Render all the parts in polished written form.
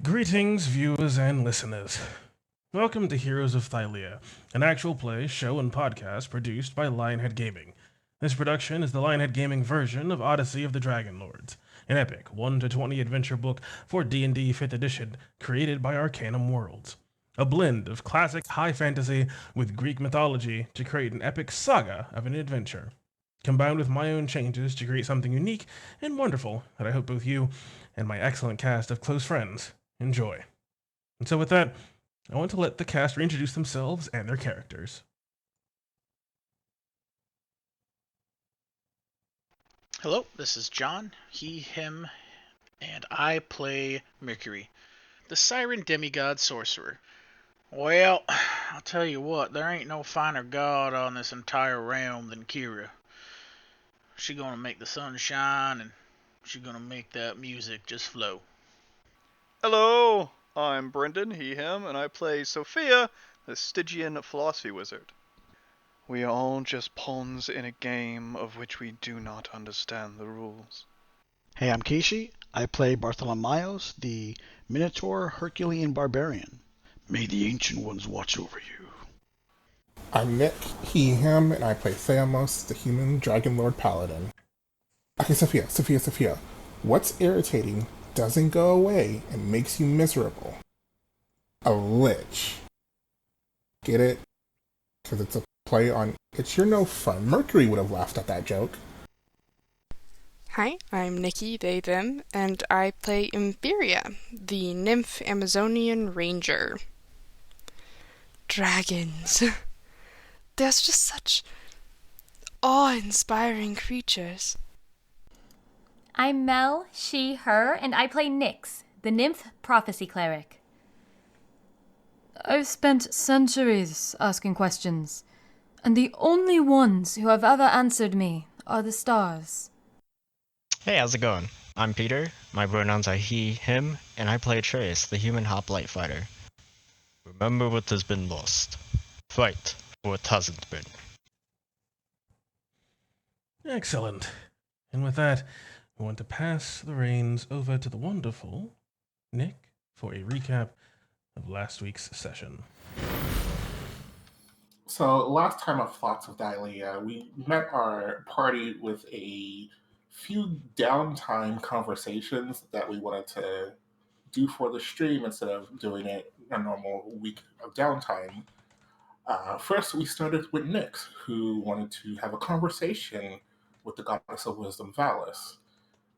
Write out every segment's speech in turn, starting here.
Greetings, viewers and listeners. Welcome to Heroes of Thylea, an actual play, show, and podcast produced by Lionhead Gaming. This production is the Lionhead Gaming version of Odyssey of the Dragon Lords, an epic 1 to 20 adventure book for D&D 5th edition created by Arcanum Worlds. A blend of classic high fantasy with Greek mythology to create an epic saga of an adventure, combined with my own changes to create something unique and wonderful that I hope both you and my excellent cast of close friends enjoy. And so with that, I want to let the cast reintroduce themselves and their characters. Hello, this is John, he, him, and I play Mercury, the Siren Demigod Sorcerer. Well, I'll tell you what, there ain't no finer god on this entire realm than Kira. She gonna make the sun shine, and she gonna make that music just flow. Hello, I'm Brendan, he, him, and I play Sophia, the Stygian philosophy wizard. We are all just pawns in a game of which we do not understand the rules. Hey, I'm Kishi. I play Bartholomeos, the Minotaur Herculean Barbarian. May the Ancient Ones watch over you. I'm Nick, he, him, and I play Thamos, the human Dragon Lord Paladin. Okay, Sophia. What's irritating, doesn't go away, and makes you miserable? A lich. Get it? Because it's a play on It's Your No Fun. Mercury would have laughed at that joke. Hi, I'm Nikki, they, them, and I play Imperia, the nymph Amazonian ranger. Dragons. They're just such awe-inspiring creatures. I'm Mel, she, her, and I play Nyx, the nymph prophecy cleric. I've spent centuries asking questions, and the only ones who have ever answered me are the stars. Hey, how's it going? I'm Peter, my pronouns are he, him, and I play Trace, the human hoplite fighter. Remember what has been lost. Fight for what hasn't been. Excellent. And with that, I want to pass the reins over to the wonderful Nick for a recap of last week's session. So, last time of Thoughts of Thylea, we met our party with a few downtime conversations that we wanted to do for the stream instead of doing it a normal week of downtime. First, we started with Nyx, who wanted to have a conversation with the goddess of wisdom, Valis.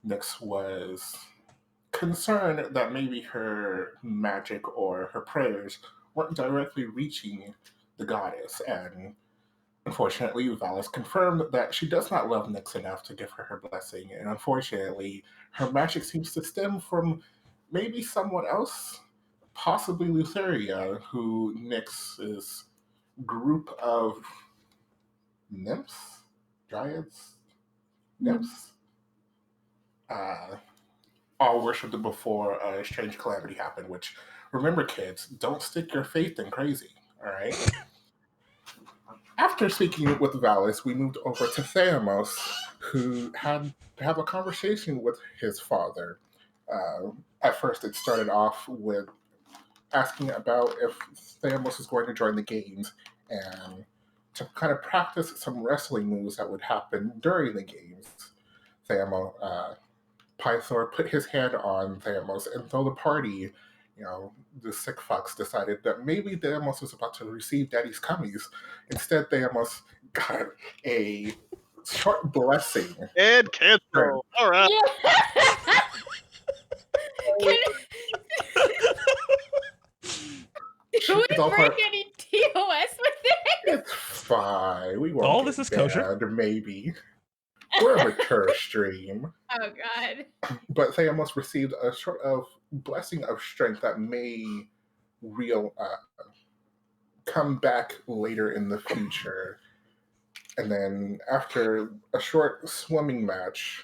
Nyx was concerned that maybe her magic or her prayers weren't directly reaching the goddess, and unfortunately, Valis confirmed that she does not love Nyx enough to give her blessing, and unfortunately, her magic seems to stem from maybe someone else, possibly Lutheria, who Nyx's group of nymphs, dryads, nymphs, all worshipped before a strange calamity happened, which, remember kids, don't stick your faith in crazy, alright? After speaking with Valis, we moved over to Thamos, who had to have a conversation with his father. At first, it started off with asking about if Thamos was going to join the games and to kind of practice some wrestling moves that would happen during the games. Pythor put his hand on Thamos, and though the party, the sick fucks decided that maybe Thamos was about to receive Daddy's cummies, instead Thamos got a short blessing. And cancel. All right. Yeah. Do we break any TOS with it? It's fine. We won't. All this is kosher. Maybe. We're a mature stream. Oh, God. But Thamos received a sort of blessing of strength that may come back later in the future. And then after a short swimming match,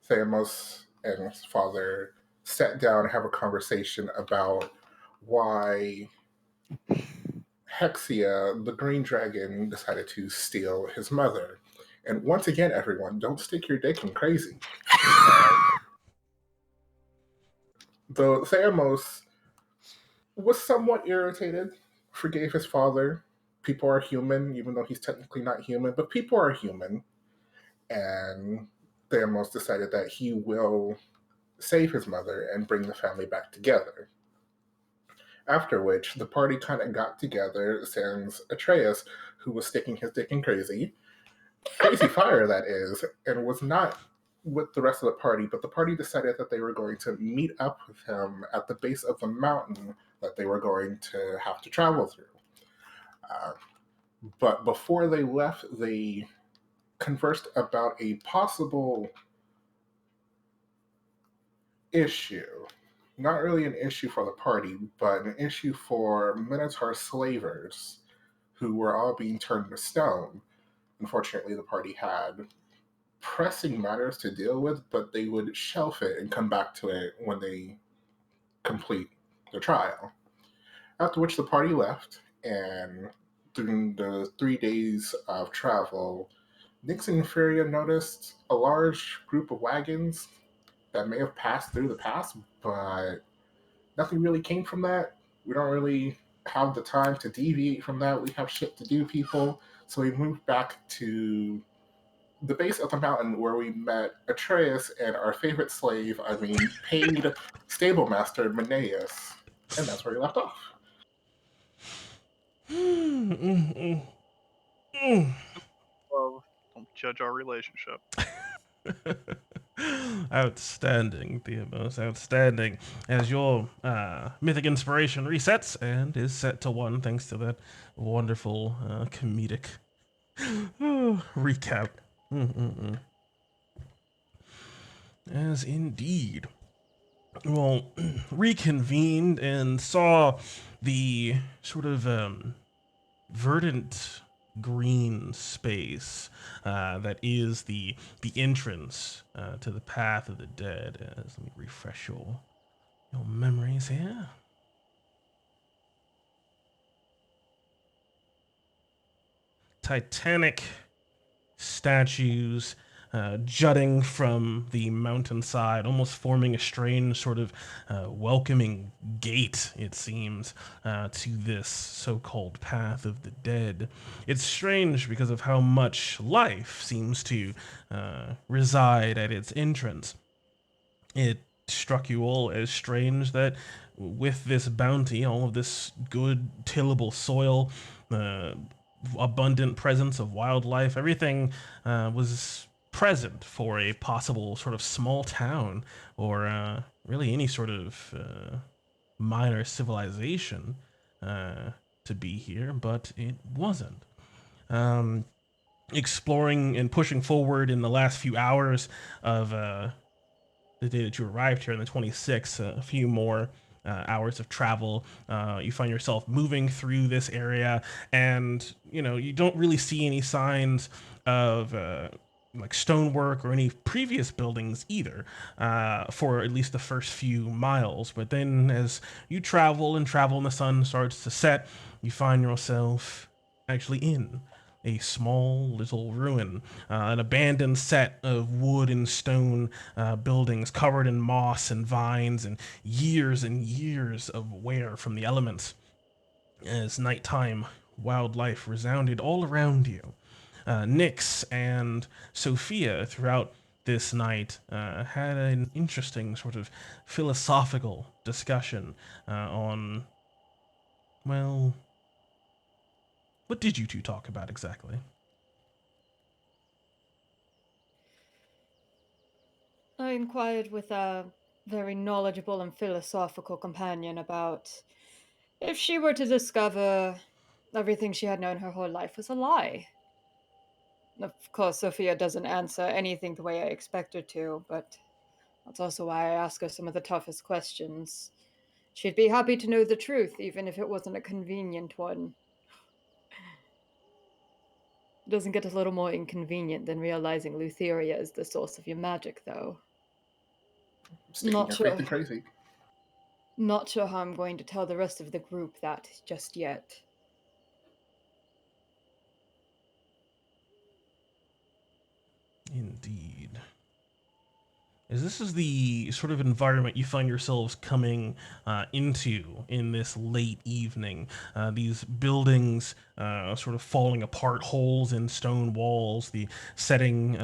Thamos and his father sat down and have a conversation about why Hexia, the green dragon, decided to steal his mother. And once again, everyone, don't stick your dick in crazy. Though Theamos was somewhat irritated, forgave his father. People are human, even though he's technically not human, but people are human. And Theamos decided that he will save his mother and bring the family back together. After which, the party kind of got together, sans Atreus, who was sticking his dick in crazy fire, that is, and was not with the rest of the party, but the party decided that they were going to meet up with him at the base of the mountain that they were going to have to travel through. Uh, but before they left, they conversed about a possible issue. Not really an issue for the party, but an issue for Minotaur slavers who were all being turned to stone. Unfortunately, the party had pressing matters to deal with, but they would shelf it and come back to it when they complete the trial. After which the party left, and during the 3 days of travel, Nix and Furia noticed a large group of wagons that may have passed through the pass, but nothing really came from that. We don't really have the time to deviate from that. We have shit to do, people. So we moved back to the base of the mountain where we met Atreus and our favorite slave, paid stable master, Meneus. And that's where we left off. Love. Don't judge our relationship. Outstanding, Theamos, outstanding. As your mythic inspiration resets and is set to 1 thanks to that wonderful comedic recap. As indeed. Well, reconvened and saw the sort of verdant green space that is the entrance to the path of the dead. As let me refresh your memories here. Titanic statues jutting from the mountainside, almost forming a strange sort of welcoming gate, it seems, to this so-called path of the dead. It's strange because of how much life seems to reside at its entrance. It struck you all as strange that with this bounty, all of this good tillable soil, abundant presence of wildlife, everything was present for a possible sort of small town or really any sort of minor civilization to be here, but it wasn't. Exploring and pushing forward in the last few hours of the day that you arrived here on the 26th, a few more hours of travel. You find yourself moving through this area, and you don't really see any signs of like stonework or any previous buildings either, for at least the first few miles. But then, as you travel and the sun starts to set, you find yourself actually in a small little ruin, an abandoned set of wood and stone buildings covered in moss and vines and years of wear from the elements. As nighttime wildlife resounded all around you, Nyx and Sophia throughout this night had an interesting sort of philosophical discussion on, well, what did you two talk about exactly? I inquired with a very knowledgeable and philosophical companion about if she were to discover everything she had known her whole life was a lie. Of course, Sophia doesn't answer anything the way I expect her to, but that's also why I ask her some of the toughest questions. She'd be happy to know the truth, even if it wasn't a convenient one. It doesn't get a little more inconvenient than realizing Lutheria is the source of your magic, though. Sticking Not your faith sure. in crazy. Not sure how I'm going to tell the rest of the group that just yet. Indeed. is this is the sort of environment you find yourselves coming into in this late evening. These buildings sort of falling apart, holes in stone walls, the setting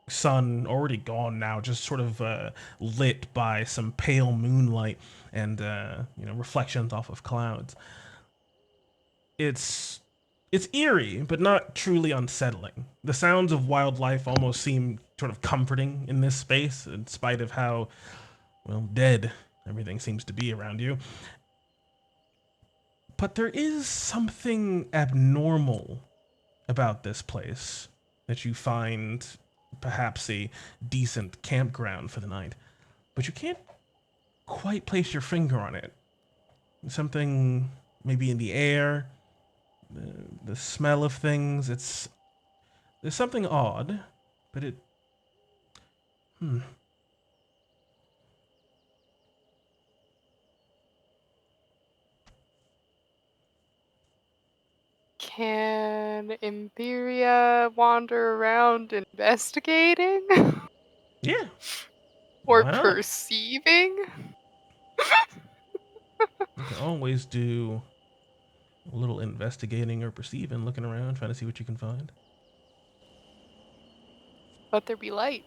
sun already gone now, just sort of lit by some pale moonlight and reflections off of clouds. It's eerie, but not truly unsettling. The sounds of wildlife almost seem sort of comforting in this space, in spite of how, well, dead everything seems to be around you. But there is something abnormal about this place that you find perhaps a decent campground for the night. But you can't quite place your finger on it. Something maybe in the air, the smell of things. There's something odd, but it. Can Imperia wander around investigating? Yeah. Or Why not? perceiving? You can always do a little investigating or perceiving, looking around, trying to see what you can find. Let there be light.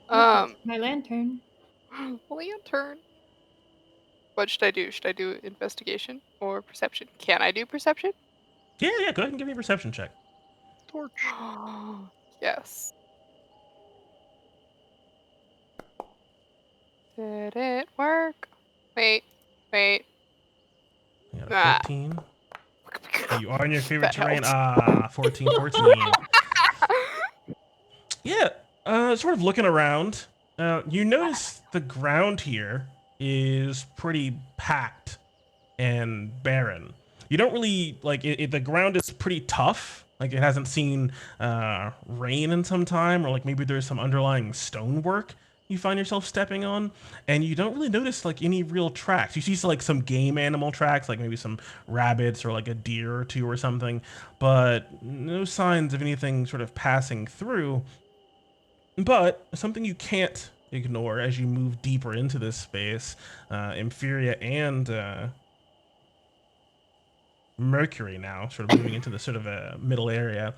That's my lantern. Lantern. What should I do? Should I do investigation or perception? Can I do perception? Yeah, go ahead and give me a perception check. Torch. Yes. Did it work? Wait. You got a Ah. 14. You are in your favorite That terrain. helps. 14. Yeah, sort of looking around, you notice the ground here is pretty packed and barren. You don't really like it. The ground is pretty tough. Like it hasn't seen rain in some time, or like maybe there's some underlying stonework you find yourself stepping on, and you don't really notice like any real tracks. You see like some game animal tracks, like maybe some rabbits or like a deer or two or something, but no signs of anything sort of passing through. But something you can't ignore as you move deeper into this space, Inferior and Mercury now, sort of moving into the sort of a middle area,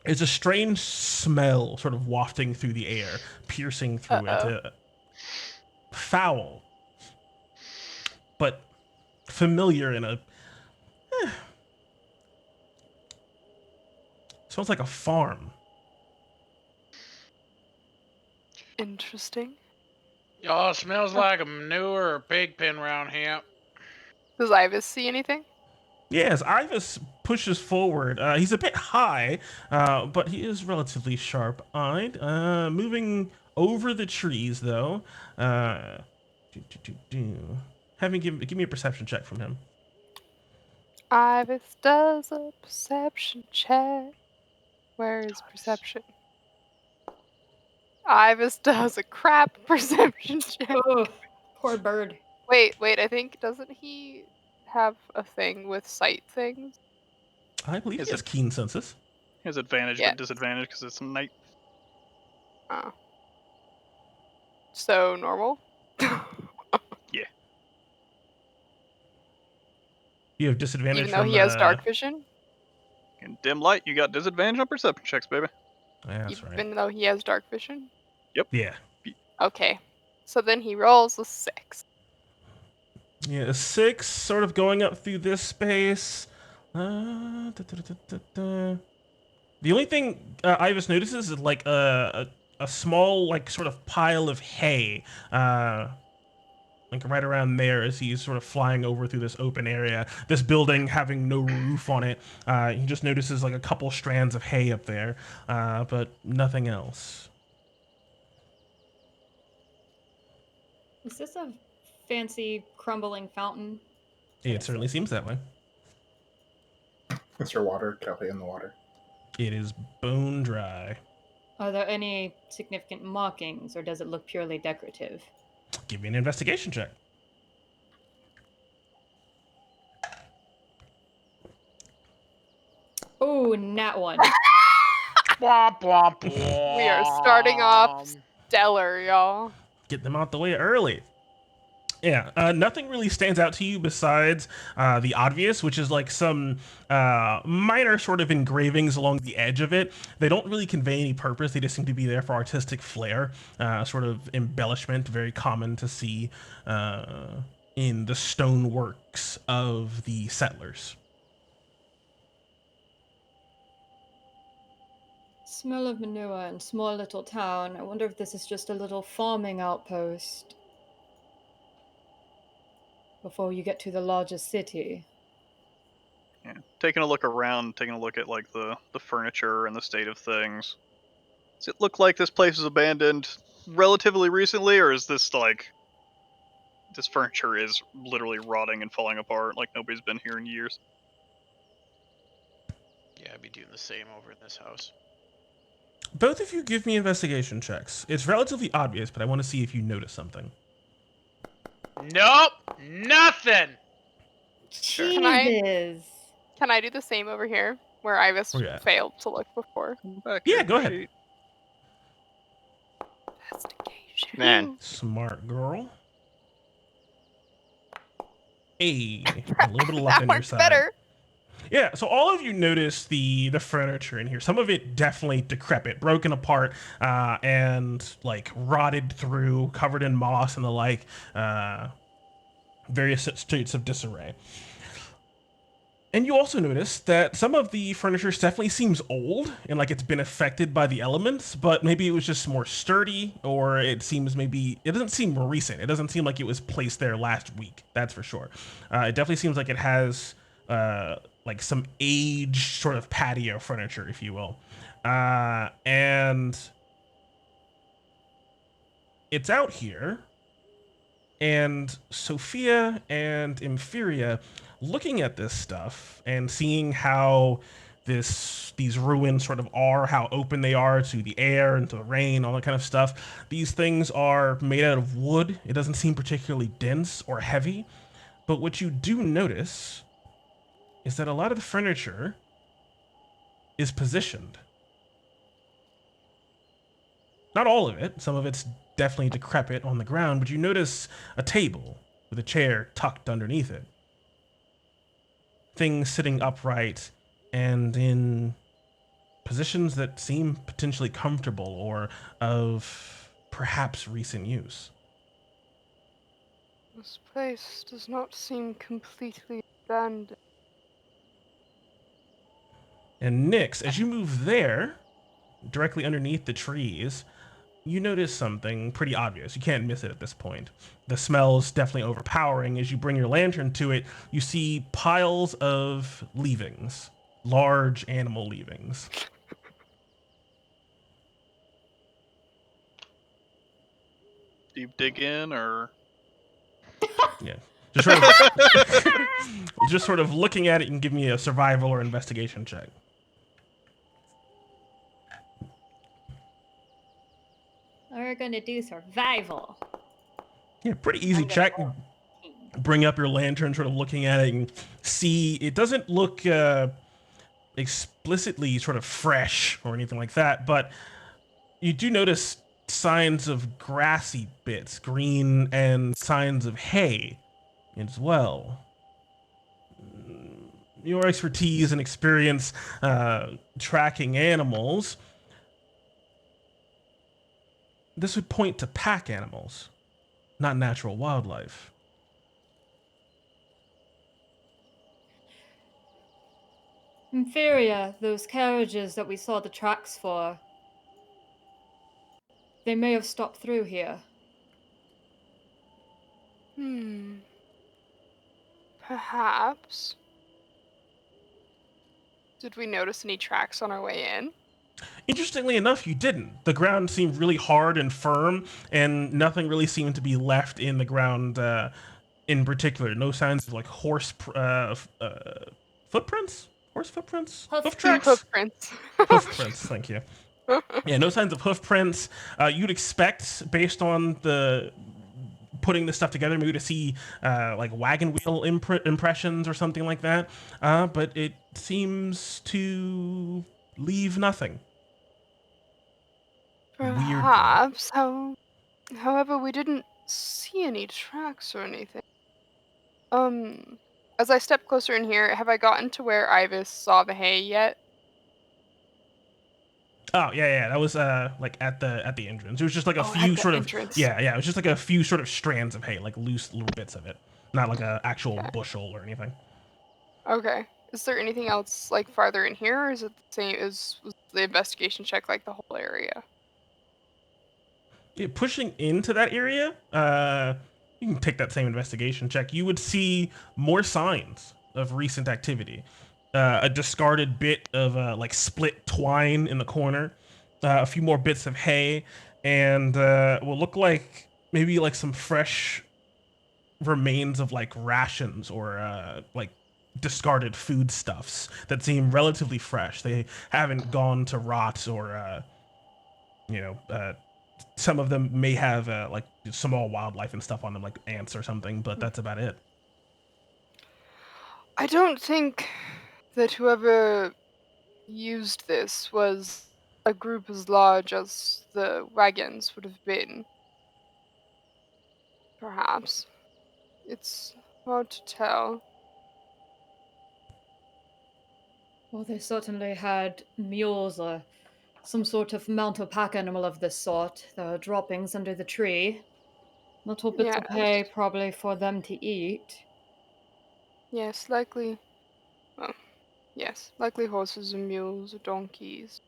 is a strange smell sort of wafting through the air, piercing through it. Foul, but familiar in a. Smells like a farm. Interesting. Y'all, smells like a manure or pig pen around here. Does Ivis see anything? Yes, Ivis pushes forward. He's a bit high, but he is relatively sharp-eyed. Moving over the trees, though. Give me a perception check from him. Ivis does a perception check. Where is perception? Ivis does a crap perception check. Oh, poor bird. Wait, I think, doesn't he have a thing with sight things? I believe Is he has it- keen senses. He has advantage Yeah. but disadvantage because it's night. Oh. So normal? Yeah. You have disadvantage Even though from he has dark vision? In dim light, you got disadvantage on perception checks, baby. Yeah, that's right. Even though he has dark vision? Yeah. Okay. So then he rolls a 6. Yeah, a 6, sort of going up through this space. The only thing Ivis notices is like a small, like, sort of pile of hay, like right around there as he's sort of flying over through this open area. This building having no roof on it. He just notices like a couple strands of hay up there, but nothing else. Is this a fancy crumbling fountain? It certainly seems that way. Is there water? Can I play in the water? It is bone dry. Are there any significant markings, or does it look purely decorative? Give me an investigation check. Oh, nat one. Womp, womp, We are starting off Stellar, y'all. Get them out the way early. Yeah, nothing really stands out to you besides the obvious, which is like some minor sort of engravings along the edge of it. They don't really convey any purpose. They just seem to be there for artistic flair, sort of embellishment, very common to see in the stoneworks of the settlers. Smell of manure and small little town. I wonder if this is just a little farming outpost before you get to the largest city. Yeah. Taking a look around, taking a look at like the furniture and the state of things. Does it look like this place was abandoned relatively recently, or is this like this furniture is literally rotting and falling apart, like nobody's been here in years? Yeah, I'd be doing the same over in this house. Both of you give me investigation checks. It's relatively obvious, but I want to see if you notice something. Nope, nothing. Jesus. Can I do the same over here, where I was Where you at? failed to look before? Back Yeah, here, go ahead. sheet. Investigation. Man, Smart girl. Hey, a little bit of luck That on your works side. better. Yeah, so all of you notice the furniture in here. Some of it definitely decrepit, broken apart, and like rotted through, covered in moss and the like, various states of disarray. And you also notice that some of the furniture definitely seems old and like it's been affected by the elements, but maybe it was just more sturdy, or it doesn't seem more recent. It doesn't seem like it was placed there last week. That's for sure. It definitely seems like it has like some aged sort of patio furniture, if you will. And it's out here, and Sophia and Impheria looking at this stuff and seeing how these ruins sort of are, how open they are to the air and to the rain, all that kind of stuff. These things are made out of wood. It doesn't seem particularly dense or heavy, but what you do notice is that a lot of the furniture is positioned. Not all of it. Some of it's definitely decrepit on the ground, but you notice a table with a chair tucked underneath it. Things sitting upright and in positions that seem potentially comfortable or of perhaps recent use. This place does not seem completely abandoned. And Nyx, as you move there, directly underneath the trees, you notice something pretty obvious. You can't miss it at this point. The smell's definitely overpowering. As you bring your lantern to it, you see piles of leavings, large animal leavings. Deep dig in, or Yeah. Just sort of looking at it and give me a survival or investigation check. We're gonna do survival. Yeah, pretty easy check. Bring up your lantern, sort of looking at it and see it doesn't look explicitly sort of fresh or anything like that, but you do notice signs of grassy bits, green, and signs of hay as well. Your expertise and experience tracking animals, this would point to pack animals, not natural wildlife. Inferior, those carriages that we saw the tracks for. They may have stopped through here. Perhaps. Did we notice any tracks on our way in? Interestingly enough, you didn't. The ground seemed really hard and firm, and nothing really seemed to be left in the ground in particular. No signs of like horse footprints? Horse footprints? Hoof tracks? Footprints. Hoof prints, thank you. Yeah, no signs of hoof prints. You'd expect, based on the putting this stuff together, maybe to see like wagon wheel impressions or something like that. But it seems to leave nothing. weird. Perhaps. However, we didn't see any tracks or anything. As I step closer in here, have I gotten to where Ivis saw the hay yet? Oh yeah, that was like at the entrance. It was just like a Oh, few at the sort of entrance. yeah, it was just like a few sort of strands of hay, like loose little bits of it, not like a actual Okay. bushel or anything. Okay. Is there anything else like farther in here, or is it the same as was the investigation check like the whole area? Yeah, pushing into that area, you can take that same investigation check. You would see more signs of recent activity. A discarded bit of like split twine in the corner, a few more bits of hay, and will look like maybe like some fresh remains of like rations or like discarded foodstuffs that seem relatively fresh. They haven't gone to rot or you know some of them may have like small wildlife and stuff on them, like ants or something, but that's about it. I don't think that whoever used this was a group as large as the wagons would have been. Perhaps. It's hard to tell. Well, they certainly had mules or some sort of mount or pack animal of this sort. There were droppings under the tree. Little bits of hay, Yes. probably for them to eat. Yes, likely. Well, yes, likely horses and mules or donkeys.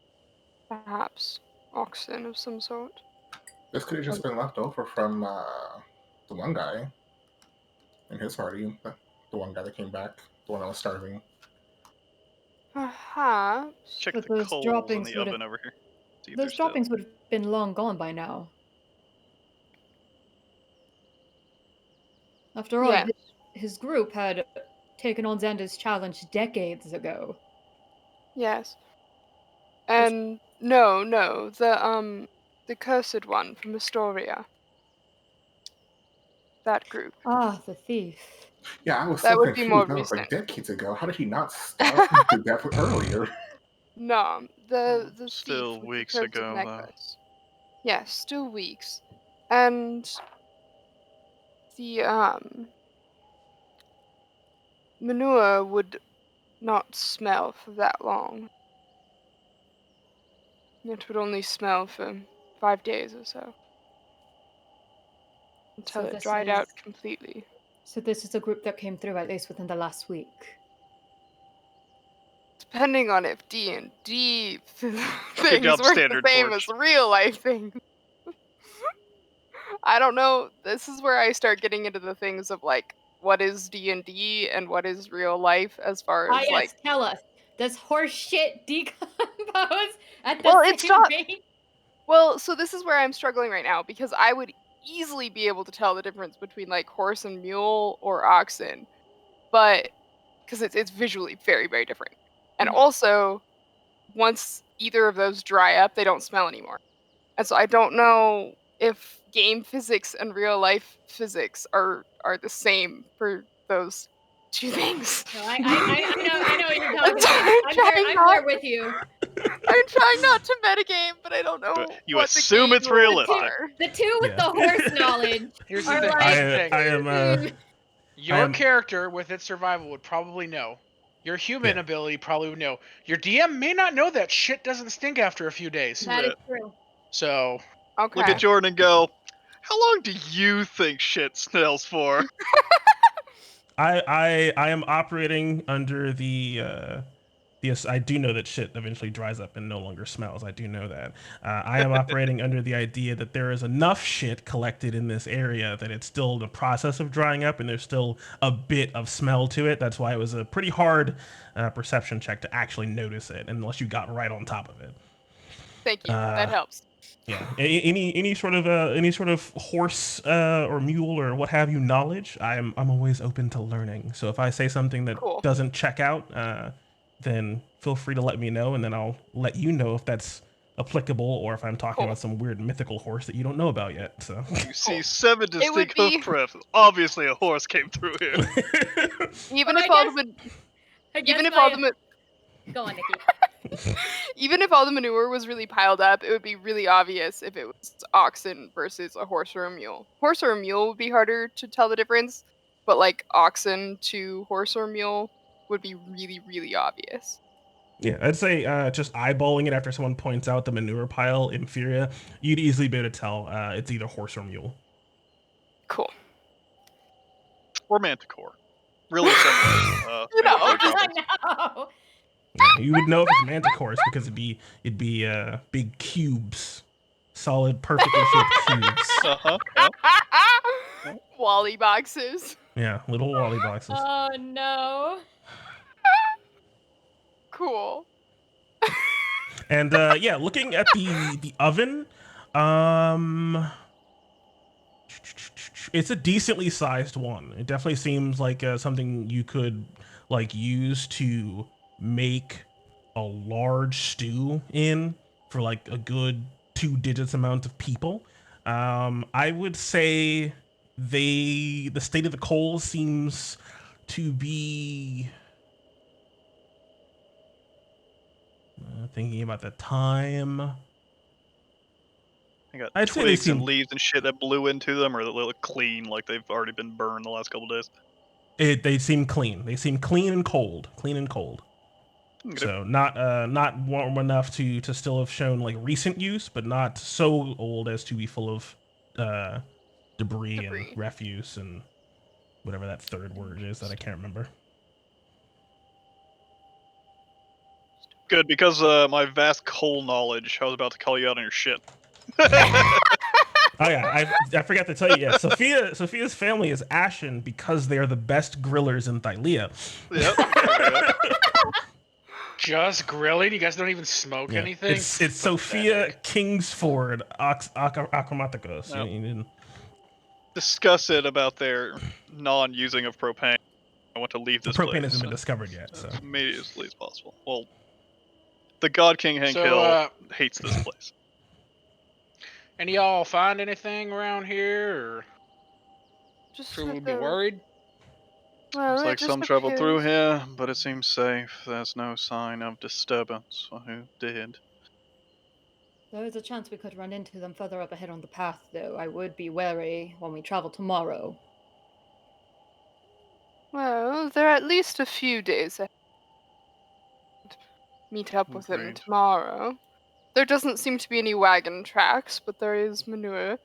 Perhaps oxen of some sort. This could have just been left over from the one guy in his party. The one guy that came back, the one that was starving. Perhaps. Check But the those coals in droppings the would oven have over here. See if they're those still. droppings would have been long gone by now. After all, Yes. his group had taken on Xander's challenge decades ago. Yes. And no, the cursed one from Astoria. That group. Ah, the thief. Yeah, I was That so would be more confused. That was like recent. decades ago. How did he not starve to death earlier? No, the thief Still with the weeks cursed ago, though. necklace. Yes, still weeks. And the manure would not smell for that long. It would only smell for 5 days or so. Until So it this dried out is completely. so this is a group that came through at least within the last week. Depending on if D&D Good things job, work the Standard same Torch. as real life things. I don't know. This is where I start getting into the things of like what is D&D and what is real life as far Ah, as like yes, tell us. Does horse shit decompose at the well, it's same not rate? well, so this is where I'm struggling right now because I would easily be able to tell the difference between like horse and mule or oxen, but because it's visually very, very different. And Mhm. also, once either of those dry up, they don't smell anymore. And so I don't know if game physics and real life physics are the same for those two things. No, I know what you're I'm talking about. I'm there with you. I'm trying not to metagame, but I don't know You what the assume game it's rules realistic. are. The two with Yeah. the horse knowledge Here's the are thing. like, Here's the thing. I am Your I'm- character with its survival would probably know. Your human Yeah. ability probably would know. Your DM may not know that shit doesn't stink after a few days. that is true. So Okay. Look at Jordan and go, how long do you think shit smells for? I am operating under the yes, I do know that shit eventually dries up and no longer smells. I do know that. I am operating under the idea that there is enough shit collected in this area that it's still in the process of drying up and there's still a bit of smell to it. That's why it was a pretty hard perception check to actually notice it, unless you got right on top of it. Thank you. That helps. Yeah. Any sort of horse or mule or what have you knowledge, I'm always open to learning. So if I say something that Cool. doesn't check out, then feel free to let me know, and then I'll let you know if that's applicable or if I'm talking Cool. about some weird mythical horse that you don't know about yet. So You see 7 It would distinct be- hoof prints. Obviously a horse came through here. Even Well, if I all guess- the I guess even if my- all the Go on, Nikki. Even if all the manure was really piled up, it would be really obvious if it was oxen versus a horse or a mule. Horse or a mule would be harder to tell the difference, but like oxen to horse or mule would be really, really obvious. Yeah, I'd say just eyeballing it after someone points out the manure pile inferior, you'd easily be able to tell it's either horse or mule. Cool. Or Manticore. Really similar. You know, no just problems. No. Yeah, you would know if it's manticores because it'd be big cubes, solid, perfectly shaped cubes. Uh-huh. Yep. Wally boxes. Yeah, little Wally boxes. Oh no. Cool. And yeah, looking at the oven, it's a decently sized one. It definitely seems like something you could like use to make a large stew in for like a good 2 digits amount of people. I would say the state of the coal seems to be thinking about the time. I got I'd say they twigs and seem leaves and shit that blew into them, or they look clean, like they've already been burned the last couple days. they seem clean. They seem clean and cold. Clean and cold. Okay. So not warm enough to still have shown like recent use, but not so old as to be full of debris and refuse and whatever that third word is that I can't remember. Good, because my vast coal knowledge, I was about to call you out on your shit. Oh yeah, I forgot to tell you. Yeah, Sophia's family is ashen because they are the best grillers in Thylea. Yep. Just grilling? You guys don't even smoke Yeah. anything? It's Sophia Kingsford Acromaticos. Yep. You didn't- Discuss it about their non-using of propane. I want to leave The this propane place hasn't been discovered yet, so as immediately as possible. Well, the God King Hank So, Hill hates this place. And y'all find anything around here, or Just should we with be the- worried? Well, Looks it like just some traveled through appears- here, but it seems safe. There's no sign of disturbance or who did. There is a chance we could run into them further up ahead on the path, though. I would be wary when we travel tomorrow. Well, they're at least a few days ahead. Meet up with them Agreed. tomorrow. There doesn't seem to be any wagon tracks, but there is manure,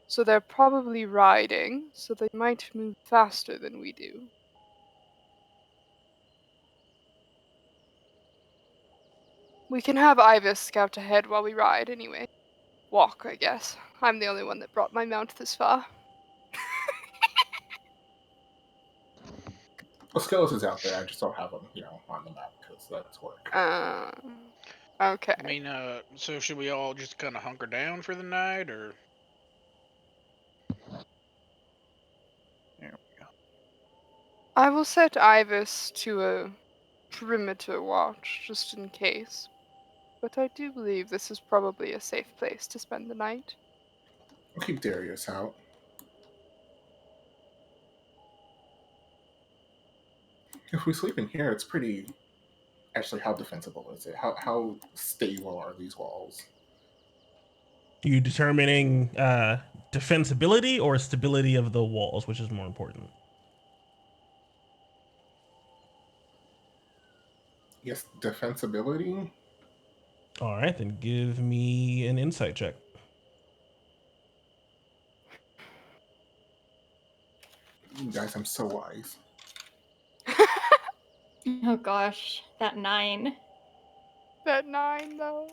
so they're probably riding, so they might move faster than we do. We can have Ivis scout ahead while we ride anyway. Walk, I guess. I'm the only one that brought my mount this far. The skeletons out there. I just don't have them, on the map because that's work. Okay. I mean, so should we all just kind of hunker down for the night, or? Here we go. I will set Ivis to a perimeter watch, just in case. But I do believe this is probably a safe place to spend the night. I'll keep Darius out. If we sleep in here, it's pretty. Actually, how defensible is it? How stable are these walls? you determining defensibility or stability of the walls, which is more important? Yes, defensibility. All right, then give me an insight check. Guys, I'm so wise. Oh gosh, that 9. That 9, though.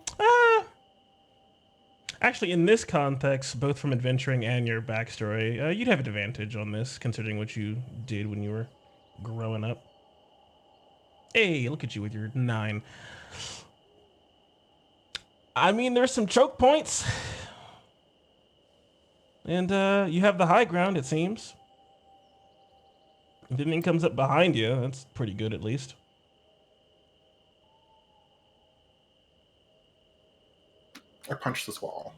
Actually, in this context, both from adventuring and your backstory, you'd have an advantage on this, considering what you did when you were growing up. Hey, look at you with your 9. I mean, there's some choke points. And you have the high ground, it seems. If anything comes up behind you, that's pretty good, at least. I punched this wall.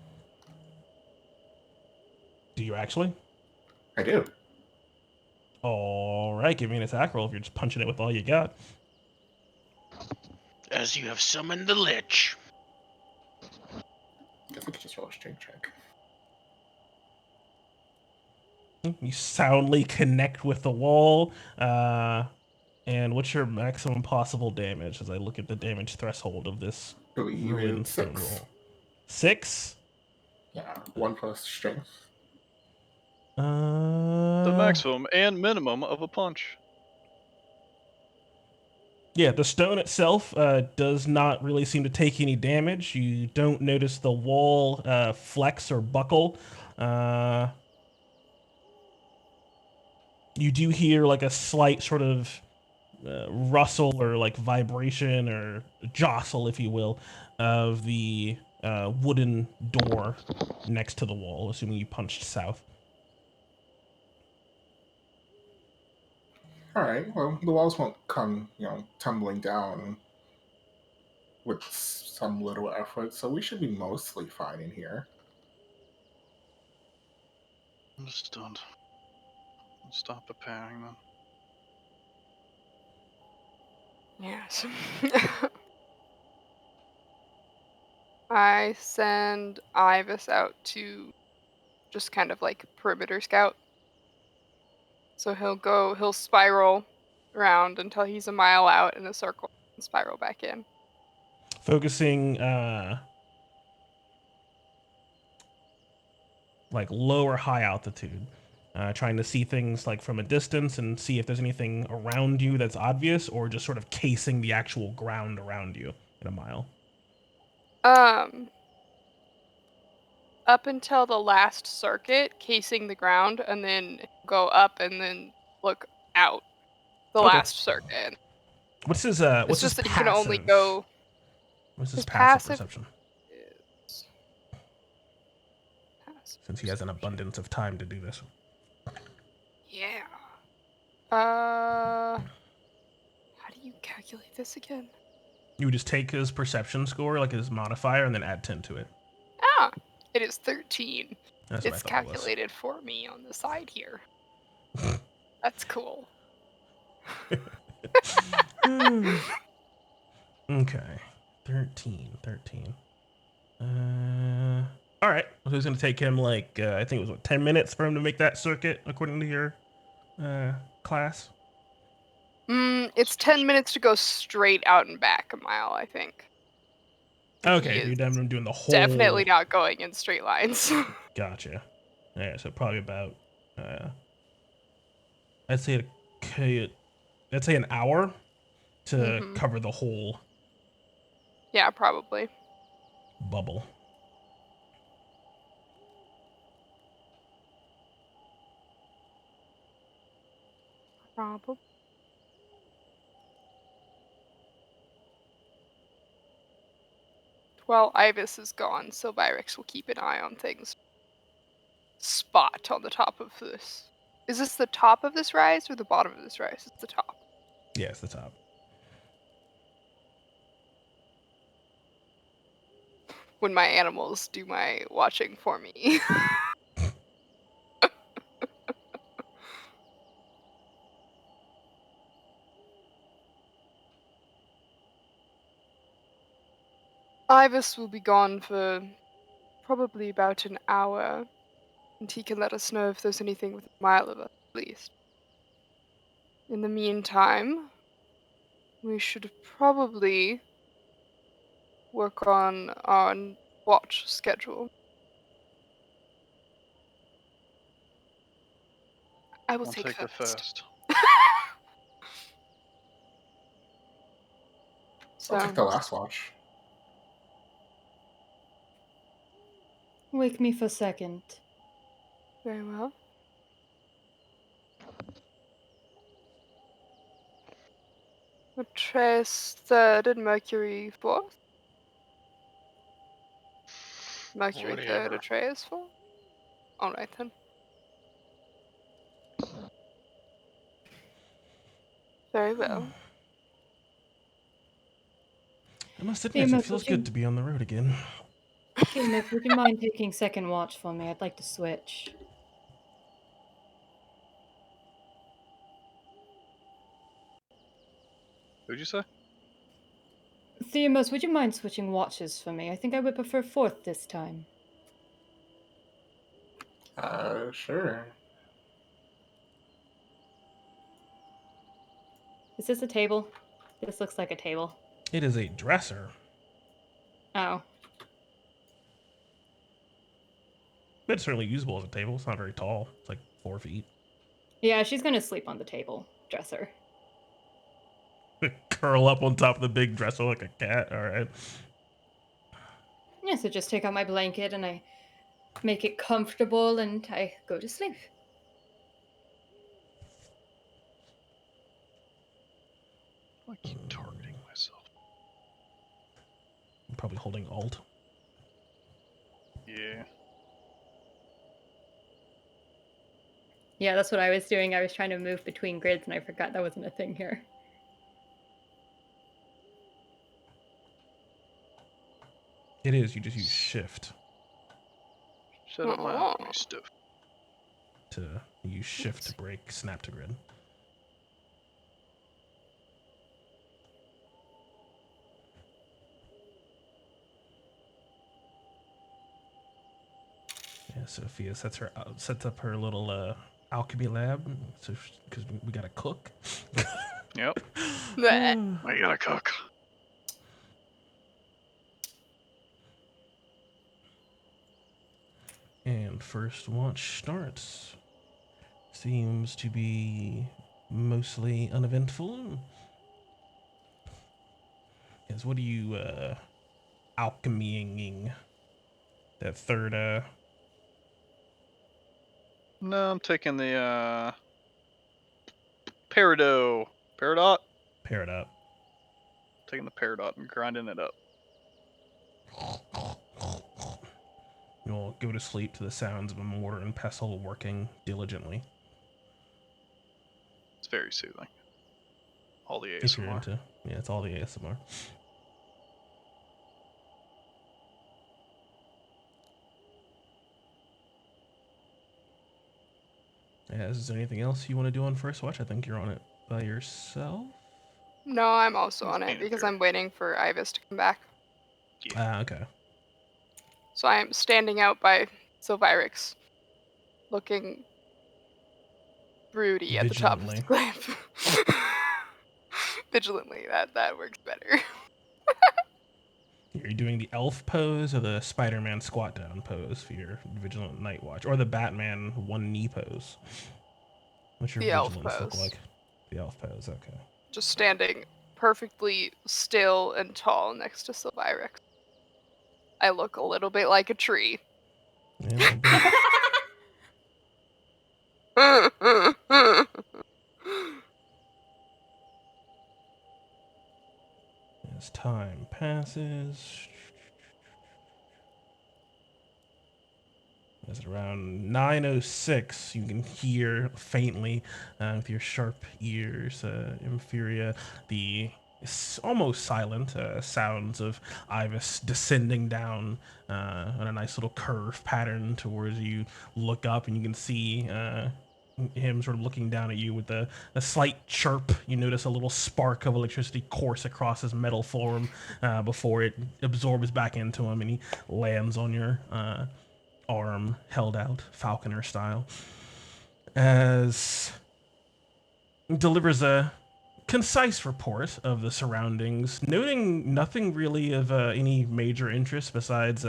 Do you actually? I do. All right, give me an attack roll if you're just punching it with all you got. As you have summoned the Lich. I guess I could just roll a strength check. You soundly connect with the wall. And what's your maximum possible damage as I look at the damage threshold of this I believe ruined it's stone 6. wall? 6? Yeah, 1 plus strength. The maximum and minimum of a punch. Yeah, the stone itself does not really seem to take any damage. You don't notice the wall flex or buckle. You do hear like a slight sort of rustle or like vibration or jostle, if you will, of the wooden door next to the wall, assuming you punched south. All right. Well, the walls won't come, tumbling down with some little effort, so we should be mostly fine in here. Understood. Let's stop preparing then. Yes. I send Ivis out to just kind of like perimeter scout. So he'll spiral around until he's a mile out in a circle and spiral back in. Focusing like low or high altitude. Trying to see things like from a distance and see if there's anything around you that's obvious, or just sort of casing the actual ground around you in a mile. Up until the last circuit, casing the ground, and then go up and then look out the Okay. last circuit. What's his It's just that he can only passive? go. What's his His passive passive perception? is passive Since he has an perception. abundance of time to do this. Yeah. How do you calculate this again? You would just take his perception score, like his modifier, and then add 10 to it. Ah, it is 13. That's what I It's thought it was. calculated for me on the side here. That's cool. Okay. 13. All right. So it's going to take him like, I think it was 10 minutes for him to make that circuit, according to your class? It's 10 minutes to go straight out and back a mile, I think. Okay, He you're is done doing the whole. definitely not going in straight lines. Gotcha. Yeah, so probably about, I'd say an hour to cover the whole Yeah, probably. bubble. Probably. Well, Ivis is gone, so Vyrix will keep an eye on things. Spot on the top of this. Is this the top of this rise or the bottom of this rise? It's the top. Yeah, it's the top. When my animals do my watching for me. Ivis will be gone for probably about an hour, and he can let us know if there's anything within a mile of us, at least. In the meantime, we should probably work on our watch schedule. I will I'll take the first. I'll take the last watch. Wake me for second. Very well. Atreus third and Mercury fourth. Mercury third, Whatever. Atreus fourth. All right then. Very well. I must admit, Amos, it feels would you- good to be on the road again. Amos, would you mind taking second watch for me? I'd like to switch. Who'd you say? Theamos, would you mind switching watches for me? I think I would prefer fourth this time. Sure. Is this a table? This looks like a table. It is a dresser, Oh. but it's certainly usable as a table. It's not very tall. It's like 4 feet. Yeah, she's gonna sleep on the table dresser. Curl up on top of the big dresser like a cat. All right. Yeah, so just take out my blanket and I make it comfortable and I go to sleep. I keep targeting myself. I'm probably holding Alt. Yeah. Yeah, that's what I was doing. I was trying to move between grids and I forgot that wasn't a thing here. It is. You just use Shift Set up my alchemy stuff. to use Shift to break snap to grid. Yeah, Sophia sets up her little alchemy lab. So because we got to cook. Yep. Bleh. I gotta cook. And first watch starts. Seems to be mostly uneventful. Yes, what are you alchemying? That third No, I'm taking the peridot. Peridot? pair it up. Taking the peridot and grinding it up. You'll go to sleep to the sounds of a mortar and pestle working diligently. It's very soothing. All the If you're ASMR. into, yeah, it's all the ASMR. Yeah, is there anything else you want to do on first watch? I think you're on it by yourself. No, I'm also on it And because fair. I'm waiting for Ibis to come back. Ah, okay. So I am standing out by Sylvirix, looking broody at the top of the cliff. Vigilantly, that works better. Are you doing the elf pose or the Spider-Man squat down pose for your vigilant night watch, or the Batman one knee pose? What's your The elf vigilance look pose. like? The elf pose, okay. Just standing perfectly still and tall next to Sylvirix. I look a little bit like a tree. Yeah, a little bit. As time passes, as around 9:06, you can hear faintly with your sharp ears, Inferior, the almost silent sounds of Ibis descending down on a nice little curve pattern towards you. Look up and you can see him sort of looking down at you with a slight chirp. You notice a little spark of electricity course across his metal form before it absorbs back into him, and he lands on your arm, held out, falconer style, as delivers a concise report of the surroundings, noting nothing really of any major interest besides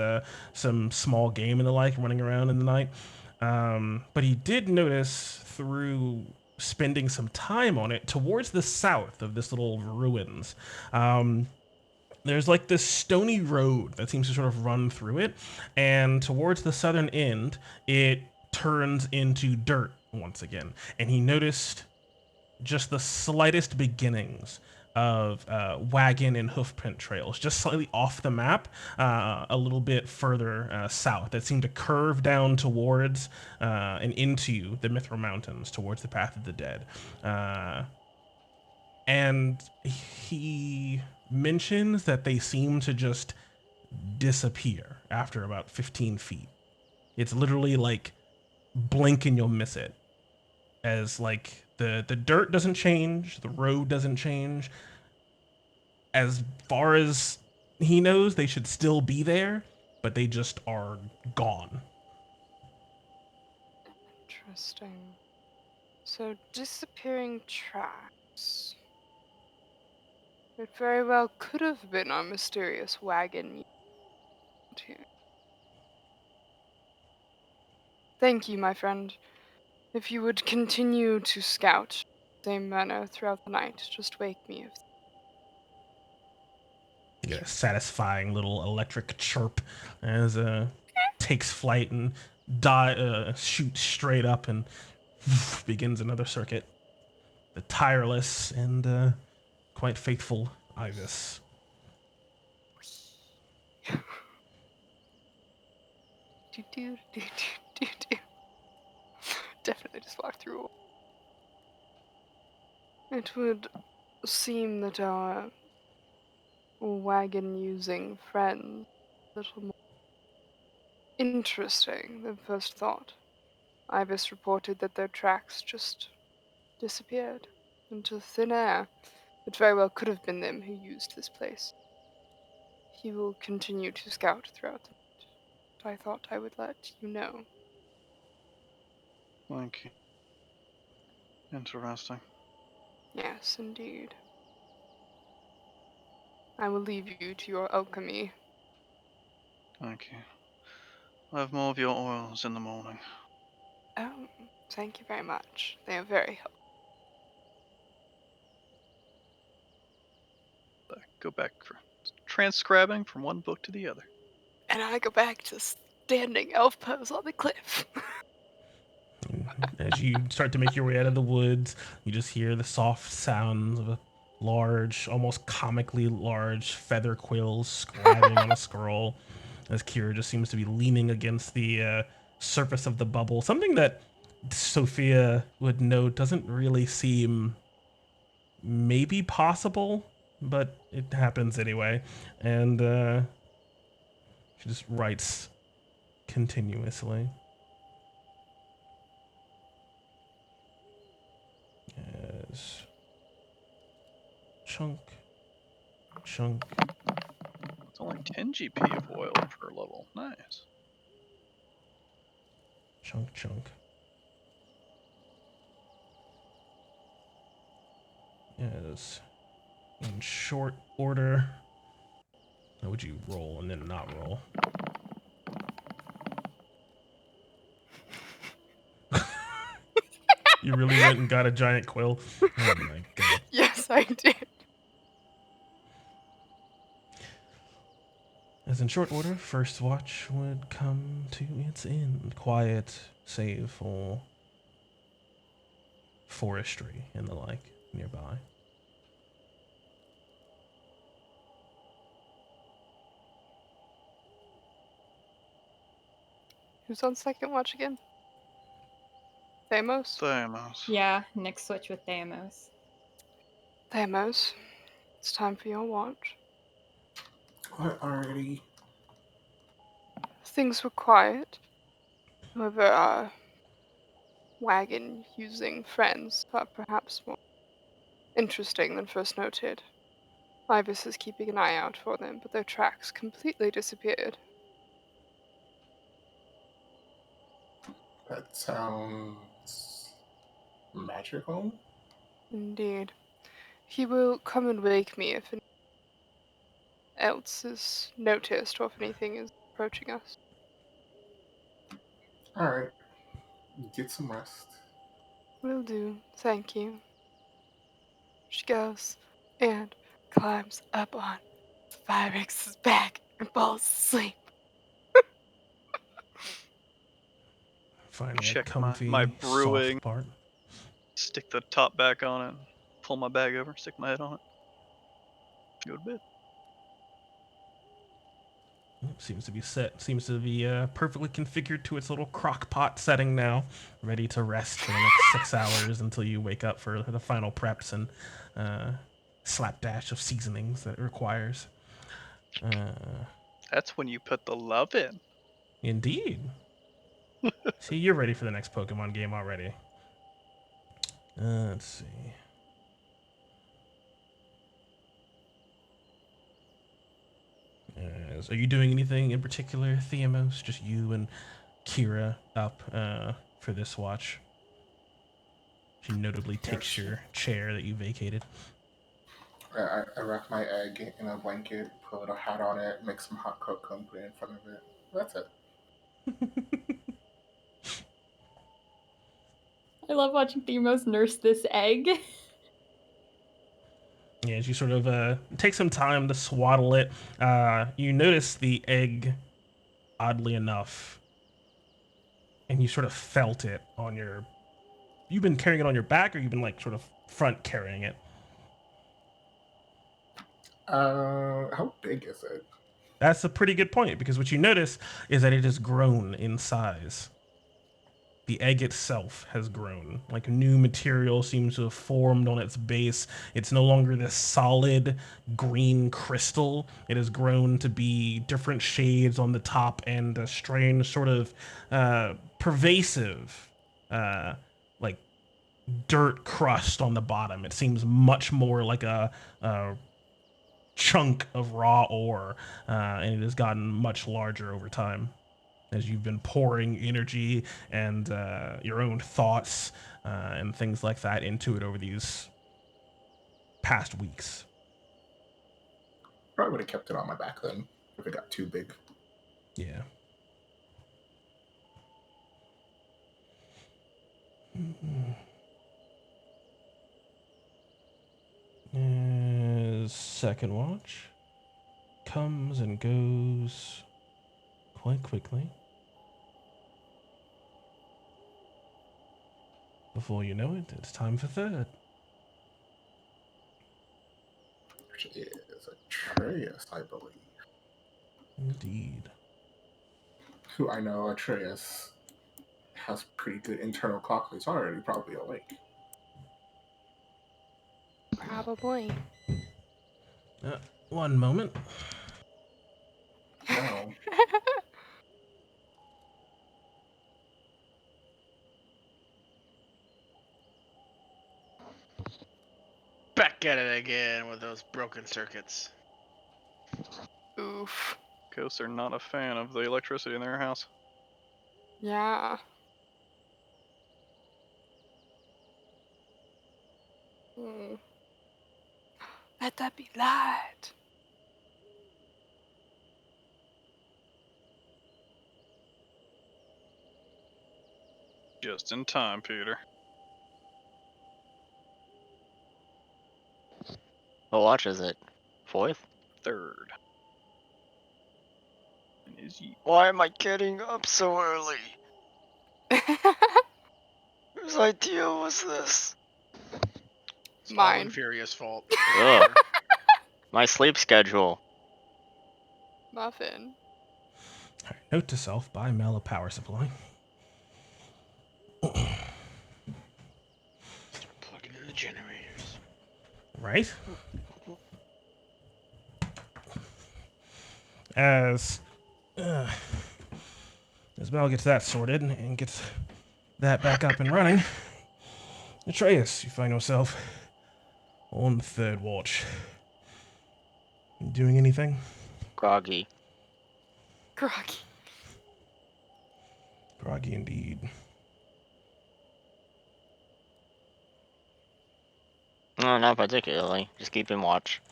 some small game and the like running around in the night. But he did notice through spending some time on it towards the south of this little ruins. There's like this stony road that seems to sort of run through it, and towards the southern end, it turns into dirt once again. And he noticed just the slightest beginnings of wagon and hoofprint trails, just slightly off the map, a little bit further south, that seemed to curve down towards and into the Mithril Mountains, towards the Path of the Dead. And he mentions that they seem to just disappear after about 15 feet. It's literally like blink and you'll miss it. As like the dirt doesn't change, the road doesn't change. as far as he knows, they should still be there, but they just are gone. Interesting. So, disappearing tracks. It very well could have been our mysterious wagon. Thank you, my friend. If you would continue to scout the same manner throughout the night, just wake me if. Yeah, satisfying little electric chirp as takes flight and shoots straight up and begins another circuit. The tireless and quite faithful Ibis. Definitely just walk through. It would seem that our wagon using friends a little more interesting than first thought. Ibis reported that their tracks just disappeared into thin air. It very well could have been them who used this place. He will continue to scout throughout the night. I thought I would let you know. Thank you. Interesting. Yes, indeed. I will leave you to your alchemy. Thank you. I'll have more of your oils in the morning. Oh, thank you very much. They are very helpful. Go back for transcribing from one book to the other. And I go back to standing elf pose on the cliff. As you start to make your way out of the woods, you just hear the soft sounds of a large, almost comically large feather quills scribing on a scroll as Kira just seems to be leaning against the surface of the bubble. Something that Sophia would know doesn't really seem maybe possible, but it happens anyway. And she just writes continuously. Yes. Chunk. Chunk. It's only 10 GP of oil per level. Nice. Chunk, chunk. Yes. In short order. How would you roll and then not roll? You really went and got a giant quill? Oh my god. Yes, I did. As in short order, first watch would come to its end. Quiet, save for forestry and the like nearby. Who's on second watch again? Thamos? Thymos. Yeah, Nick switch with Deimos. Thamos, it's time for your watch. Alrighty. Things were quiet. However, our wagon using friends are perhaps more interesting than first noted. Ibis is keeping an eye out for them, but their tracks completely disappeared. That sounds magical. Indeed. He will come and wake me if anything else is noticed or if anything is approaching us. Alright. Get some rest. Will do. Thank you. She goes and climbs up on Spyrex's back and falls asleep. Finding a Check comfy, my brewing. soft part. Stick the top back on it. Pull my bag over. Stick my head on it. Go to bed. Seems to be set. Seems to be perfectly configured to its little crock pot setting now, ready to rest for the next 6 hours until you wake up for the final preps and slapdash of seasonings that it requires. That's when you put the love in. Indeed. See, you're ready for the next Pokemon game already. Let's see. Are you doing anything in particular, Theamos? Just you and Kira up for this watch? She notably takes your chair that you vacated. I wrap my egg in a blanket, put a hat on it, make some hot cocoa, and put it in front of it. That's it. I love watching Themos nurse this egg. Yeah, as you sort of take some time to swaddle it, you notice the egg, oddly enough, and you sort of felt it on your. You've been carrying it on your back, or you've been like sort of front carrying it? How big is it? That's a pretty good point, because what you notice is that it has grown in size. The egg itself has grown. Like new material seems to have formed on its base. It's no longer this solid green crystal. It has grown to be different shades on the top and a strange sort of pervasive, like dirt crust on the bottom. It seems much more like a chunk of raw ore, and it has gotten much larger over time as you've been pouring energy and your own thoughts and things like that into it over these past weeks. Probably would have kept it on my back then if it got too big. Yeah. Second watch comes and goes quite quickly. Before you know it, it's time for third. Which is Atreus, I believe. Indeed. Who I know Atreus has pretty good internal clock. He's already probably awake. Probably. One moment. No. Back at it again with those broken circuits. Oof. Ghosts are not a fan of the electricity in their house. Yeah. Let that be light. Just in time, Peter. What watch is it? Fourth? Third. And is ye? Why am I getting up so early? Whose idea was this? It's all Mine. Inferior's fault. Ugh. My sleep schedule. Muffin. All right, note to self, buy Mel a power supply. Plug into the generators. Right? As Mel gets that sorted and gets that back up and running, Atreus, you find yourself on the third watch. You doing anything? Groggy. Groggy. Groggy indeed. No, not particularly. Just keeping watch.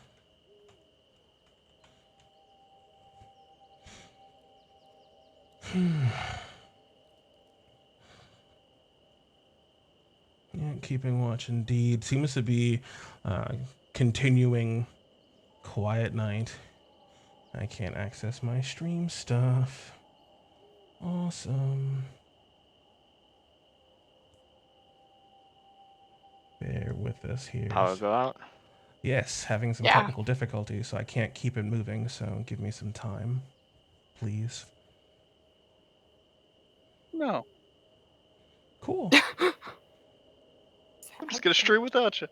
Yeah, keeping watch indeed. Seems to be continuing quiet night. I can't access my stream stuff. Awesome. Bear with us here. Power go out? Yes, having some Yeah. technical difficulties, so I can't keep it moving, so give me some time, please. No. Cool. I'm just gonna stream without you.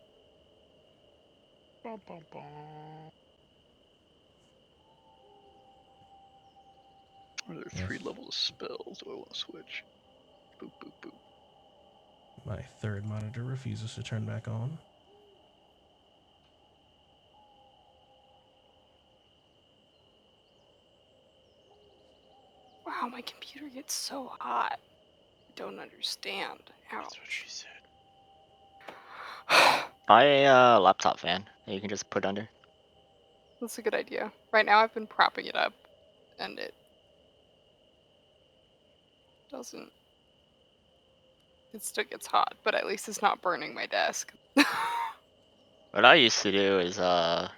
Bum, bum, bum. Are there 3 levels of spells? Do I want to switch? Boop, boop, boop. My third monitor refuses to turn back on. How my computer gets so hot. I don't understand. That's what she Ouch. said. Buy a laptop fan that you can just put under. That's a good idea. Right now I've been propping it up and it doesn't. It still gets hot, but at least it's not burning my desk. What I used to do is I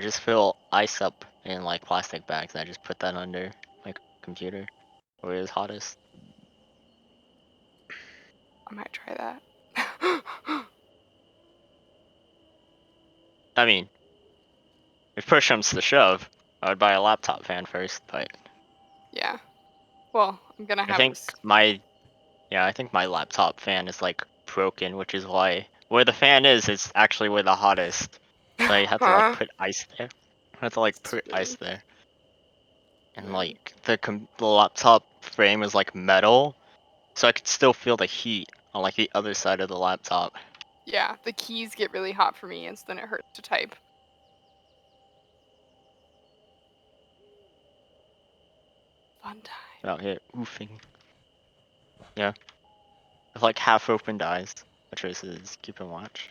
just fill ice up in like plastic bags and I just put that under my computer where it is hottest. I might try that. I mean, if push comes to shove, I would buy a laptop fan first, but Yeah. Well, I'm gonna I have think this. I think my laptop fan is like broken, which is why where the fan is actually where the hottest. So I have to like put ice there. I have to like put ice there. And like the laptop frame is like metal, so I could still feel the heat on like the other side of the laptop. Yeah, the keys get really hot for me, and so then it hurts to type. Fun time. Out here oofing. Yeah. With like half opened eyes. Patrice is keeping watch.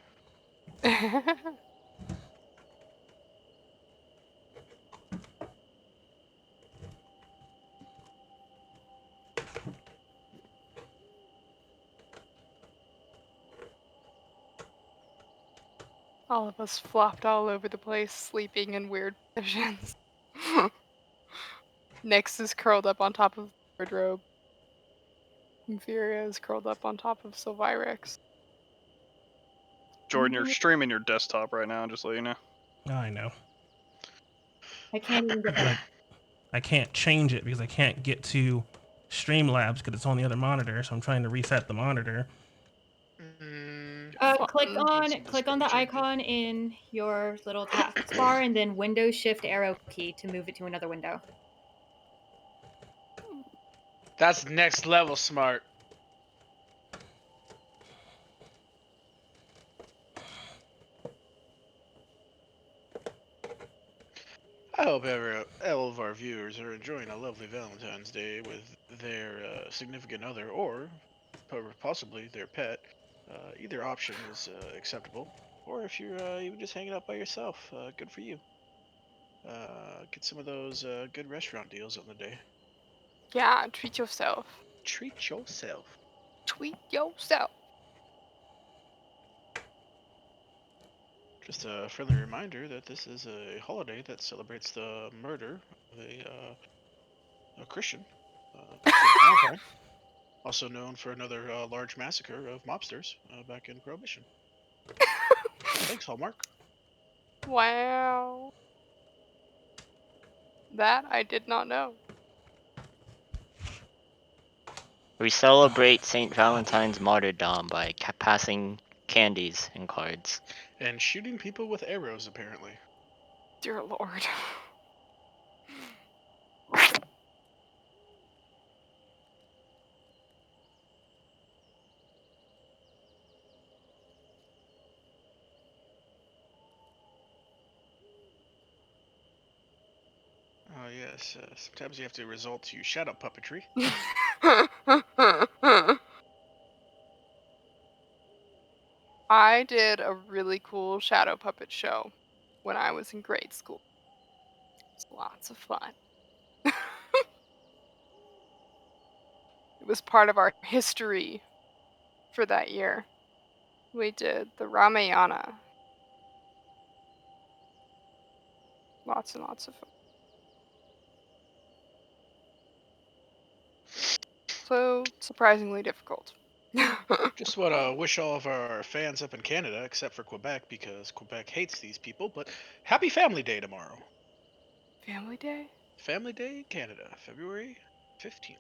All of us flopped all over the place, sleeping in weird positions. Nyx is curled up on top of the wardrobe. Inferior is curled up on top of Sylvirix. Jordan, you're streaming your desktop right now, just so you know. I know. I can't even get But that. I can't change it because I can't get to Streamlabs because it's on the other monitor. So I'm trying to reset the monitor. Click on the icon in your little taskbar and then Windows Shift arrow key to move it to another window. That's next level smart. I hope all of our viewers are enjoying a lovely Valentine's Day with their significant other or possibly their pet. Either option is acceptable. Or if you're even just hanging out by yourself, good for you. Get some of those good restaurant deals on the day. Yeah, treat yourself. Treat yourself. Treat yourself. Just a friendly reminder that this is a holiday that celebrates the murder of a Christian, Valentine, also known for another large massacre of mobsters back in Prohibition. Thanks, Hallmark. Wow. That I did not know. We celebrate St. Valentine's martyrdom by passing candies and cards. And shooting people with arrows, apparently. Dear Lord. Oh, yes. Sometimes you have to resort to shadow puppetry. I did a really cool shadow puppet show when I was in grade school. It was lots of fun. It was part of our history for that year. We did the Ramayana. Lots and lots of fun. So surprisingly difficult. Just want to wish all of our fans up in Canada, except for Quebec, because Quebec hates these people, but happy Family Day tomorrow. Family Day? Family Day in Canada, February 15th.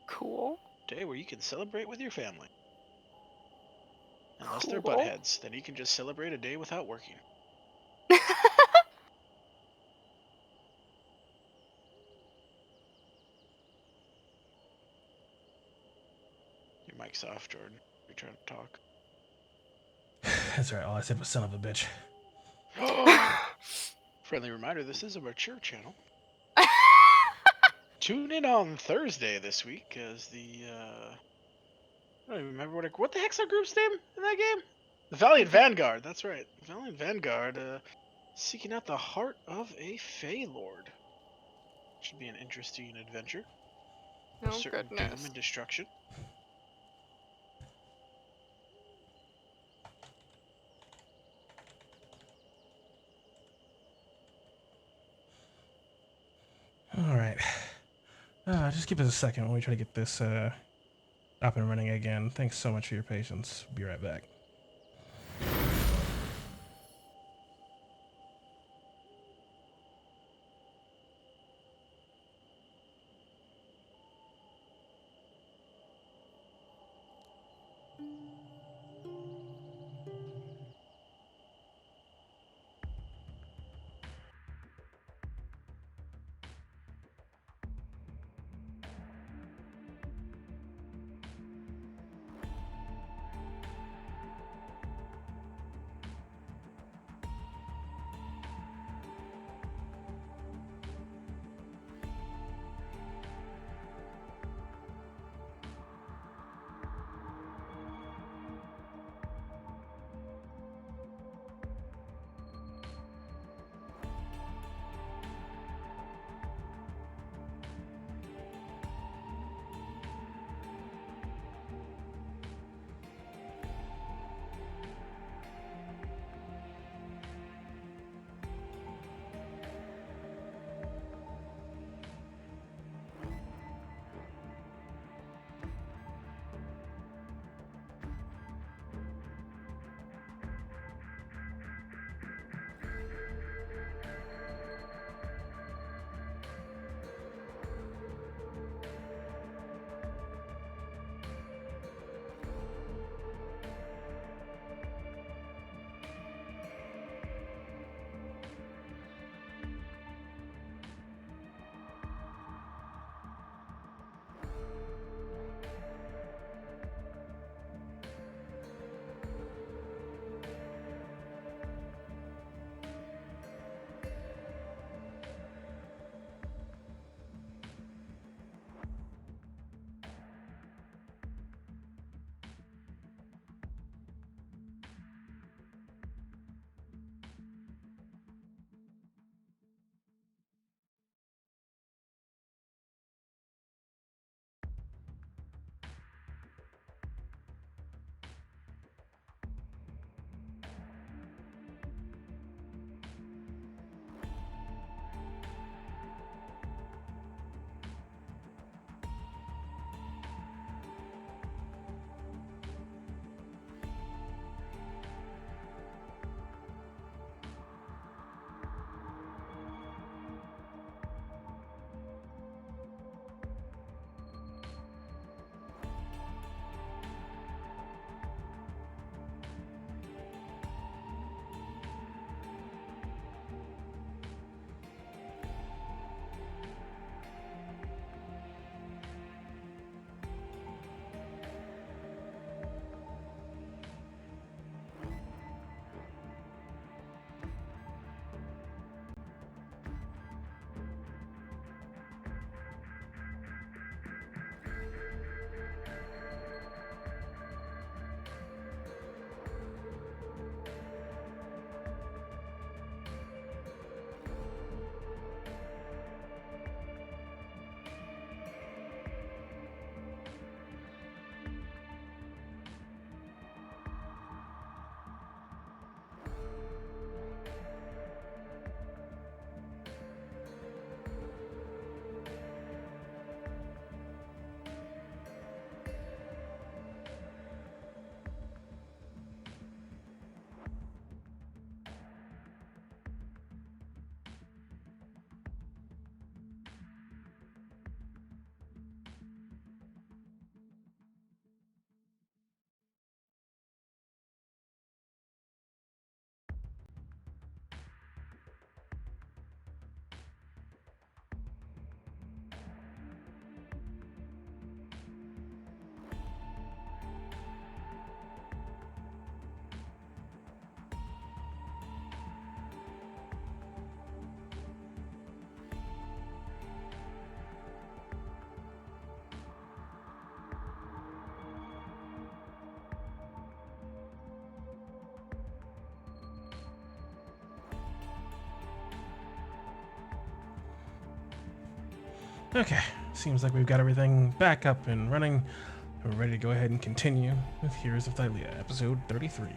Cool. Day where you can celebrate with your family. Unless they're Cool. buttheads, then you can just celebrate a day without working. Your mic's off, Jordan. You're trying to talk. That's right. All I said was son of a bitch. Friendly reminder, this is a mature channel. Tune in on Thursday this week as the I don't even remember what the heck's our group's name in that game? The Valiant Vanguard. That's right, Valiant Vanguard. Seeking out the heart of a Fey Lord. Should be an interesting adventure. Oh, Certain doom goodness. and destruction. All right. Just give us a second when we try to get this up and running again. Thanks so much for your patience. Be right back. Okay, seems like we've got everything back up and running. We're ready to go ahead and continue with Heroes of Thylea, episode 33.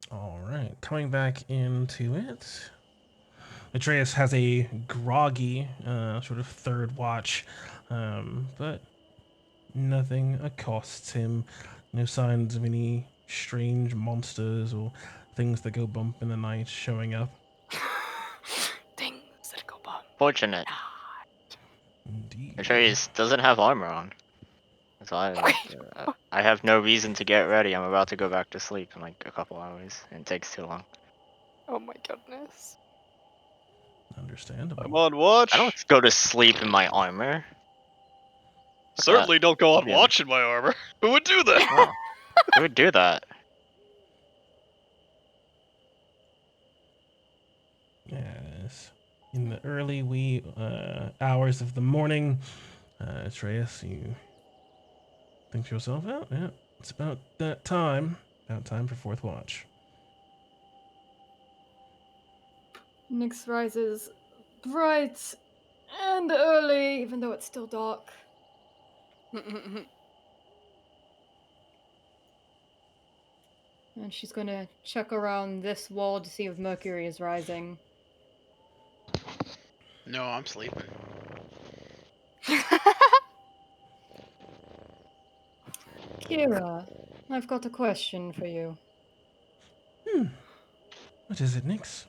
Alright, coming back into it. Atreus has a groggy sort of third watch, but nothing accosts him. No signs of any strange monsters or things that go bump in the night showing up. Things that go bump. Fortunate. Indeed. Atreus doesn't have armor on. So I have no reason to get ready. I'm about to go back to sleep in like a couple hours, and it takes too long. Oh my goodness. Understandable. I'm on watch. I don't go to sleep in my armor. Certainly don't go on I'll be watch in my armor. Who would do that? Oh, who would do that? Yes. In the early wee hours of the morning, Atreus, you think to yourself, oh, yeah, it's about that time. About time for fourth watch. Nyx rises bright and early, even though it's still dark. And she's gonna check around this wall to see if Mercury is rising. No, I'm sleeping. Kira, I've got a question for you. What is it, Nyx?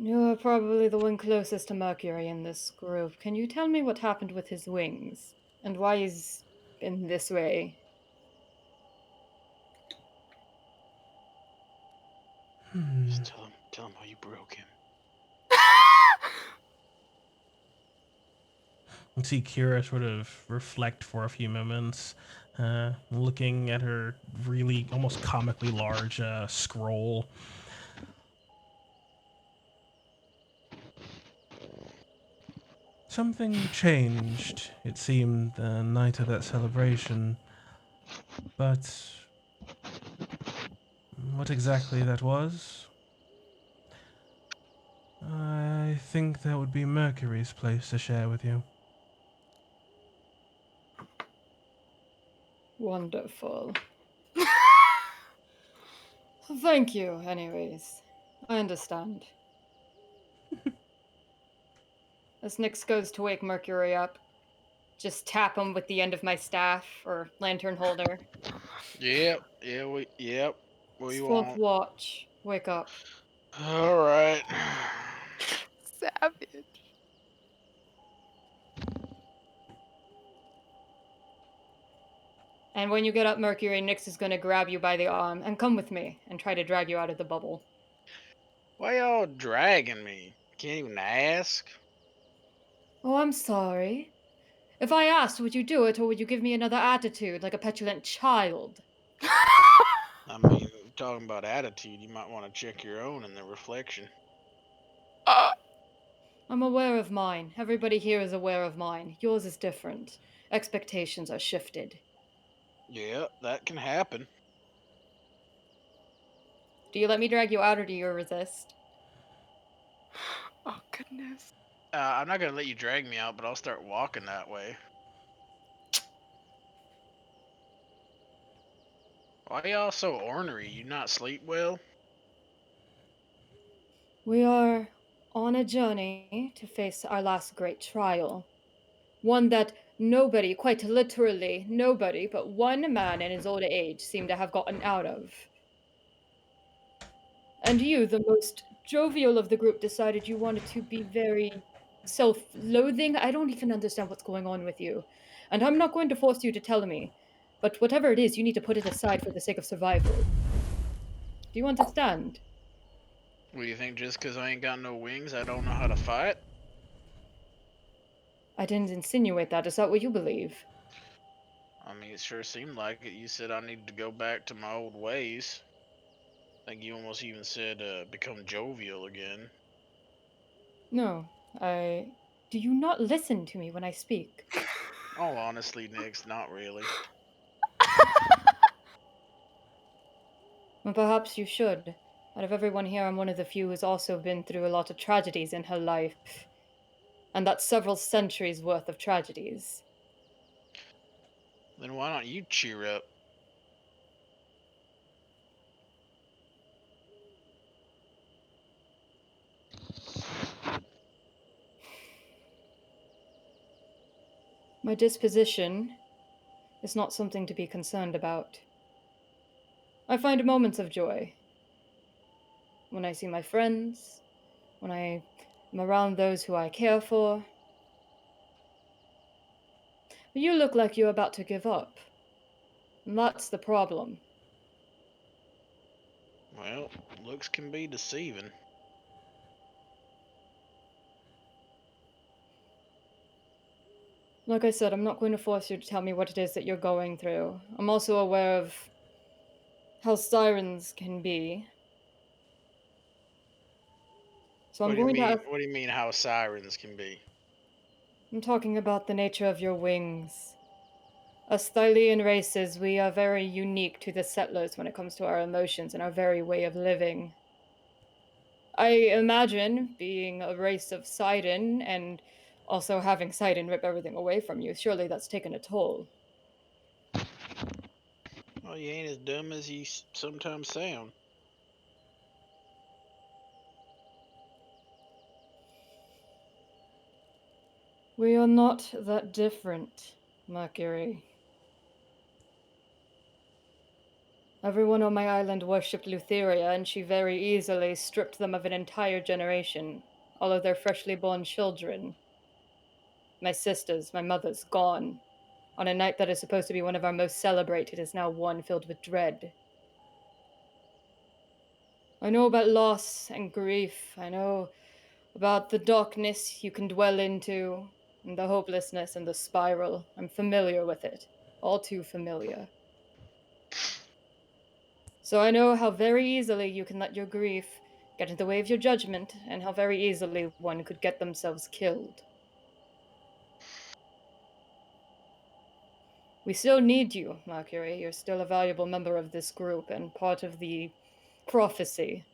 You're probably the one closest to Mercury in this group. Can you tell me what happened with his wings? And why he's in this way? Just tell him how you broke him. You see Kira sort of reflect for a few moments, looking at her really almost comically large scroll. Something changed, it seemed, the night of that celebration. But what exactly that was, I think that would be Mercury's place to share with you. Wonderful. Thank you, anyways. I understand. As Nyx goes to wake Mercury up, just tap him with the end of my staff or lantern holder. Yep. What do It's you fourth want? watch. Wake up. All right. Savage. And when you get up, Mercury, Nyx is gonna grab you by the arm and come with me and try to drag you out of the bubble. Why y'all dragging me? Can't even ask. Oh, I'm sorry. If I asked, would you do it, or would you give me another attitude like a petulant child? I mean, talking about attitude, you might want to check your own in the reflection. I'm aware of mine. Everybody here is aware of mine. Yours is different. Expectations are shifted. Yeah, that can happen. Do you let me drag you out, or do you resist? Oh goodness. I'm not gonna let you drag me out, but I'll start walking that way. Why y'all so ornery? You not sleep well? We are on a journey to face our last great trial. One that nobody, quite literally nobody, but one man in his old age seemed to have gotten out of. And you, the most jovial of the group, decided you wanted to be very self loathing. I don't even understand what's going on with you. And I'm not going to force you to tell me. But whatever it is, you need to put it aside for the sake of survival. Do you understand? What do you think? Just 'cause I ain't got no wings, I don't know how to fight? I didn't insinuate that. Is that what you believe? I mean, it sure seemed like it. You said I needed to go back to my old ways. I think you almost even said become jovial again. No, I Do you not listen to me when I speak? Oh, honestly, Nix, not really. Well, perhaps you should. Out of everyone here, I'm one of the few who's also been through a lot of tragedies in her life. And that's several centuries worth of tragedies. Then why don't you cheer up? My disposition is not something to be concerned about. I find moments of joy when I see my friends, when I am around those who I care for. But you look like you're about to give up. And that's the problem. Well, looks can be deceiving. Like I said, I'm not going to force you to tell me what it is that you're going through. I'm also aware of how sirens can be. So I'm going to ask. What do you mean how sirens can be? I'm talking about the nature of your wings. Us Thylean races, we are very unique to the settlers when it comes to our emotions and our very way of living. I imagine being a race of Sidon and also having Sidon rip everything away from you, surely that's taken a toll. Well, you ain't as dumb as you sometimes sound. We are not that different, Mercury. Everyone on my island worshipped Lutheria, and she very easily stripped them of an entire generation, all of their freshly born children. My sisters, my mother's gone. On a night that is supposed to be one of our most celebrated is now one filled with dread. I know about loss and grief. I know about the darkness you can dwell into, and the hopelessness and the spiral. I'm familiar with it. All too familiar. So I know how very easily you can let your grief get in the way of your judgment, and how very easily one could get themselves killed. We still need you, Mercury. You're still a valuable member of this group and part of the prophecy.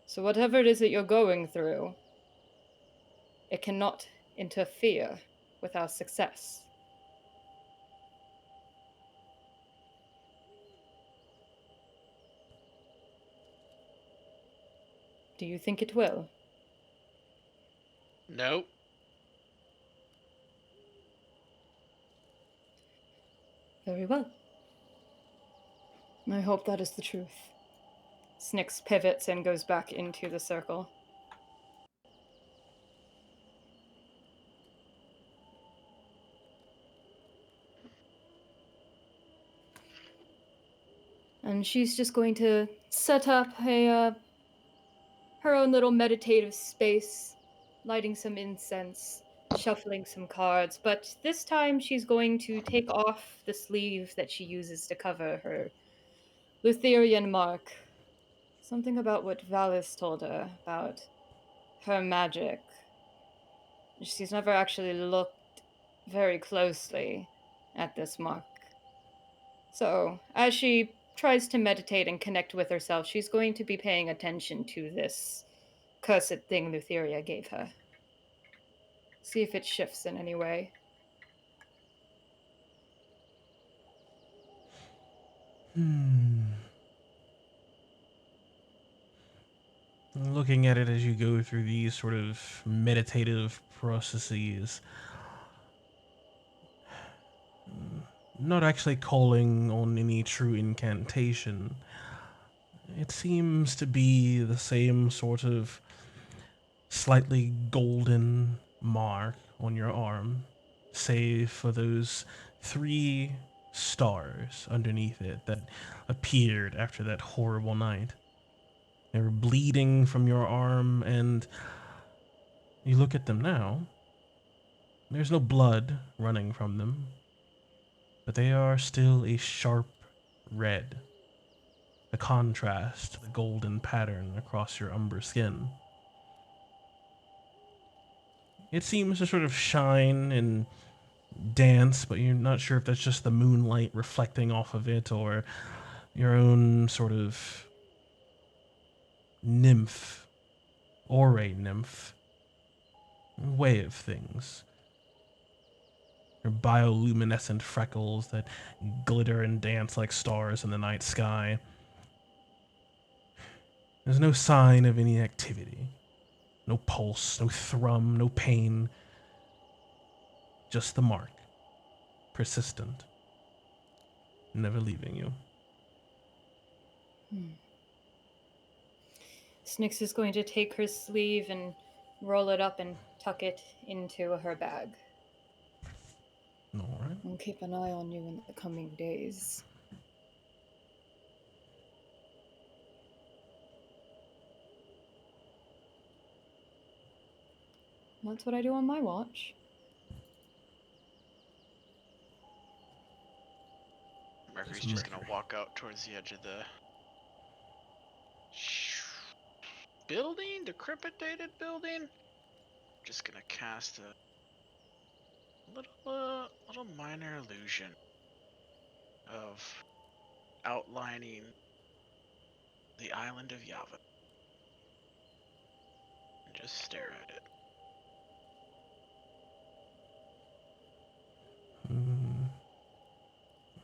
So whatever it is that you're going through, it cannot interfere with our success. Do you think it will? Nope. Very well. I hope that is the truth. Snyx pivots and goes back into the circle. And she's just going to set up her own little meditative space, lighting some incense, shuffling some cards. But this time she's going to take off the sleeve that she uses to cover her Lutherian mark. Something about what Valis told her about her magic. She's never actually looked very closely at this mark. So, as she tries to meditate and connect with herself, she's going to be paying attention to this cursed thing Lutheria gave her. See if it shifts in any way. Looking at it as you go through these sort of meditative processes, not actually calling on any true incantation, it seems to be the same sort of slightly golden mark on your arm, save for those 3 stars underneath it that appeared after that horrible night. They were bleeding from your arm, and you look at them now. There's no blood running from them, but they are still a sharp red, a contrast to the golden pattern across your umber skin. It seems to sort of shine and dance, but you're not sure if that's just the moonlight reflecting off of it or your own sort of nymph, aura nymph, way of things. Your bioluminescent freckles that glitter and dance like stars in the night sky. There's no sign of any activity. No pulse, no thrum, no pain. Just the mark. Persistent. Never leaving you. Snix is going to take her sleeve and roll it up and tuck it into her bag. Alright. I'll keep an eye on you in the coming days. That's what I do on my watch. Mercury's just gonna walk out towards the edge of the building, decrepitated building. Just gonna cast a little minor illusion of outlining the island of Yava. And just stare at it.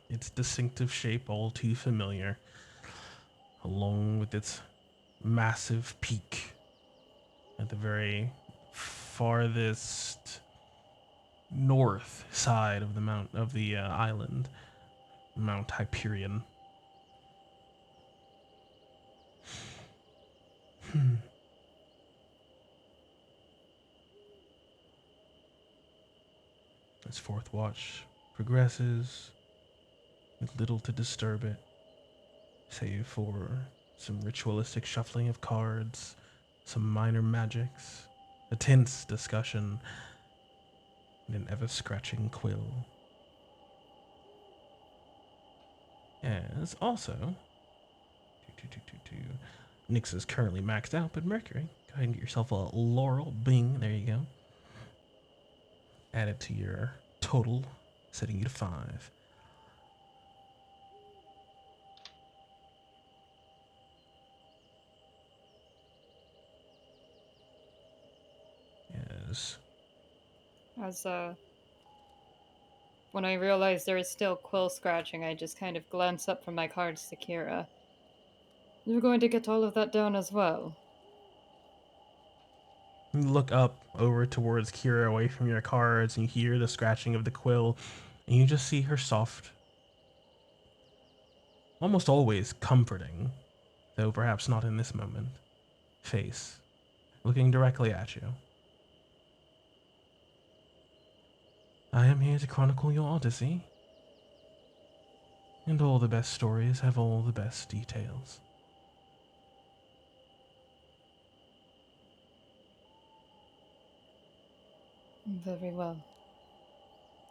Its distinctive shape all too familiar, along with its massive peak at the very farthest north side of the island, Mount Hyperion. As fourth watch progresses, with little to disturb it, save for some ritualistic shuffling of cards, some minor magics, a tense discussion, and an ever-scratching quill. As also, Nyx is currently maxed out, but Mercury, go ahead and get yourself a Laurel. Bing, there you go. Add it to your total, setting you to 5. Yes. As when I realize there is still quill scratching, I just kind of glance up from my cards to Kira. You're going to get all of that down as well. You look up over towards Kira, away from your cards, and you hear the scratching of the quill, and you just see her soft, almost always comforting, though perhaps not in this moment, face, looking directly at you. I am here to chronicle your odyssey, and all the best stories have all the best details. Very well.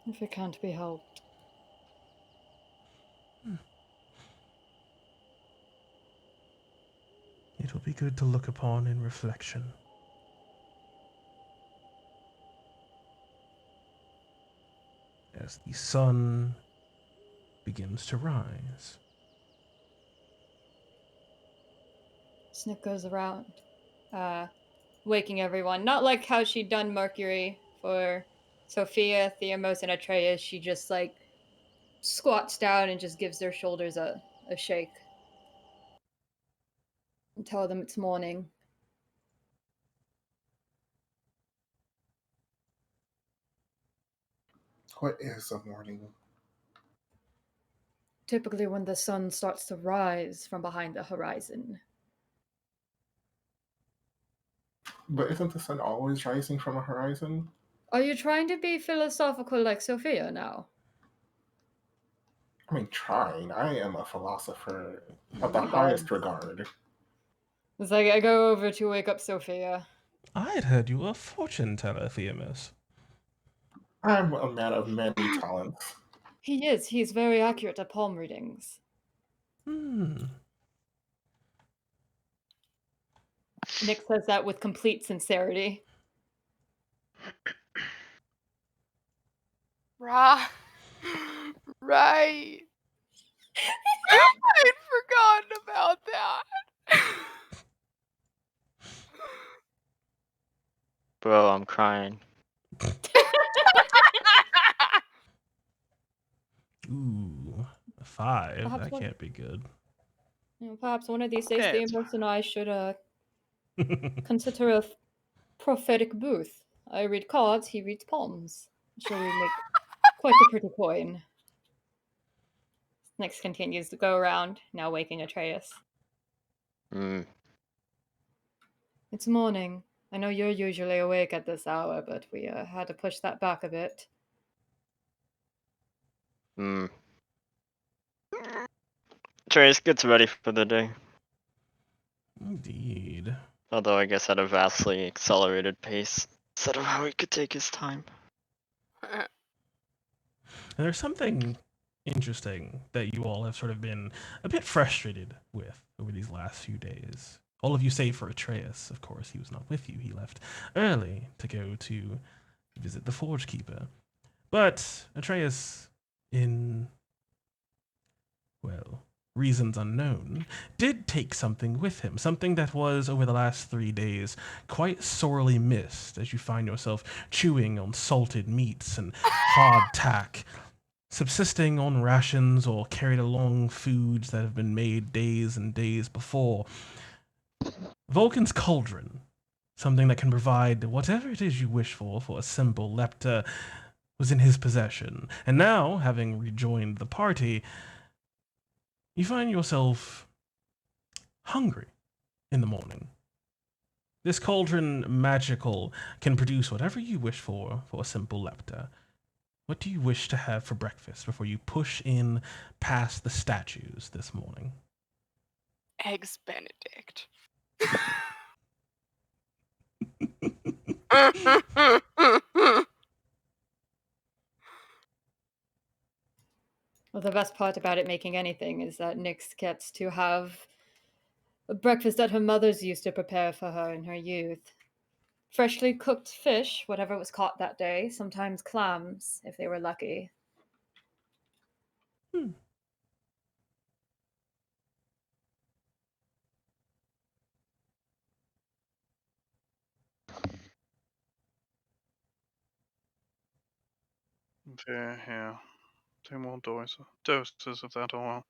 If it can't be helped. It will be good to look upon in reflection. As the sun begins to rise. Snick goes around, waking everyone. Not like how she'd done Mercury for Sophia, Theamos, and Atreus. She just like squats down and just gives their shoulders a shake. And tell them it's morning. What is a morning? Typically when the sun starts to rise from behind the horizon. But isn't the sun always rising from a horizon? Are you trying to be philosophical like Sophia now? I mean, trying. I am a philosopher of the My God. highest regard. It's like I go over to wake up Sophia. I had heard you were a fortune teller, Theamus. I'm a man of many talents. He is. He's very accurate at palm readings. Nick says that with complete sincerity. Right. Right. I'd forgotten about that. Bro, I'm crying. Ooh, a 5. Perhaps That one- can't be good. Perhaps one of these days, Yeah, the it's Immortal and I should consider a prophetic booth. I read cards, he reads palms. I'm sure we make quite a pretty coin. Nyx continues to go around, now waking Atreus. Hmm. It's morning. I know you're usually awake at this hour, but we had to push that back a bit. Hmm. Trace gets ready for the day. Indeed. Although I guess at a vastly accelerated pace, instead of how he could take his time. And there's something interesting that you all have sort of been a bit frustrated with over these last few days. All of you save for Atreus, of course. He was not with you. He left early to go to visit the Forge Keeper. But Atreus, in, well, reasons unknown, did take something with him, something that was, over the last 3 days, quite sorely missed as you find yourself chewing on salted meats and hardtack, subsisting on rations or carried along foods that have been made days and days before. Vulcan's cauldron, something that can provide whatever it is you wish for a simple lepta, was in his possession. And now, having rejoined the party, you find yourself hungry in the morning. This cauldron, magical, can produce whatever you wish for a simple lepta. What do you wish to have for breakfast before you push in past the statues this morning? Eggs Benedict. Well, the best part about it making anything is that Nyx gets to have a breakfast that her mother's used to prepare for her in her youth. Freshly cooked fish, whatever was caught that day, sometimes clams, if they were lucky. Hmm. Yeah. 2 more doses of that oil.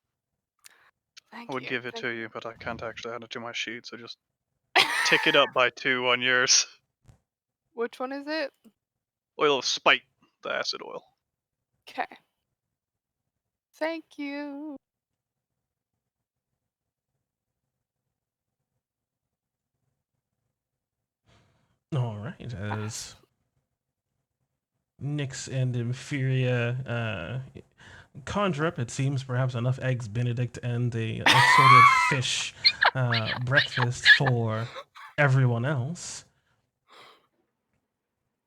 Thank I would you. give it Thank to you, but I can't actually add it to my sheet, so just tick it up by 2 on yours. Which one is it? Oil of spite, the acid oil. Okay. Thank you. All right, as Nyx and Inferior conjure up, it seems, perhaps enough eggs Benedict and a assorted fish breakfast for everyone else.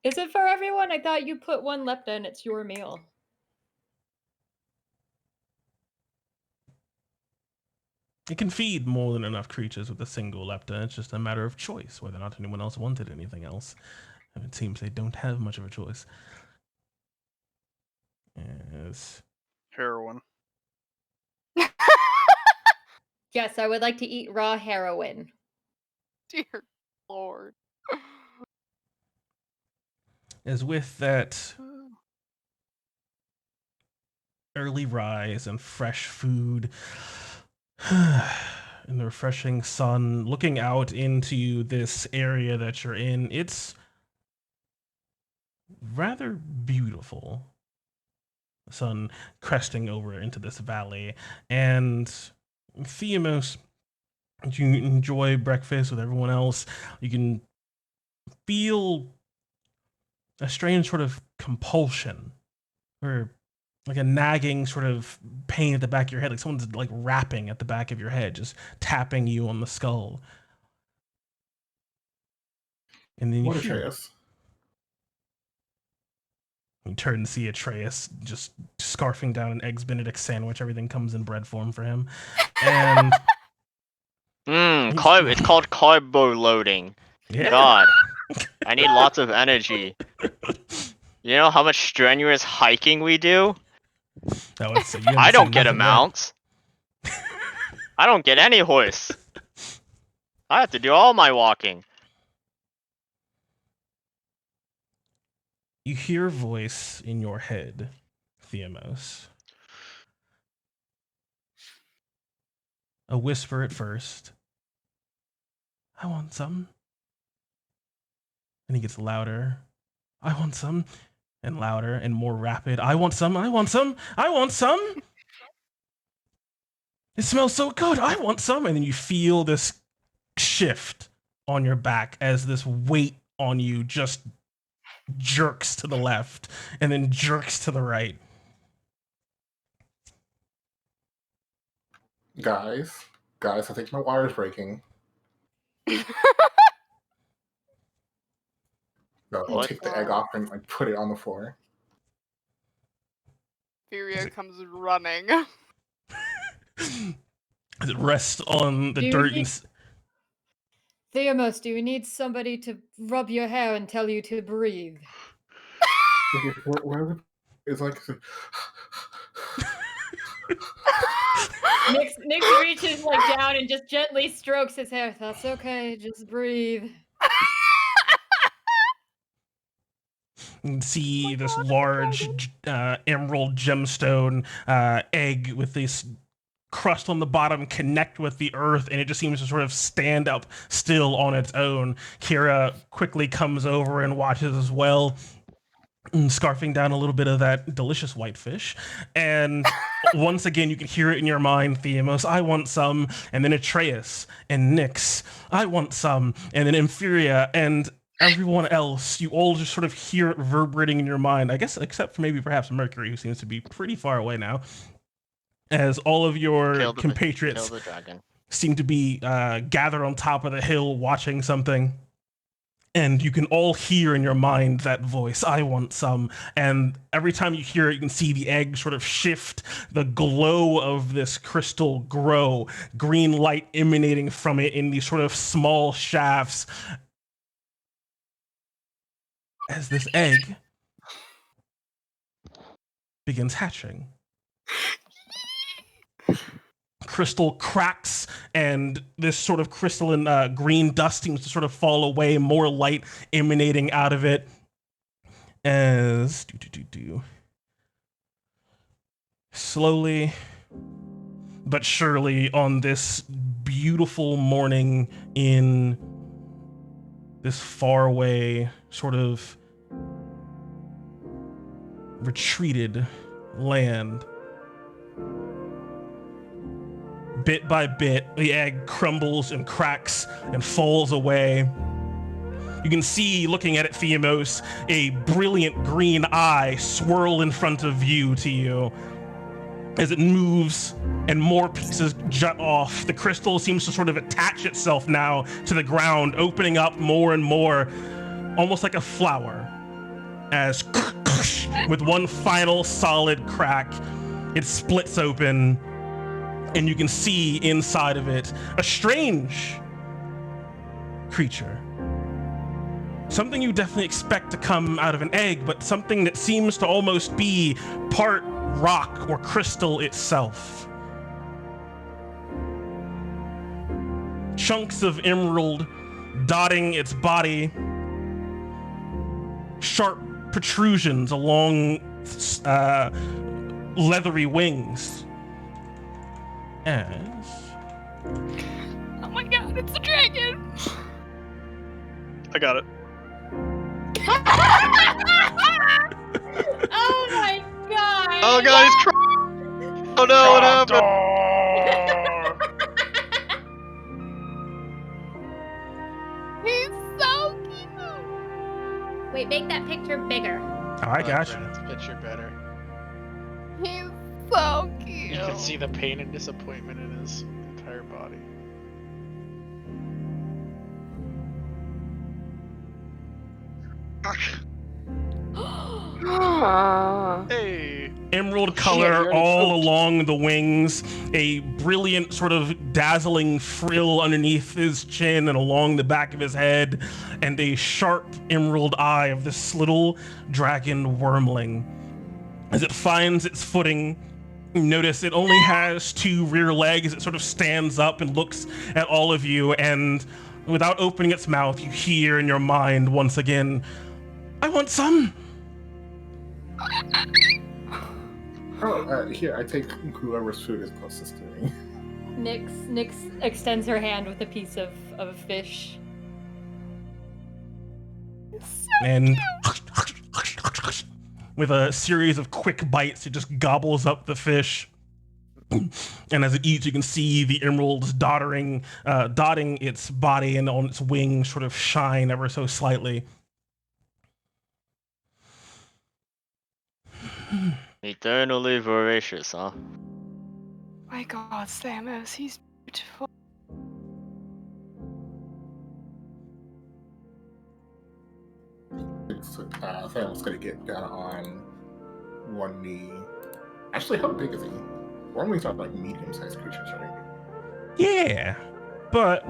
Is it for everyone? I thought you put one lepta and it's your meal. It can feed more than enough creatures with a single lepta. It's just a matter of choice, whether or not anyone else wanted anything else. And it seems they don't have much of a choice. Yes. Heroin. Yes, I would like to eat raw heroin. Dear Lord. As with that early rise and fresh food and the refreshing sun looking out into this area that you're in, it's rather beautiful. The sun cresting over into this valley, and Theamos, you enjoy breakfast with everyone else. You can feel a strange sort of compulsion, or like a nagging sort of pain at the back of your head, like someone's like rapping at the back of your head, just tapping you on the skull. And then you What hear, Atreus? you turn and see Atreus just scarfing down an Eggs Benedict sandwich. Everything comes in bread form for him. And It's called carbo loading. yeah. God. I need lots of energy. You know how much strenuous hiking we do? I would say you haven't I seen don't get a nothing yet. mount. I don't get any horse. I have to do all my walking. You hear a voice in your head, Theamos. A whisper at first. I want some. And he gets louder. I want some. And louder and more rapid. I want some. I want some. I want some. It smells so good. I want some. And then you feel this shift on your back as this weight on you just jerks to the left and then jerks to the right. Guys, I think my wire's breaking. So I'll What? take the egg off and like put it on the floor. Furia comes running. As it rests on the Do you dirt. need- Theamos, do you need somebody to rub your hair and tell you to breathe? Where it's like Nix reaches like down and just gently strokes his hair. That's okay, just breathe. You can see this large emerald gemstone egg with this crust on the bottom connect with the earth, and it just seems to sort of stand up still on its own. Kira quickly comes over and watches as well, scarfing down a little bit of that delicious whitefish. And once again, you can hear it in your mind, Theamos, I want some. And then Atreus and Nyx, I want some. And then Infyria and everyone else, you all just sort of hear it reverberating in your mind, I guess, except for maybe perhaps Mercury, who seems to be pretty far away now, as all of your compatriots Kill the dragon. seem to be gathered on top of the hill watching something. And you can all hear in your mind that voice, I want some. And every time you hear it, you can see the egg sort of shift, the glow of this crystal grow, green light emanating from it in these sort of small shafts. As this egg begins hatching. Crystal cracks, and this sort of crystalline green dust seems to sort of fall away, more light emanating out of it. As slowly but surely, on this beautiful morning in this faraway sort of retreated land, bit by bit, the egg crumbles and cracks and falls away. You can see, looking at it, Theamos, a brilliant green eye swirl in front of you to you. As it moves and more pieces jut off, the crystal seems to sort of attach itself now to the ground, opening up more and more, almost like a flower. As with one final solid crack, it splits open, and you can see inside of it a strange creature. Something you definitely expect to come out of an egg, but something that seems to almost be part rock or crystal itself. Chunks of emerald dotting its body, sharp protrusions along leathery wings. As Oh my god, it's a dragon! I got it. Oh my god! Oh god, he's crying! Oh no, what happened? He's so cute! Wait, make that picture bigger. oh, I got you. That's a picture better. He's so cute. You can see the pain and disappointment in his entire body. Aw. Hey. emerald Shit, color you already all poked. along the wings, a brilliant sort of dazzling frill underneath his chin and along the back of his head, and a sharp emerald eye of this little dragon wormling. As it finds its footing, you notice it only has 2 rear legs. It sort of stands up and looks at all of you, and without opening its mouth, you hear in your mind once again, "I want some." Oh, here, I take whoever's food is closest to me. Nyx extends her hand with a piece of fish. And with a series of quick bites, it just gobbles up the fish. And as it eats, you can see the emeralds dotting its body, and on its wings sort of shine ever so slightly. Eternally voracious, huh? My God, Samus, he's beautiful. Thanos gonna get down on one knee. Actually, how big is he? We're only talking like medium-sized creatures, right? Yeah, but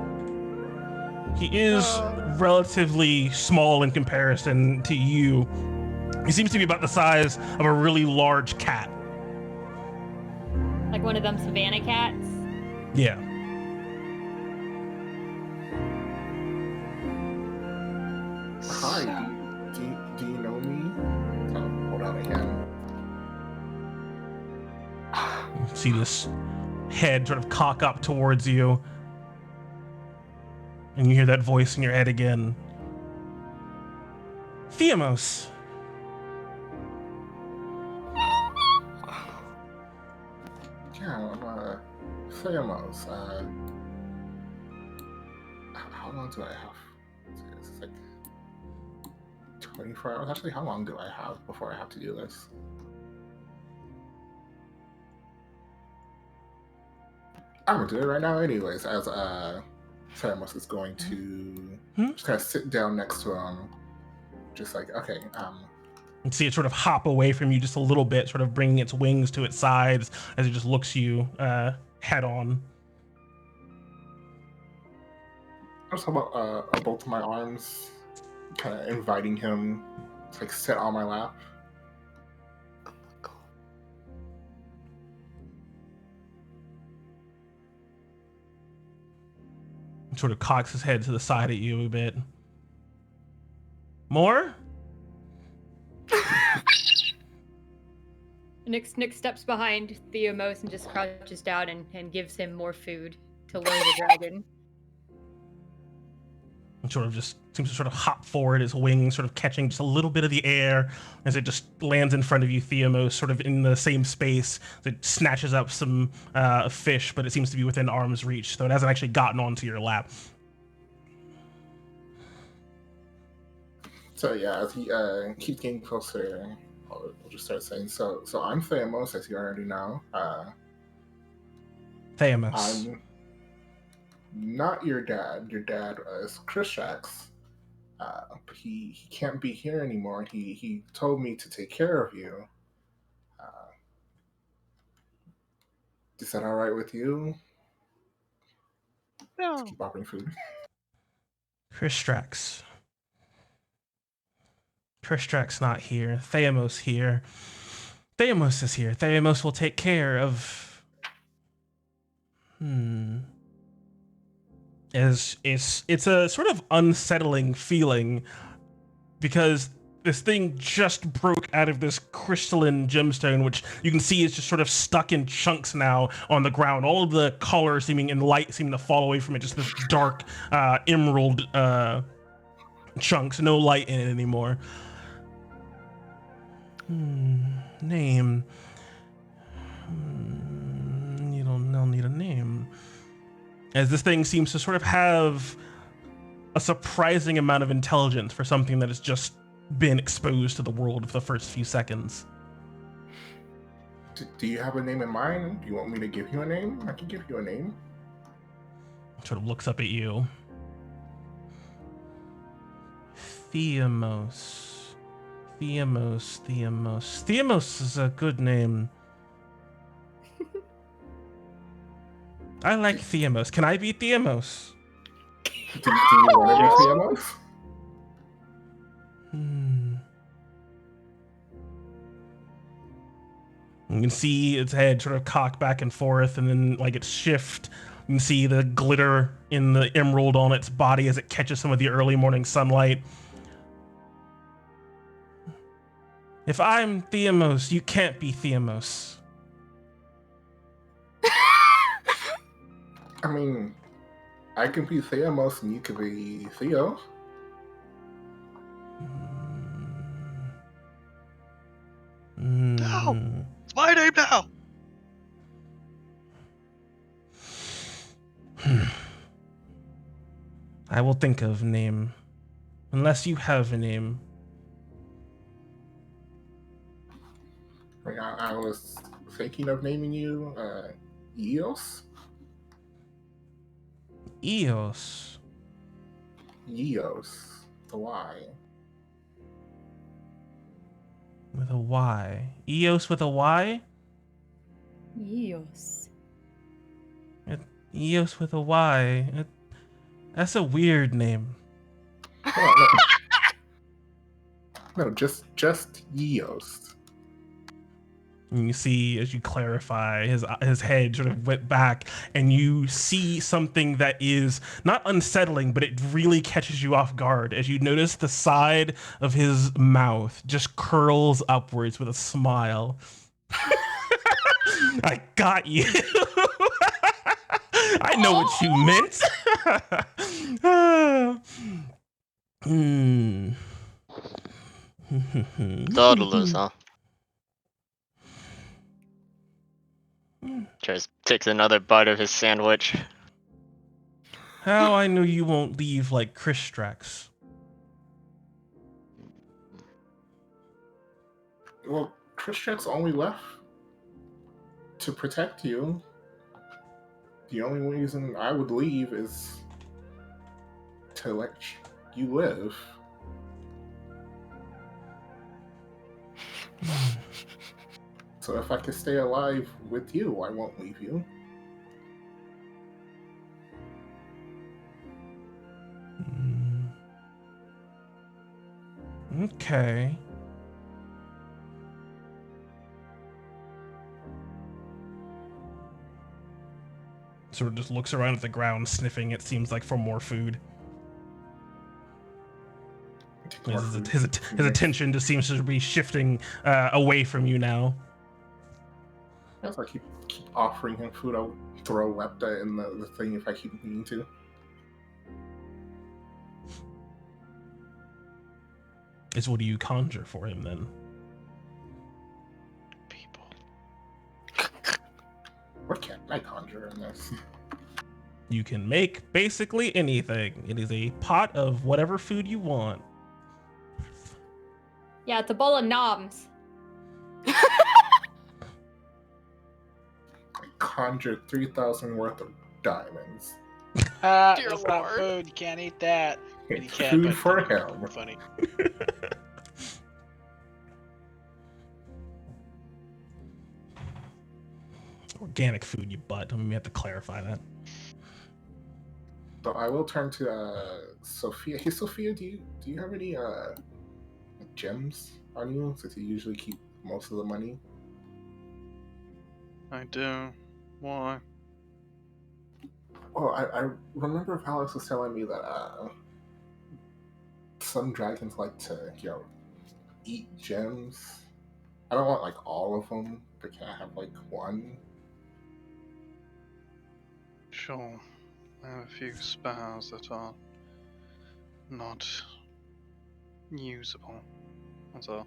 he is relatively small in comparison to you. He seems to be about the size of a really large cat. Like one of them savannah cats. Yeah. Hi, do you know me? Oh, hold on again. You see this head sort of cock up towards you, and you hear that voice in your head again. Theamos. Yeah, I'm Thylea. How long do I have? It's like 24 hours. Actually, how long do I have before I have to do this? I'm gonna do it right now, anyways. As Thylea is going to just kind of sit down next to him, just like, okay, And see it sort of hop away from you just a little bit, sort of bringing its wings to its sides as it just looks you head on. I just hold out both of my arms, kind of inviting him to like sit on my lap. Sort of cocks his head to the side at you a bit. More? Nyx steps behind Theamos and just crouches down and gives him more food to lure the dragon. And sort of just seems to sort of hop forward, his wings sort of catching just a little bit of the air as it just lands in front of you, Theamos, sort of in the same space. It snatches up some fish, but it seems to be within arm's reach, so it hasn't actually gotten onto your lap. So yeah, as he keeps getting closer, I'll just start saying, so I'm Theamos, as you already know. Theamos. I'm not your dad. Your dad is Kristrax. But he can't be here anymore. He told me to take care of you. Is that all right with you? No. Just keep offering food. Kristrax. Kristrax not here. Theamos here. Theamos is here. Theamos will take care of... It's a sort of unsettling feeling because this thing just broke out of this crystalline gemstone, which you can see is just sort of stuck in chunks now on the ground. All of the color seeming and light seeming to fall away from it. Just this dark emerald chunks, no light in it anymore. Name. They'll need a name. As this thing seems to sort of have a surprising amount of intelligence for something that has just been exposed to the world for the first few seconds. Do you have a name in mind? Do you want me to give you a name? I can give you a name. Sort of looks up at you. Theamos. Theamos is a good name. I like Theamos. Can I be Theamos? Do you want to be Theamos? You can see its head sort of cock back and forth, and then like it shift. You can see the glitter in the emerald on its body as it catches some of the early morning sunlight. If I'm Theamos, you can't be Theamos. I mean, I can be Theamos and you can be Theo. No! It's my name now! I will think of a name. Unless you have a name. I was thinking of naming you Eos. Eos. Eos. The Y. With a Y. Eos with a Y? Eos. Eos with a Y. That's a weird name. No, just Eos. And you see, as you clarify, his head sort of went back, and you see something that is not unsettling, but it really catches you off guard as you notice the side of his mouth just curls upwards with a smile. I got you. I know what you meant. Toddlers, huh? Tries takes another bite of his sandwich. How I know you won't leave like Kristrax. Well, Kristrax only left to protect you. The only reason I would leave is to let you live. So if I can stay alive with you, I won't leave you. Okay. Sort of just looks around at the ground, sniffing, it seems like, for more food. His attention just seems to be shifting away from you now. If I keep offering him food, I'll throw Lepta in the thing if I keep needing to. Is what do you conjure for him then? People. What can I conjure in this? You can make basically anything. It is a pot of whatever food you want. Yeah, it's a bowl of noms. I conjured 3,000 worth of diamonds. Dear That's not Lord. food. You can't eat that. You It's can, food but for it'd be him. funny. Organic food, you butt. I mean, we have to clarify that. So I will turn to Sophia. Hey, Sophia, do you have any gems on you, since you usually keep most of the money? I do. Why? Well, I remember Alex was telling me that some dragons like to, eat gems. I don't want like all of them, but can I have like one? Sure. I have a few spares that are not usable. So,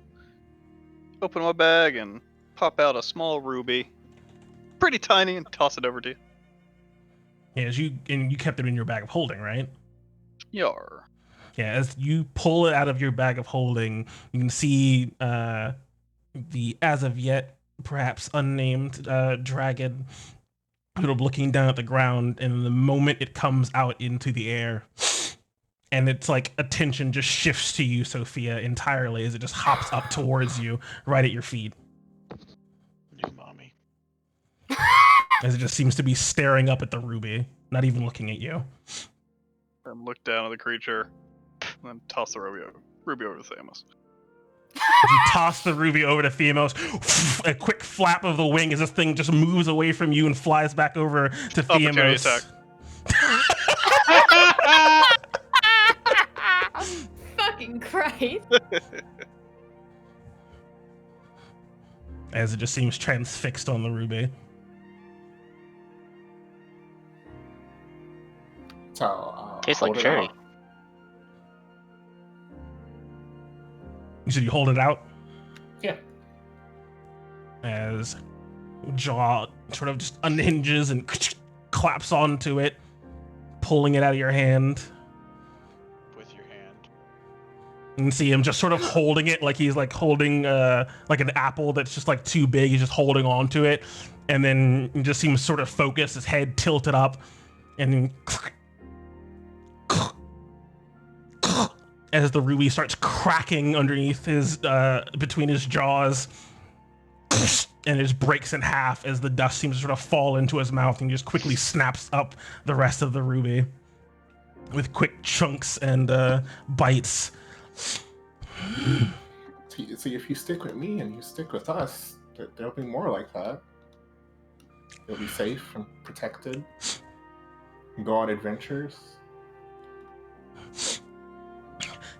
open my bag and pop out a small ruby. Pretty tiny, and toss it over to you. Yeah, you kept it in your bag of holding, right? Yar. Yeah, as you pull it out of your bag of holding, you can see the as of yet perhaps unnamed dragon sort of looking down at the ground, and the moment it comes out into the air, and it's like attention just shifts to you, Sophia, entirely as it just hops up towards you, right at your feet. New mommy. As it just seems to be staring up at the ruby, not even looking at you. Then look down at the creature, and then toss the ruby over to Thamos. You toss the ruby over to Themos. A quick flap of the wing as this thing just moves away from you and flies back over to Opportunity Themos. attack. Fucking Christ. As it just seems transfixed on the ruby. So, Tastes like hold it cherry. out. You said you hold it out? Yeah. As jaw sort of just unhinges and claps onto it, pulling it out of your hand. With your hand. You can see him just sort of holding it like he's like holding like an apple that's just like too big. He's just holding on to it. And then you just see him sort of focus, his head tilted up, and then as the ruby starts cracking underneath his between his jaws, and it just breaks in half as the dust seems to sort of fall into his mouth, and he just quickly snaps up the rest of the ruby with quick chunks and bites. See, if you stick with me and you stick with us, there'll be more like that. You'll be safe and protected. You go on adventures.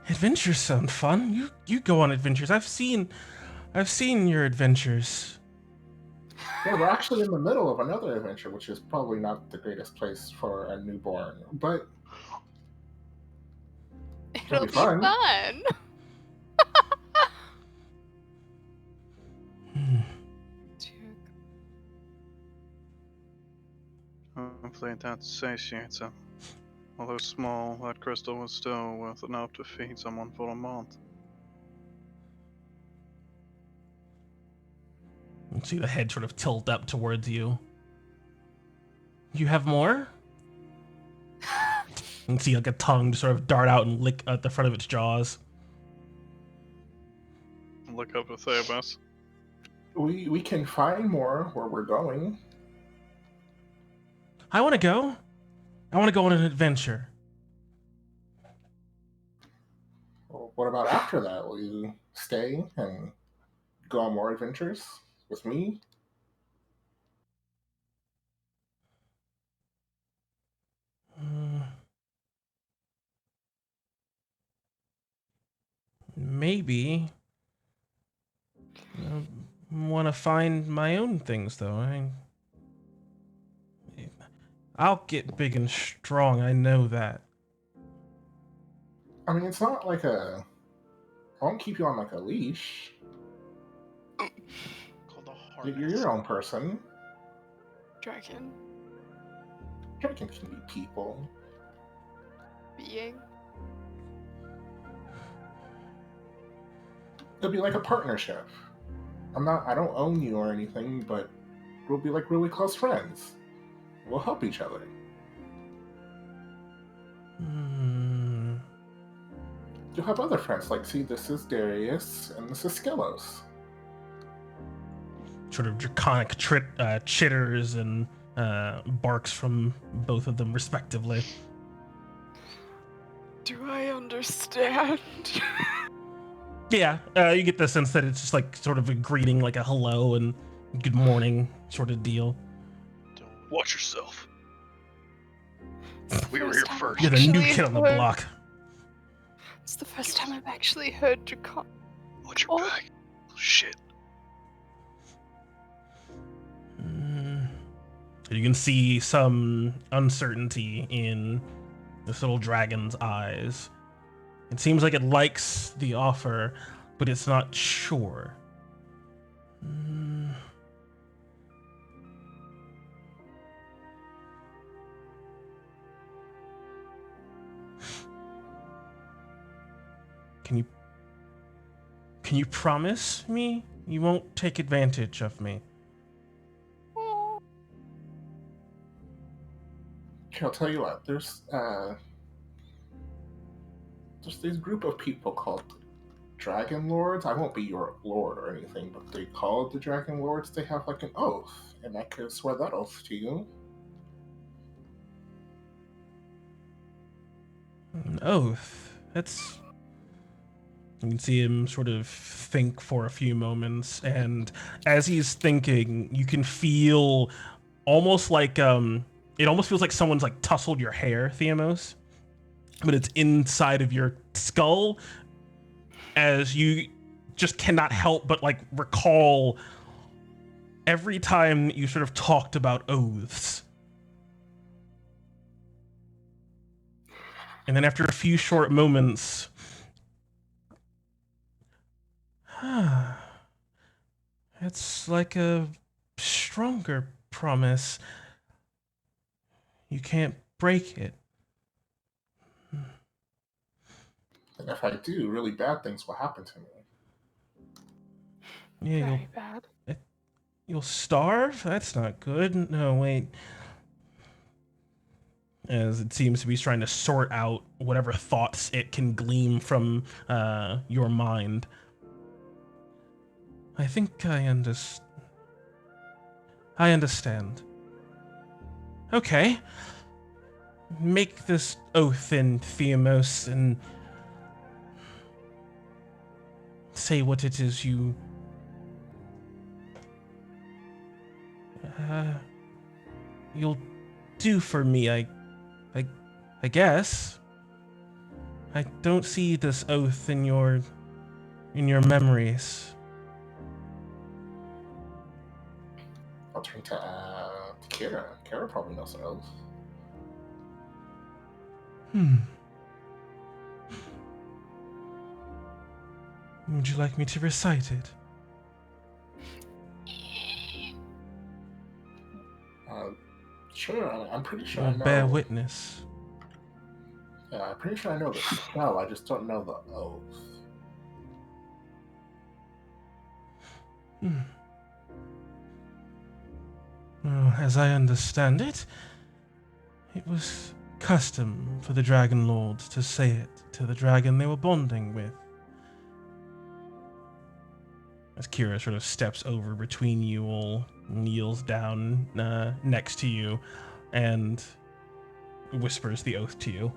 Adventures sound fun. You go on adventures. I've seen your adventures. Yeah, we're actually in the middle of another adventure, which is probably not the greatest place for a newborn, but It'll be fun. fun. Hopefully that satiates him. Although small, that crystal was still worth enough to feed someone for a month. You see the head sort of tilt up towards you. You have more? You can see like a tongue just sort of dart out and lick at the front of its jaws. Look up at Thebas. We can find more where we're going. I want to go. I want to go on an adventure. Well, what about after that? Will you stay and go on more adventures with me? Maybe. I want to find my own things, though. I'll get big and strong. I know that. I mean, it's not like I won't keep you on like a leash. Called a harness. You're your own person. Dragon. Dragons can be people. Being. It'll be like a partnership. I don't own you or anything, but we'll be like really close friends. We'll help each other. You'll have other friends, like, see, this is Darius, and this is Skelos. Sort of draconic chitters and barks from both of them, respectively. Do I understand? Yeah, you get the sense that it's just like sort of a greeting, like a hello and good morning sort of deal. Watch yourself. We were here first. You're the new kid on the block. It's the first time I've actually heard Dracon. Watch your back. Shit. You can see some uncertainty in this little dragon's eyes. It seems like it likes the offer, but it's not sure. Can you promise me you won't take advantage of me? Okay, I'll tell you what. There's There's this group of people called Dragon Lords. I won't be your lord or anything, but they call the Dragon Lords. They have like an oath, and I could swear that oath to you. An oath? That's... You can see him sort of think for a few moments, and as he's thinking, you can feel almost like, it almost feels like someone's like tousled your hair, Theamos, but it's inside of your skull, as you just cannot help but like recall every time you sort of talked about oaths. And then after a few short moments, it's like a stronger promise. You can't break it. And if I do, really bad things will happen to me. Yeah, Very bad. You'll starve? That's not good. No, wait. As it seems to be trying to sort out whatever thoughts it can glean from your mind. I think I understand. Okay. Make this oath in Theamos and say what it is you'll do for me, I guess. I don't see this oath in your memories. I'll turn to Kira. Kira probably knows the oath. Would you like me to recite it? Sure, I'm pretty sure Or I know. bear witness? Yeah, I'm pretty sure I know the spell, I just don't know the oath. Well, as I understand it, it was custom for the Dragon Lords to say it to the dragon they were bonding with. As Kira sort of steps over between you all, kneels down next to you, and whispers the oath to you.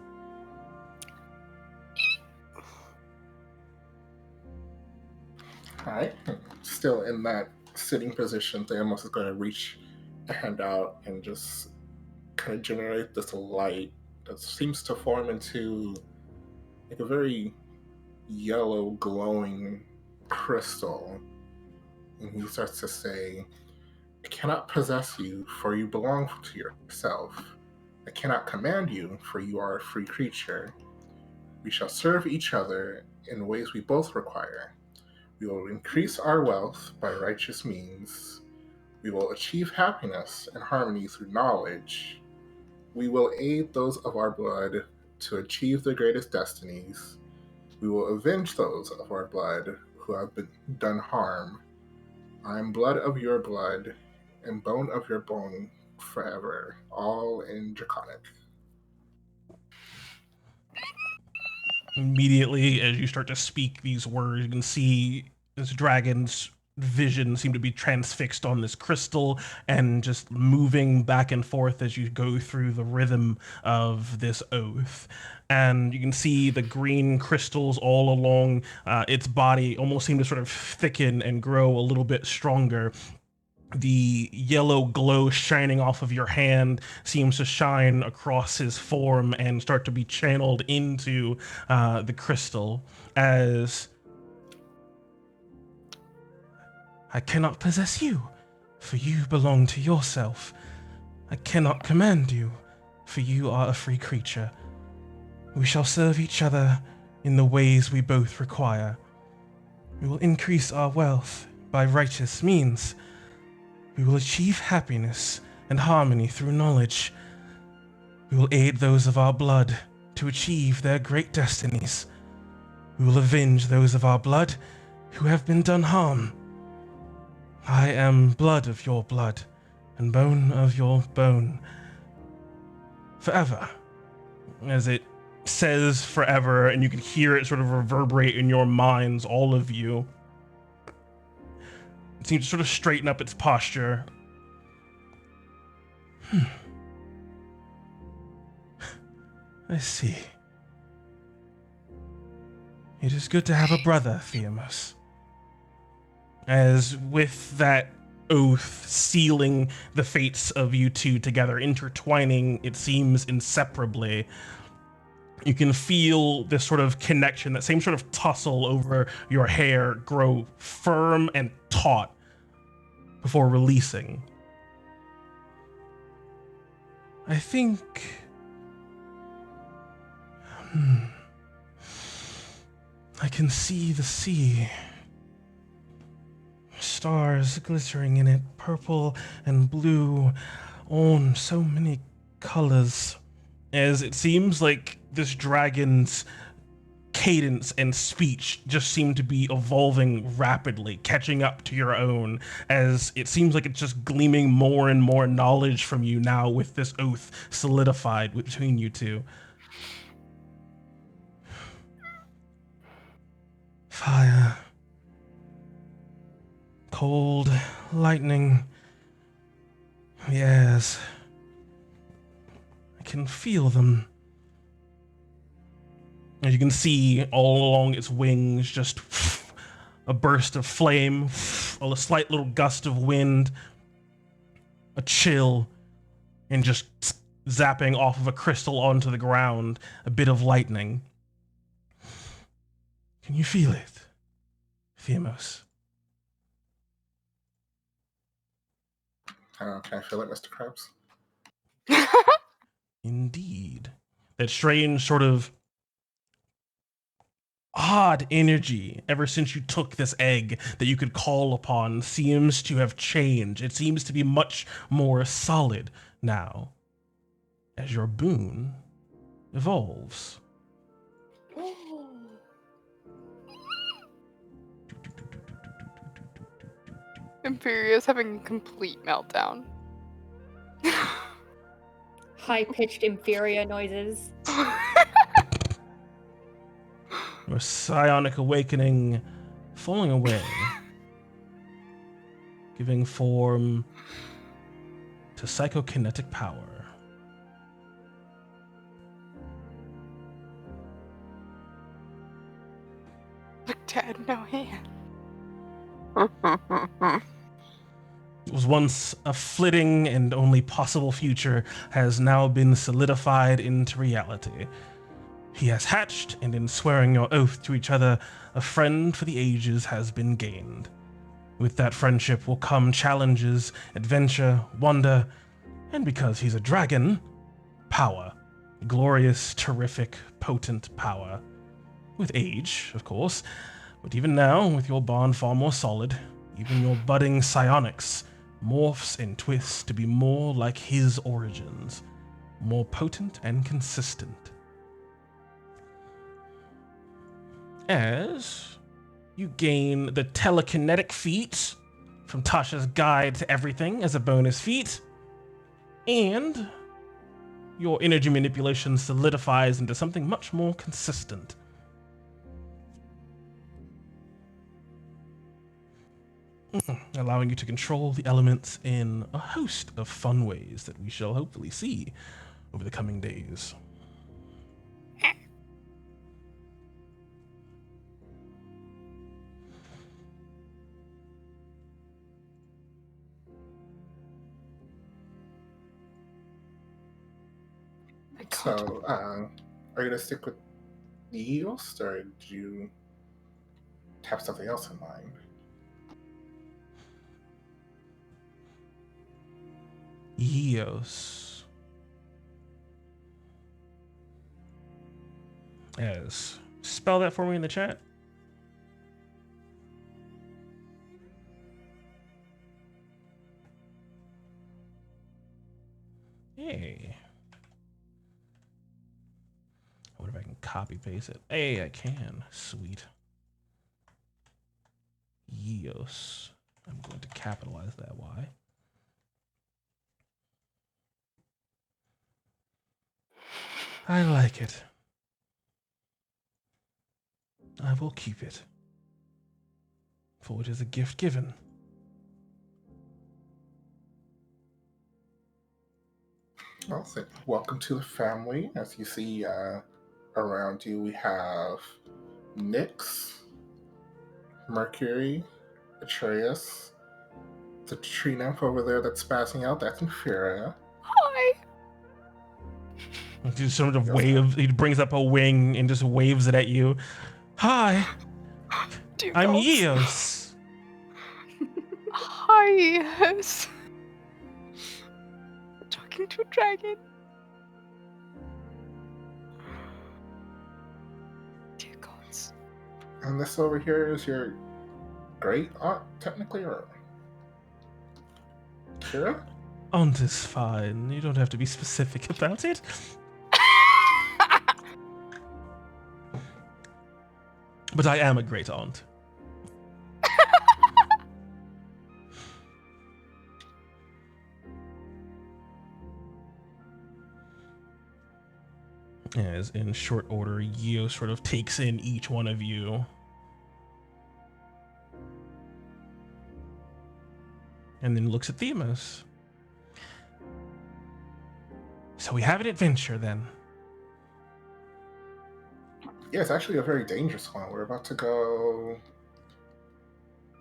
Alright. Still in that sitting position, Theamos is going to reach a hand out and just kind of generate this light that seems to form into like a very yellow glowing crystal. And he starts to say, I cannot possess you, for you belong to yourself. I cannot command you, for you are a free creature. We shall serve each other in ways we both require. We will increase our wealth by righteous means. We will achieve happiness and harmony through knowledge. We will aid those of our blood to achieve their greatest destinies. We will avenge those of our blood who have been done harm. I am blood of your blood and bone of your bone forever, all in Draconic. Immediately, as you start to speak these words, you can see this dragon's vision seem to be transfixed on this crystal and just moving back and forth as you go through the rhythm of this oath. And you can see the green crystals all along its body almost seem to sort of thicken and grow a little bit stronger. The yellow glow shining off of your hand seems to shine across his form and start to be channeled into the crystal as I cannot possess you, for you belong to yourself. I cannot command you, for you are a free creature. We shall serve each other in the ways we both require. We will increase our wealth by righteous means. We will achieve happiness and harmony through knowledge. We will aid those of our blood to achieve their great destinies. We will avenge those of our blood who have been done harm. I am blood of your blood and bone of your bone. Forever. As it says forever, and you can hear it sort of reverberate in your minds, all of you. It seems to sort of straighten up its posture. I see. It is good to have a brother, Theamos. As with that oath sealing the fates of you two together, intertwining, it seems, inseparably, you can feel this sort of connection, that same sort of tussle over your hair grow firm and taut before releasing. I think... I can see the sea. Stars glittering in it, purple and blue, on so many colors. As it seems like this dragon's cadence and speech just seem to be evolving rapidly, catching up to your own, as it seems like it's just gleaming more and more knowledge from you now with this oath solidified between you two. Fire. Cold. Lightning. Yes. I can feel them. As you can see all along its wings, just a burst of flame, a slight little gust of wind, a chill, and just zapping off of a crystal onto the ground, a bit of lightning. Can you feel it, Theamos? Can I feel it, Mr. Krabs? Indeed. That strange sort of odd energy ever since you took this egg that you could call upon seems to have changed. It seems to be much more solid now as your boon evolves. Imperia's having a complete meltdown. High-pitched inferior noises. Your psionic awakening falling away, giving form to psychokinetic power. Look, Dad, no hand. It was once a flitting and only possible future has now been solidified into reality. He has hatched, and in swearing your oath to each other, a friend for the ages has been gained. With that friendship will come challenges, adventure, wonder, and because he's a dragon, power. Glorious, terrific, potent power. With age, of course, but even now, with your bond far more solid, even your budding psionics morphs and twists to be more like his origins, more potent and consistent. As you gain the telekinetic feat from Tasha's Guide to Everything as a bonus feat, and your energy manipulation solidifies into something much more consistent. Allowing you to control the elements in a host of fun ways that we shall hopefully see over the coming days. So, are you gonna stick with Eos, or do you have something else in mind? Eos. Yes. Spell that for me in the chat. Hey. I wonder if I can copy paste it. Hey, I can. Sweet. Eos. I'm going to capitalize that Y. I like it. I will keep it, for it is a gift given. Well, so welcome to the family. As you see around you, we have Nyx, Mercury, Atreus, the tree nymph over there that's passing out. That's Inferior. Hi. He sort of waves. He brings up a wing and just waves it at you. Hi, Dear I'm gods. Eos. Hi, yes. We're talking to a dragon. Dear gods. And this over here is your great aunt, technically, or Kira? Aunt is fine. You don't have to be specific about it. But I am a great aunt. As in short order, Yeo sort of takes in each one of you. And then looks at Themos. So we have an adventure then. Yeah, it's actually a very dangerous one. We're about to go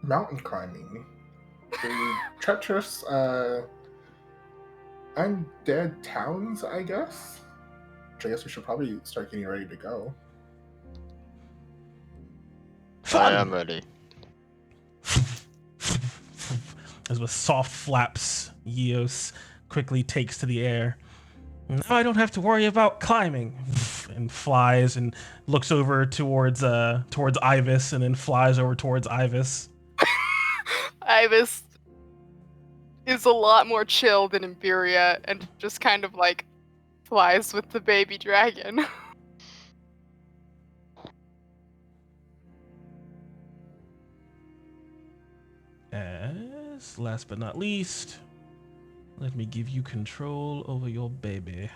mountain climbing through treacherous undead towns, I guess. Which I guess we should probably start getting ready to go. I am ready. As with soft flaps, Eos quickly takes to the air. Now I don't have to worry about climbing. And flies and looks over towards Ibis and then flies over towards Ibis. Ibis is a lot more chill than Imperia and just kind of like flies with the baby dragon. As last but not least, let me give you control over your baby.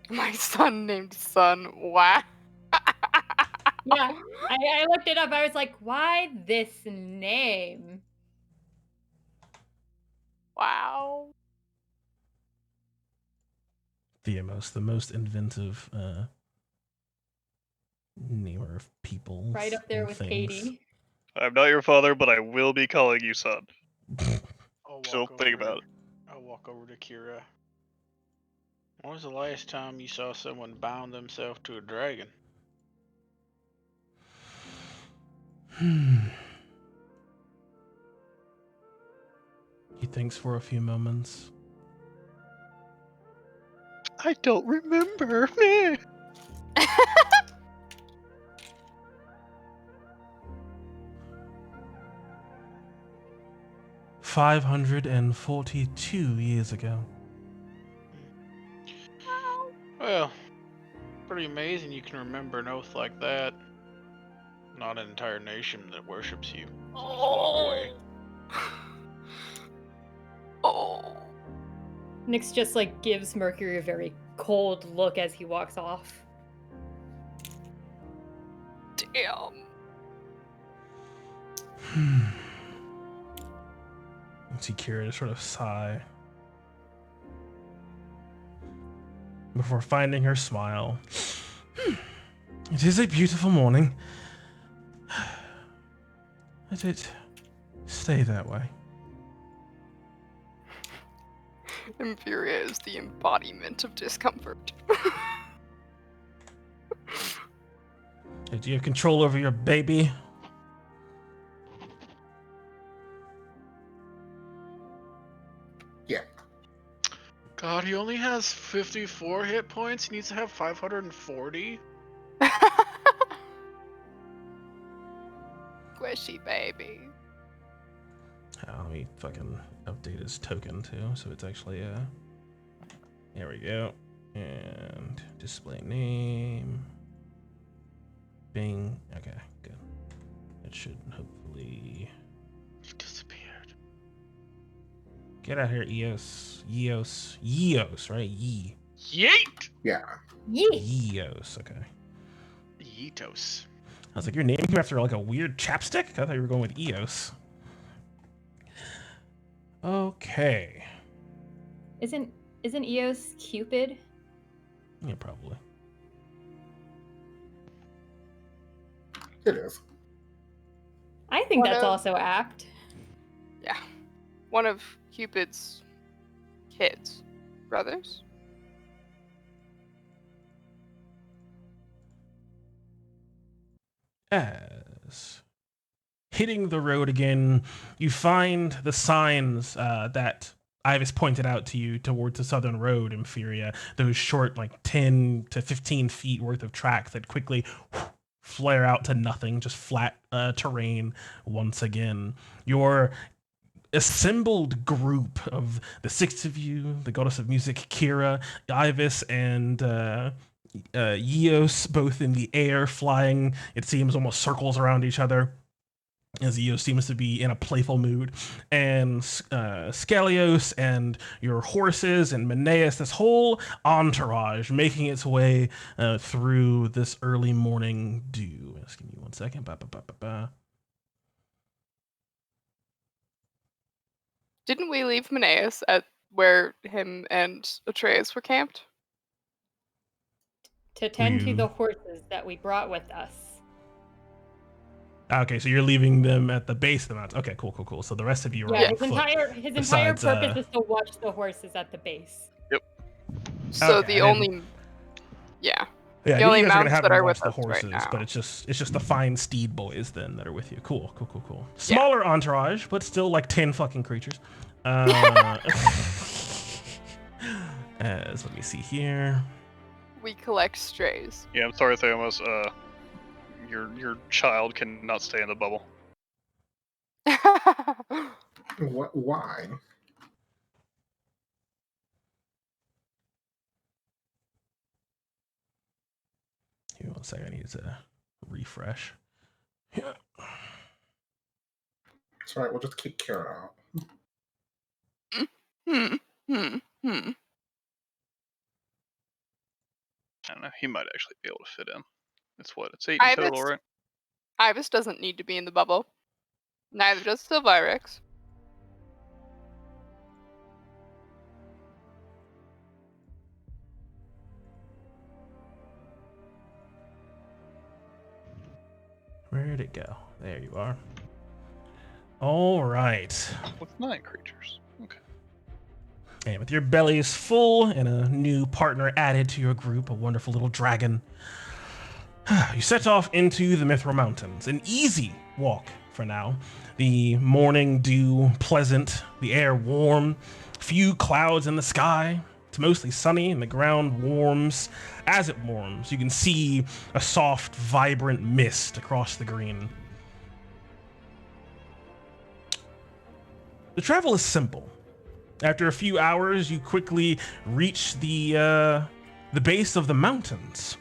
My son named Sun. Wow. Yeah, I looked it up. I was like, why this name? Wow. Theamos, the most inventive namer of people. Right up there and with things. Katie. I'm not your father, but I will be calling you son. So think about it. I'll walk over to Kira. When was the last time you saw someone bound themselves to a dragon? He thinks for a few moments. I don't remember. Meh. 542 years ago. Well, pretty amazing you can remember an oath like that. Not an entire nation that worships you. So just walk away. Oh. Nyx just like gives Mercury a very cold look as he walks off. Damn. See Kira just sort of sigh before finding her smile. It is a beautiful morning. Let it stay that way. Imperia is the embodiment of discomfort. Do you have control over your baby? Yeah. God, he only has 54 hit points. He needs to have 540. Squishy baby. Let me fucking update his token too, so it's actually there we go. And display name. Bing. Okay, good. It should hopefully He disappeared. get out here, EOS. Yeos, right? Yeet! Yeah. Yeos, okay. Yeetos. I was like, your name came after like a weird chapstick? I thought you were going with Eos. Okay. Isn't Eos Cupid? Yeah, probably. It is. I think One that's of- also apt. Yeah. One of Cupid's kids. Brothers? As hitting the road again, you find the signs that Ivis pointed out to you towards the southern road, Inferior. Those short, like 10 to 15 feet worth of tracks that quickly flare out to nothing, just flat terrain once again. Your assembled group of the six of you, the goddess of music, Kira, Ivis, and Eos, both in the air, flying, it seems, almost circles around each other, as Eos seems to be in a playful mood, and Scalios and your horses and Menaeus, this whole entourage making its way through this early morning dew. Just give me 1 second. Didn't we leave Menaeus at where him and Atreus were camped? To tend to You- the horses that we brought with us. Okay, so you're leaving them at the base of the mountain. Okay, cool. So the rest of you are Yeah, on his foot. entire besides, purpose is to watch the horses at the base. So Okay, the I only... Yeah. Yeah, The I knew only you guys are gonna mounts have that them are watch with the us right horses, now. but it's just the fine steed boys then that are with you. Cool. Smaller entourage, but still like 10 fucking creatures. Let me see here. We collect strays. Yeah, I'm sorry, Theomos. Your child cannot stay in the bubble. What? Why? Give me 1 second. I need to refresh. Yeah. It's alright, we'll just kick Kara out. Hmm. I don't know. He might actually be able to fit in. It's 8 in total, Ibis- right? Ibis doesn't need to be in the bubble. Neither does Sylvirix. Where'd it go? There you are. All right. With 9 creatures. Okay. And with your bellies full and a new partner added to your group, a wonderful little dragon, you set off into the Mithril Mountains. An easy walk for now. The morning dew pleasant, the air warm, few clouds in the sky. It's mostly sunny and the ground warms. As it warms, you can see a soft, vibrant mist across the green. The travel is simple. After a few hours, you quickly reach the base of the mountains.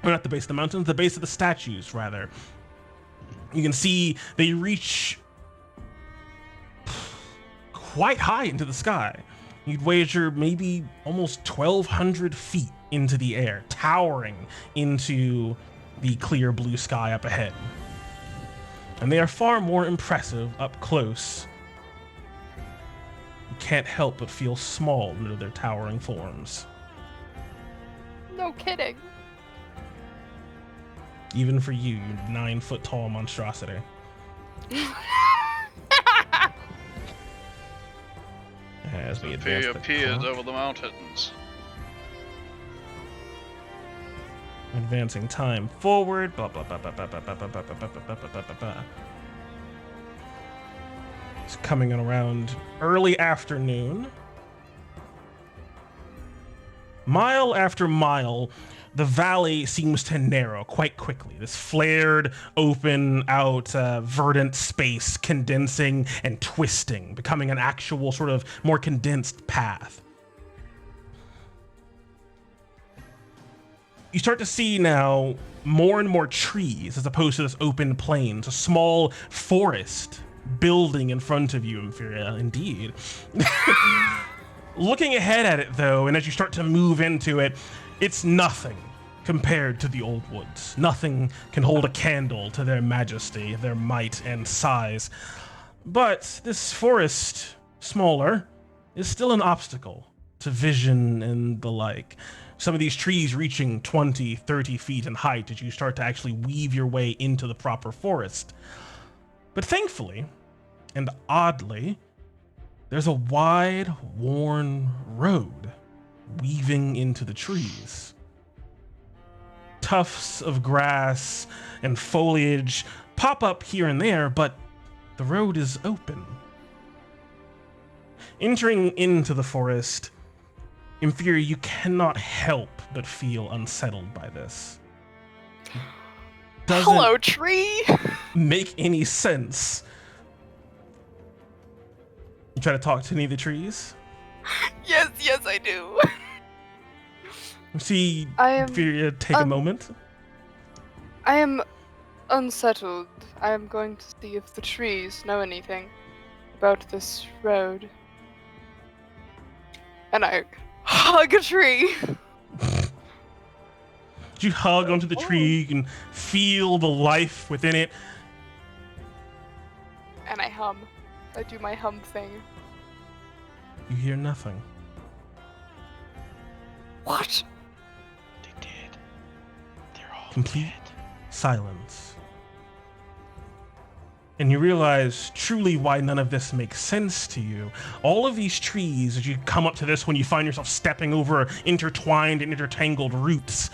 Or not the base of the mountains, the base of the statues, rather. You can see they reach quite high into the sky. You'd wager maybe almost 1,200 feet into the air, towering into the clear blue sky up ahead. And they are far more impressive up close. You can't help but feel small under their towering forms. No kidding. Even for you, you 9-foot-tall monstrosity. As we advance He the appears clock. over the mountains. Advancing time forward. Blah, blah, blah, blah, blah, blah, blah, blah, blah, blah, blah, blah, blah, blah, blah. It's coming in around early afternoon. Mile after mile, the valley seems to narrow quite quickly. This flared, open out, verdant space condensing and twisting, becoming an actual sort of more condensed path. You start to see now more and more trees as opposed to this open plains, a small forest building in front of you, Inferior, indeed. Looking ahead at it, though, and as you start to move into it, it's nothing compared to the old woods. Nothing can hold a candle to their majesty, their might, and size. But this forest, smaller, is still an obstacle to vision and the like. Some of these trees reaching 20, 30 feet in height as you start to actually weave your way into the proper forest. But thankfully, and oddly, there's a wide, worn road weaving into the trees. Tufts of grass and foliage pop up here and there, but the road is open. Entering into the forest, in theory, you cannot help but feel unsettled by this. Doesn't Hello, tree! make any sense. You try to talk to any of the trees? Yes, I do. See, I take a moment. I am unsettled. I am going to see if the trees know anything about this road. And I hug a tree. You hug onto the tree, you can feel the life within it. And I hum. I do my hum thing. You hear nothing. What? They did. They're all Complete dead. silence. And you realize truly why none of this makes sense to you. All of these trees, as you come up to this one, you find yourself stepping over intertwined and intertangled roots.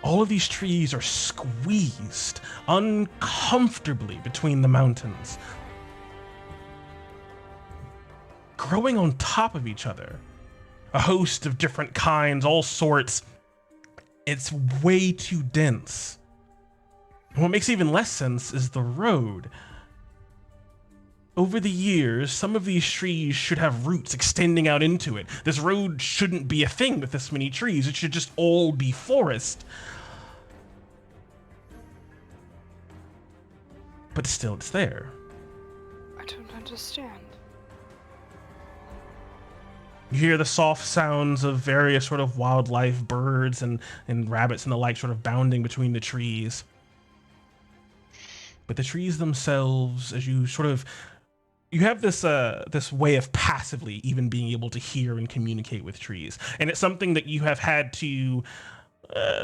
All of these trees are squeezed uncomfortably between the mountains, growing on top of each other. A host of different kinds, all sorts. It's way too dense. And what makes even less sense is the road. Over the years, some of these trees should have roots extending out into it. This road shouldn't be a thing with this many trees. It should just all be forest. But still, it's there. I don't understand. You hear the soft sounds of various sort of wildlife, birds and rabbits and the like sort of bounding between the trees. But the trees themselves, as you sort of, you have this this way of passively even being able to hear and communicate with trees. And it's something that you have had to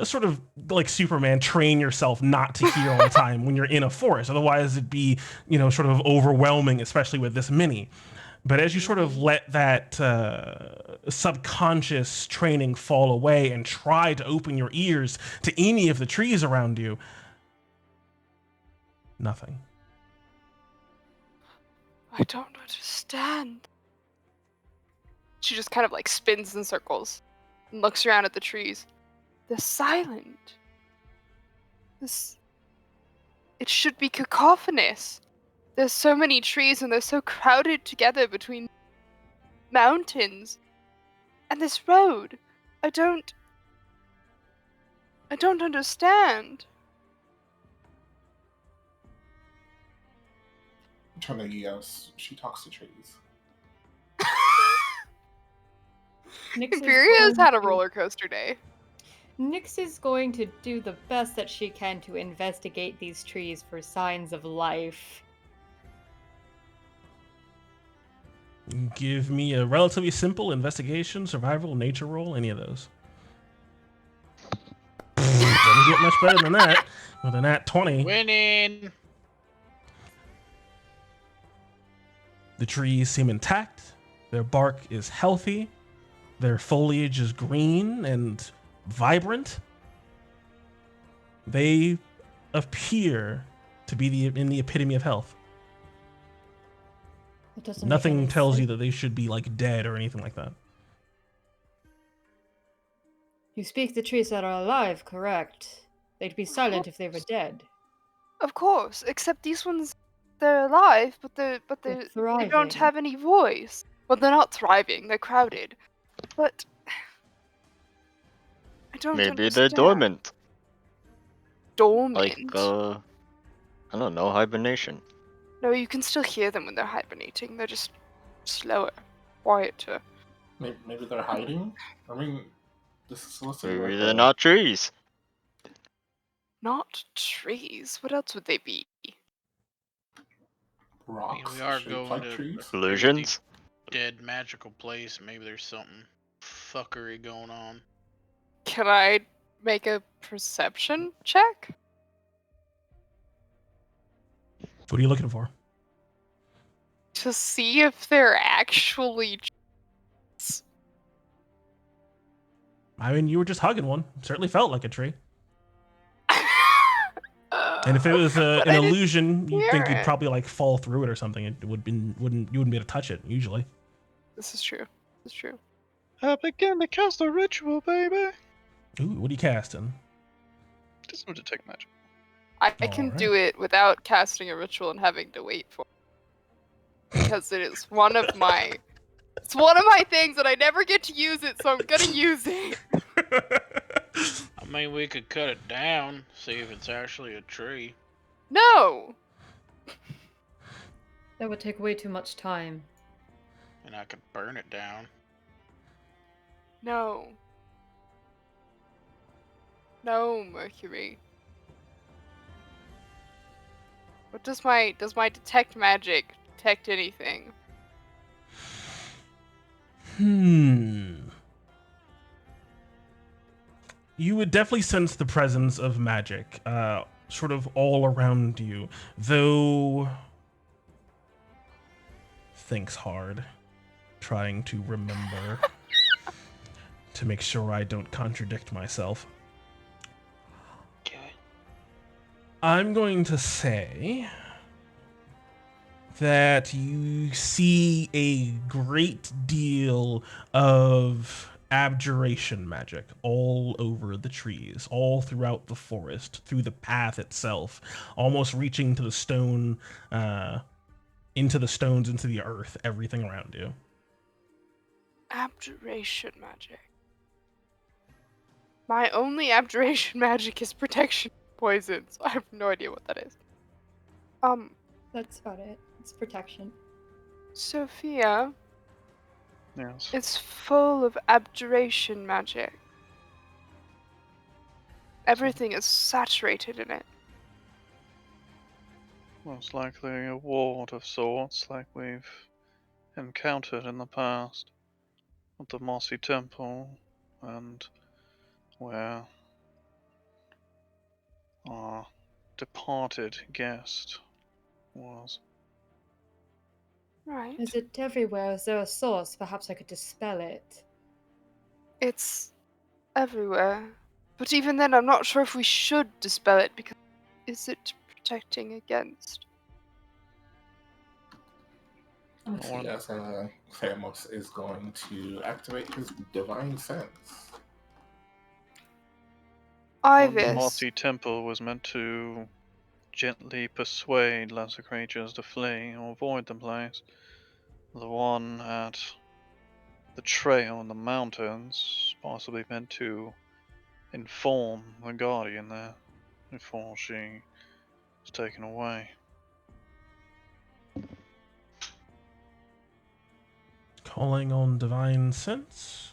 sort of like Superman, train yourself not to hear all the time when you're in a forest. Otherwise it'd be, sort of overwhelming, especially with this many. But as you sort of let that subconscious training fall away and try to open your ears to any of the trees around you, nothing. I don't understand. She just kind of like spins in circles and looks around at the trees. They're silent. It should be cacophonous. There's so many trees and they're so crowded together between mountains. And this road, I don't understand. I'm trying to yes, she talks to trees. Imperia's had a roller coaster day. Nyx is going to do the best that she can to investigate these trees for signs of life. Give me a relatively simple investigation, survival, nature roll, any of those. Doesn't get much better than that. With a nat 20. Winning! The trees seem intact. Their bark is healthy. Their foliage is green and vibrant. They appear to be in the epitome of health. Nothing tells you that they should be like dead or anything like that. You speak the trees that are alive, correct? They'd be silent if they were dead. Of course, except these ones, they're alive, but they thriving. don't have any voice. Well, they're not thriving, they're crowded. But I don't Maybe understand. they're dormant. Dormant? Like, I don't know, hibernation. No, you can still hear them when they're hibernating. They're just slower, quieter. Maybe they're hiding. I mean, this is supposed to be Maybe like they're a not trees. Not trees. What else would they be? I mean, rocks we are shaped going like to trees. a very Illusions? dead magical place. Maybe there's something fuckery going on. Can I make a perception check? What are you looking for? To see if they're actually trees. I mean, you were just hugging one. Certainly felt like a tree. And if it was But an I didn't illusion, you'd hear think you'd it. probably like fall through it or something. It you wouldn't be able to touch it usually. This is true. This is true. I begin to cast a ritual, baby. Ooh, what are you casting? Just want to take magic. I can Alright. do it without casting a ritual and having to wait for it. Because it is one of my things that I never get to use it, so I'm gonna use it. I mean, we could cut it down, see if it's actually a tree. No! That would take way too much time. And I could burn it down. No. No, Mercury. What does my detect magic detect anything? You would definitely sense the presence of magic, sort of all around you, though. Thinks hard, trying to remember to make sure I don't contradict myself. Okay. I'm going to say that you see a great deal of abjuration magic all over the trees, all throughout the forest, through the path itself, almost reaching to the stone, into the stones, into the earth, everything around you. Abjuration magic. My only abjuration magic is protection poison, so I have no idea what that is. That's about it. It's protection. Sophia, Yes. it's full of abjuration magic. Everything is saturated in it. Most likely a ward of sorts, like we've encountered in the past at the Mossy Temple, and where our departed guest was. Right. Is it everywhere? Is there a source? Perhaps I could dispel it. It's everywhere. But even then, I'm not sure if we should dispel it, because is it protecting against? Let's see, as Thamos is going to activate his divine sense. The Ivis. Mossy Temple was meant to gently persuade lesser creatures to flee or avoid the place. The one at the trail in the mountains possibly meant to inform the guardian there before she was taken away. Calling on divine sense.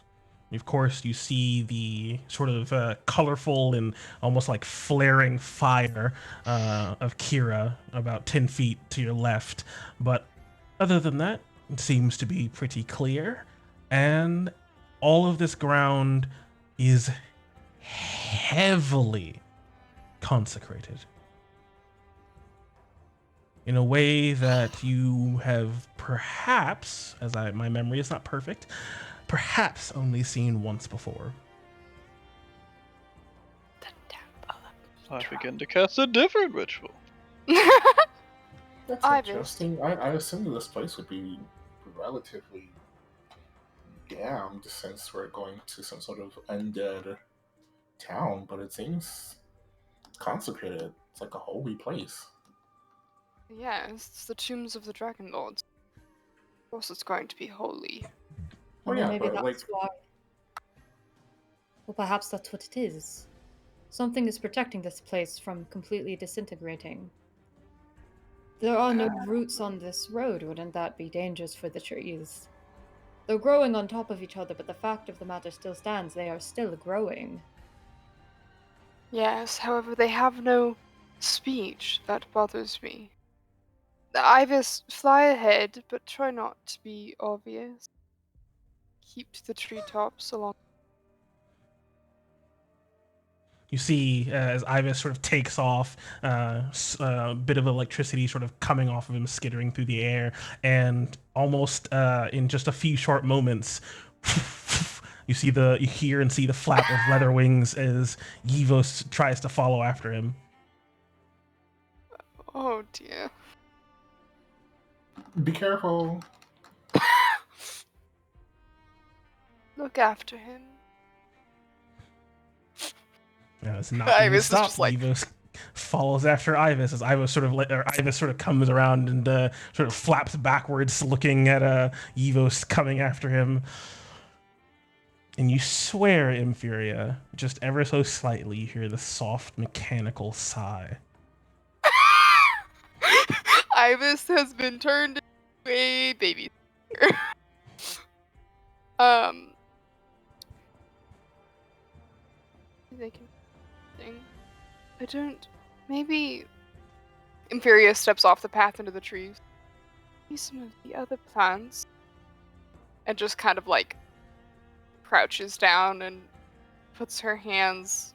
Of course, you see the sort of colorful and almost like flaring fire of Kira about 10 feet to your left. But other than that, it seems to be pretty clear. And all of this ground is heavily consecrated in a way that you have perhaps, my memory is not perfect, perhaps only seen once before. The temple of I begin to cast a different ritual. That's Ivis. interesting. I assumed this place would be relatively damned since we're going to some sort of undead town, but it seems consecrated. It's like a holy place. Yeah, it's the tombs of the Dragon Lords. Of course it's going to be holy. Well, And then yeah, maybe but that's why. Well, perhaps that's what it is. Something is protecting this place from completely disintegrating. There are no roots on this road. Wouldn't that be dangerous for the trees? They're growing on top of each other, but the fact of the matter still stands. They are still growing. Yes, however, they have no speech. That bothers me. Ibis, fly ahead, but try not to be obvious. Keep to the treetops along. You see, as Ibis sort of takes off, a bit of electricity sort of coming off of him, skittering through the air, and almost in just a few short moments, you hear and see the flap of leather wings as Yivos tries to follow after him. Oh dear. Be careful. Look after him. It's not being Ibis is stopped. just like- Yivos follows after Ibis as Ibis sort of comes around and sort of flaps backwards, looking at Yivos coming after him. And you swear, Impheria, just ever so slightly, you hear the soft mechanical sigh. Ibis has been turned into a baby. They can thing. I don't. Maybe. Impheria steps off the path into the trees. See some of the other plants. And just kind of like crouches down and puts her hands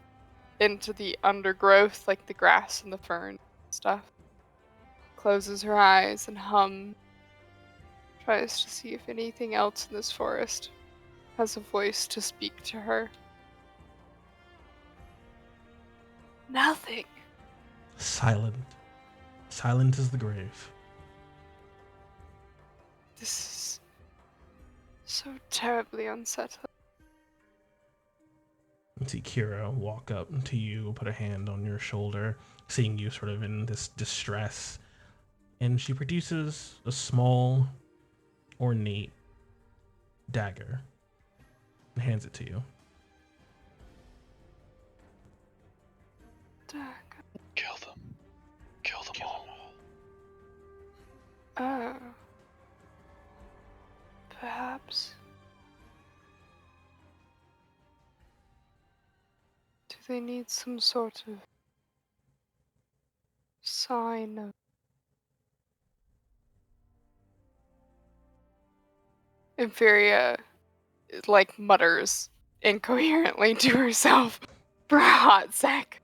into the undergrowth, like the grass and the fern and stuff. Closes her eyes and hum. Tries to see if anything else in this forest has a voice to speak to her. Nothing. Silent. Silent as the grave. This is so terribly unsettling. You see Kira walk up to you, put a hand on your shoulder, seeing you sort of in this distress, and she produces a small, ornate dagger and hands it to you. Dagger. Kill them. Kill them all. Oh. Perhaps. Do they need some sort of sign of Impheria, like, mutters incoherently to herself for a hot sec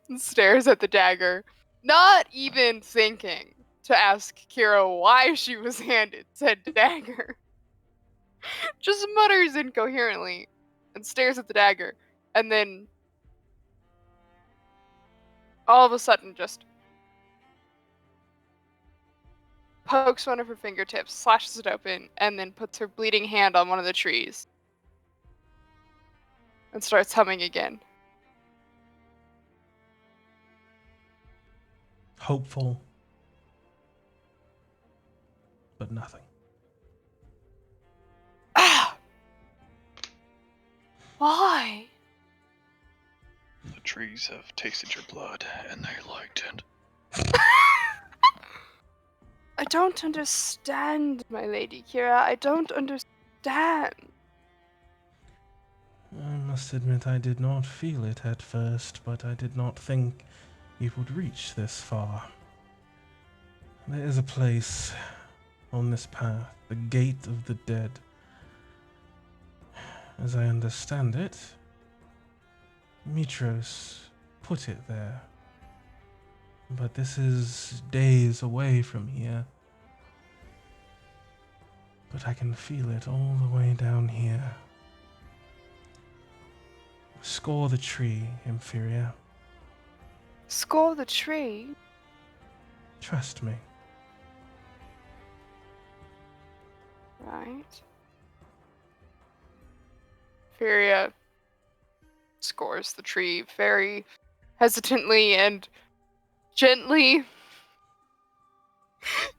and stares at the dagger, not even thinking to ask Kira why she was handed said dagger. Just mutters incoherently and stares at the dagger, and then all of a sudden just pokes one of her fingertips, slashes it open, and then puts her bleeding hand on one of the trees and starts humming again. Hopeful, but nothing. Ah! Why? The trees have tasted your blood, and they liked it. I don't understand, my lady Kira. I don't understand. I must admit I did not feel it at first, but I did not think it would reach this far. There is a place on this path, the Gate of the Dead. As I understand it, Mitros put it there. But this is days away from here. But I can feel it all the way down here. Score the tree, Impheria. Score the tree? Trust me. Right. Furia scores the tree very hesitantly and gently.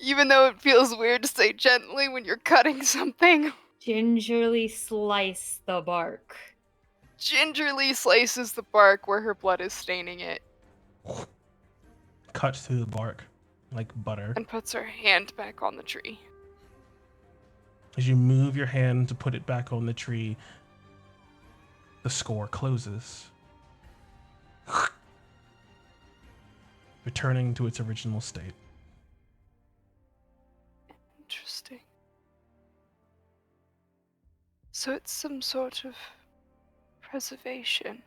Even though it feels weird to say gently when you're cutting something. Gingerly slice the bark. Gingerly slices the bark where her blood is staining it. Cuts through the bark like butter. And puts her hand back on the tree. As you move your hand to put it back on the tree, the score closes, returning to its original state. Interesting. So it's some sort of preservation.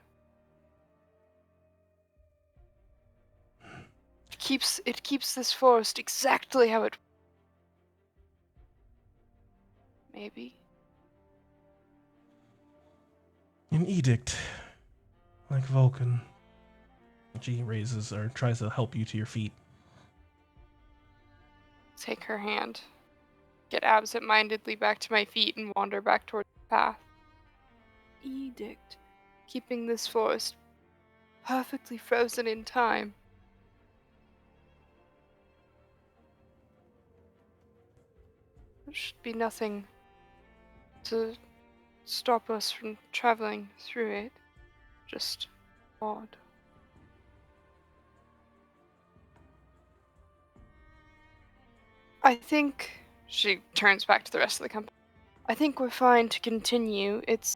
It keeps this forest exactly how it. Maybe. An edict, like Vulcan. She raises or tries to help you to your feet. Take her hand. Get absent-mindedly back to my feet and wander back toward the path. Edict. Keeping this forest perfectly frozen in time. There should be nothing to stop us from traveling through it. Just odd. I think she turns back to the rest of the company. I think we're fine to continue. It's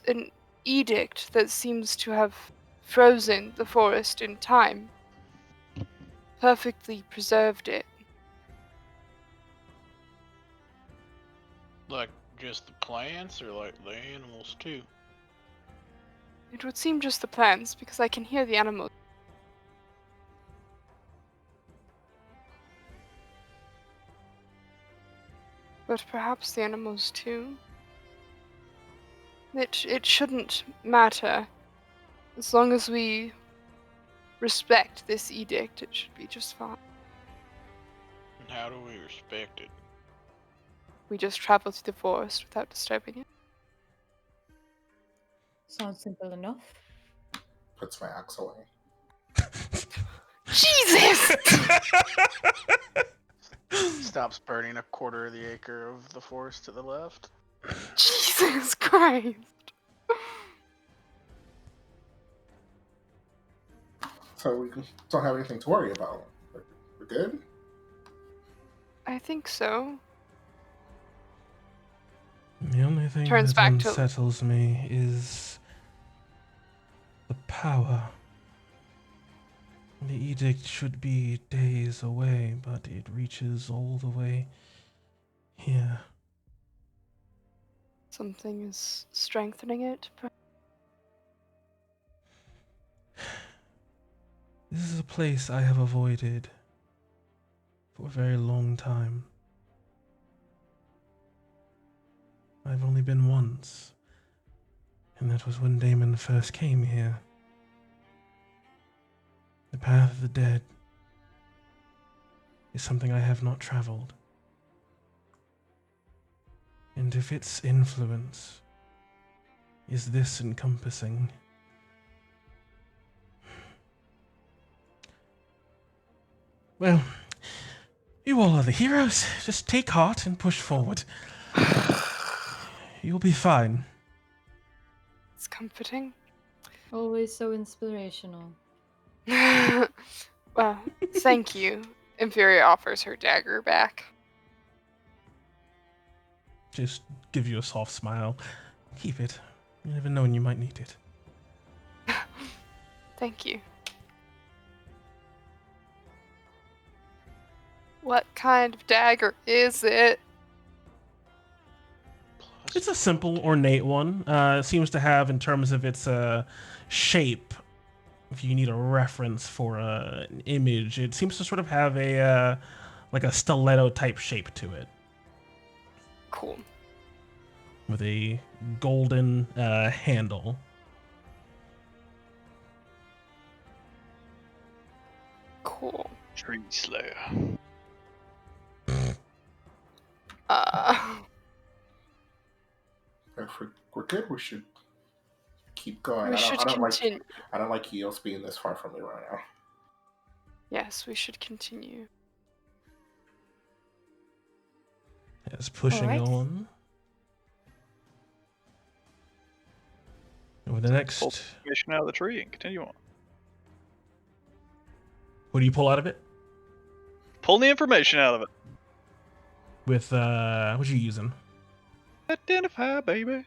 an edict that seems to have frozen the forest in time. Perfectly preserved it. Like just the plants or like the animals too? It would seem just the plants, because I can hear the animals. But perhaps the animals too. It shouldn't matter. As long as we respect this edict, it should be just fine. And how do we respect it? We just travel through the forest without disturbing it. Sounds simple enough. Puts my axe away. Jesus! Stops burning a quarter of the acre of the forest to the left. Jesus Christ! So we don't have anything to worry about. We're good? I think so. The only thing Turns that back to- unsettles me is the power. The edict should be days away, but it reaches all the way here. Something is strengthening it. This is a place I have avoided for a very long time. I've only been once, and that was when Damon first came here. The path of the dead is something I have not traveled. And if its influence is this encompassing, well, you all are the heroes. Just take heart and push forward. You'll be fine. It's comforting. Always so inspirational. Well, thank you. Inferior offers her dagger back. Just give you a soft smile. Keep it. You never know when you might need it. Thank you. What kind of dagger is it? It's a simple, ornate one. It seems to have, in terms of its shape, if you need a reference for an image, it seems to sort of have a like a stiletto type shape to it, Cool. with a golden handle. Cool. Tree Slayer. If we're good, we should keep going. We should continue. I don't like Eos being this far from me right now. Yes, we should continue. As pushing Alright. on. Over the next. Pull information out of the tree and continue on. What do you pull out of it? Pull the information out of it. with what you using? Identify, baby.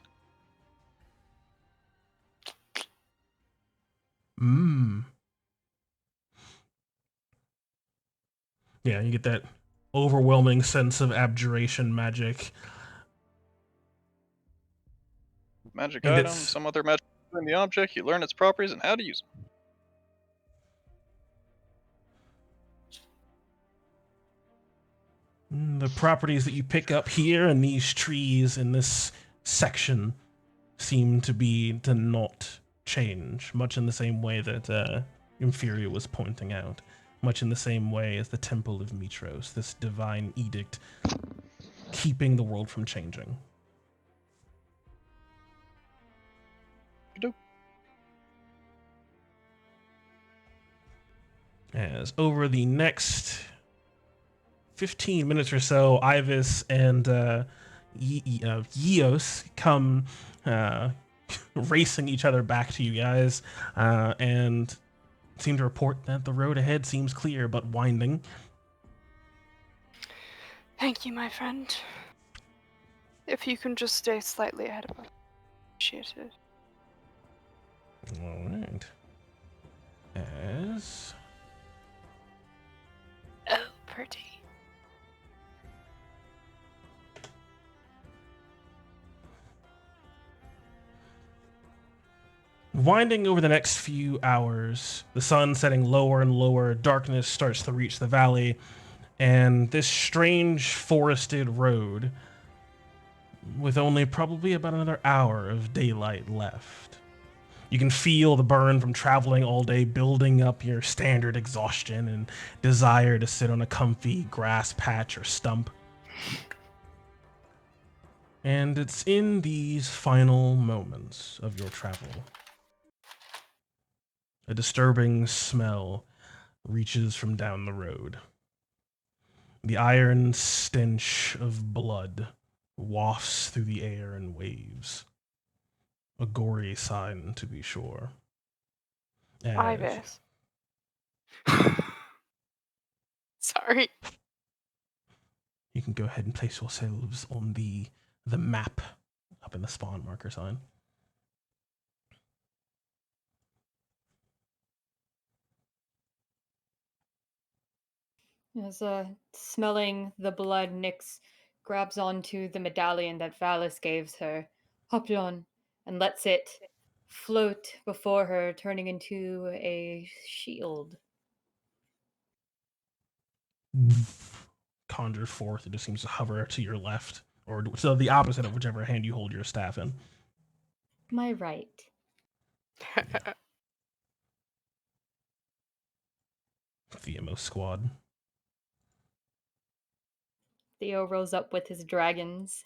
Yeah, you get that overwhelming sense of abjuration magic. Magic And item, it's some other magic in the object, you learn its properties and how to use them. the properties that you pick up here and these trees in this section seem to not change, much in the same way that Inferior was pointing out, much in the same way as the Temple of Mitros, this divine edict keeping the world from changing. As over the next 15 minutes or so, Ivis and Eos come racing each other back to you guys, and seem to report that the road ahead seems clear but winding. Thank you, my friend. If you can just stay slightly ahead of us, appreciate it. All right. As Oh, pretty. winding over the next few hours, the sun setting lower and lower, darkness starts to reach the valley, and this strange forested road, with only probably about another hour of daylight left. You can feel the burn from traveling all day building up your standard exhaustion and desire to sit on a comfy grass patch or stump. And it's in these final moments of your travel. A disturbing smell reaches from down the road. The iron stench of blood wafts through the air in waves. A gory sign, to be sure. Ivis. Sorry. You can go ahead and place yourselves on the map up in the spawn marker sign. As smelling the blood, Nyx grabs onto the medallion that Valis gave her, Hoplon, and lets it float before her, turning into a shield. Conjure forth, it just seems to hover to your left, or so the opposite of whichever hand you hold your staff in. My right. Theamos squad. Theo rose up with his dragons.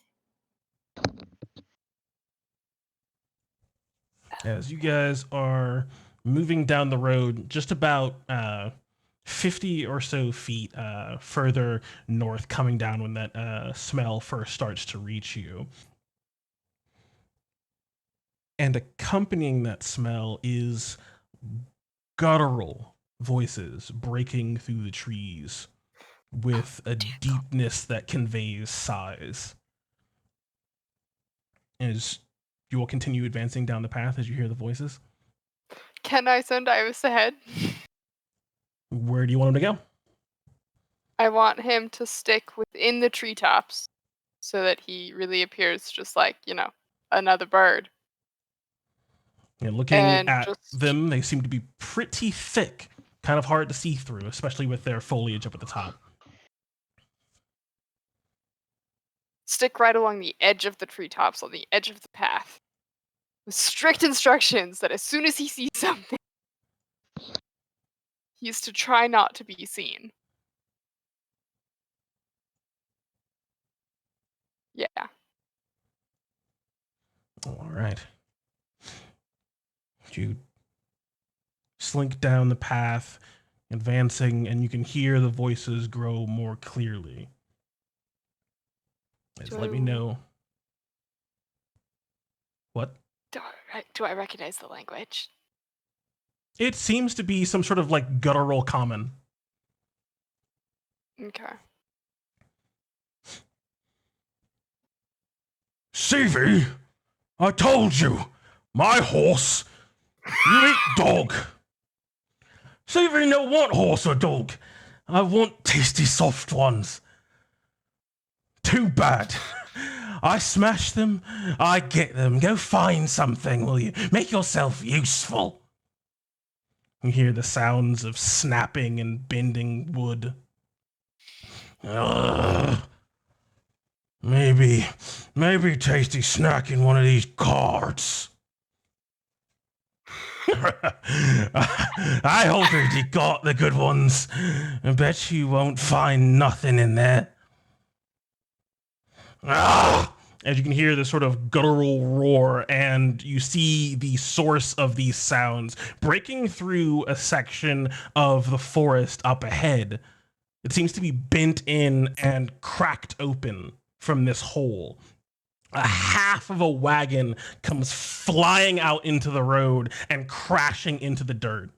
As you guys are moving down the road, just about 50 or so feet further north, coming down when that smell first starts to reach you. And accompanying that smell is guttural voices breaking through the trees with a deepness that conveys sighs. As you will continue advancing down the path as you hear the voices. Can I send Ivis ahead? Where do you want him to go? I want him to stick within the treetops so that he really appears just like, another bird. And looking And at just them, they seem to be pretty thick, kind of hard to see through, especially with their foliage up at the top. stick right along the edge of the treetops, on the edge of the path, with strict instructions that as soon as he sees something, he's to try not to be seen. Yeah. All right. You slink down the path, advancing, and you can hear the voices grow more clearly. Let me know. What? Do I recognize the language? It seems to be some sort of like guttural common. Okay. Stevie, I told you, my horse, you eat dog. Stevie, no want horse or dog. I want tasty soft ones. Too bad. I smash them, I get them. Go find something, will you? Make yourself useful. You hear the sounds of snapping and bending wood. Ugh. Maybe tasty snack in one of these cards. I hope you got the good ones. I bet you won't find nothing in there. Ah! As you can hear this sort of guttural roar, and you see the source of these sounds breaking through a section of the forest up ahead. It seems to be bent in and cracked open from this hole. A half of a wagon comes flying out into the road and crashing into the dirt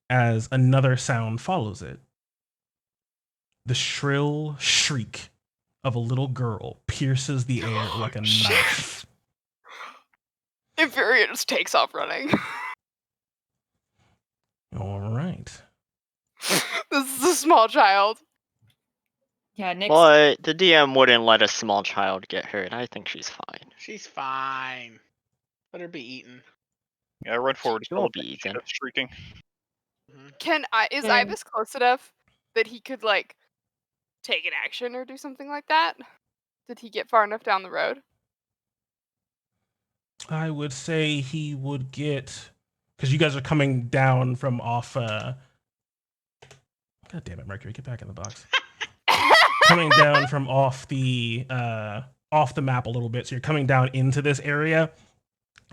as another sound follows it. The shrill shriek of a little girl pierces the air like a knife. Infuriate just takes off running. All right. This is a small child. Yeah, Nick's But the DM wouldn't let a small child get hurt. I think she's fine. She's fine. Let her be eaten. Yeah, I run forward She still won't with be my eaten. shit streaking. Is And- Ibis close enough that he could like take an action or do something like that? Did he get far enough down the road? I would say he would get, because you guys are coming down from off. God damn it, Mercury, get back in the box. Coming down from off the map a little bit, so you're coming down into this area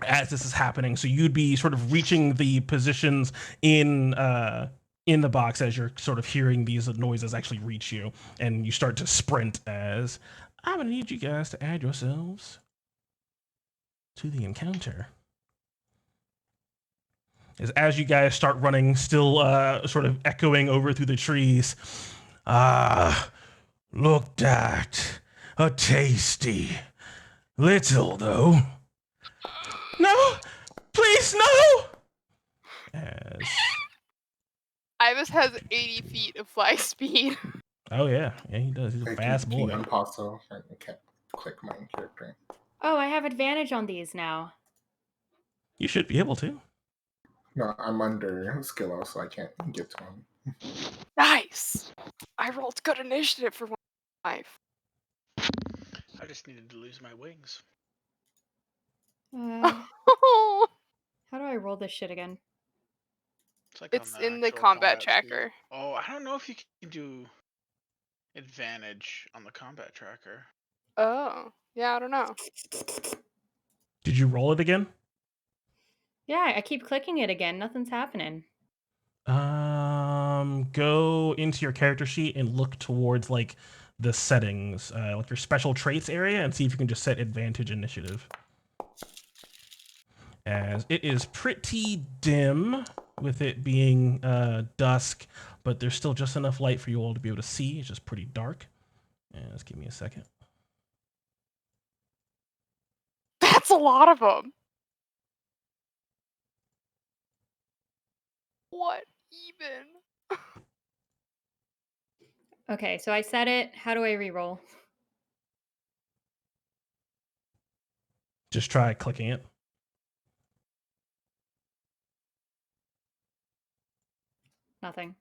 as this is happening. So you'd be sort of reaching the positions in the box as you're sort of hearing these noises actually reach you, and you start to sprint. As I'm gonna need you guys to add yourselves to the encounter. As you guys start running, still sort of echoing over through the trees. Looked at. A tasty. Little, though. No! Please, no! As... Ibis has 80 feet of fly speed. Oh, yeah. Yeah, he does. He's a fast boy. Can also, I can't click my character. Oh, I have advantage on these now. You should be able to. No, I'm under skill, so I can't get to him. Nice. I rolled good initiative for 1.5. I just needed to lose my wings. How do I roll this shit again? It's like It's on the in the actual combat sheet. tracker. Oh, I don't know if you can do advantage on the combat tracker. Oh, yeah, I don't know. Did you roll it again? Yeah, I keep clicking it again. Nothing's happening. Go into your character sheet and look towards like the settings, like your special traits area, and see if you can just set advantage initiative. As it is pretty dim, with it being dusk, but there's still just enough light for you all to be able to see. It's just pretty dark. And just give me a second. That's a lot of them. What even? Okay, so I set it. How do I re-roll? Just try clicking it. Nothing.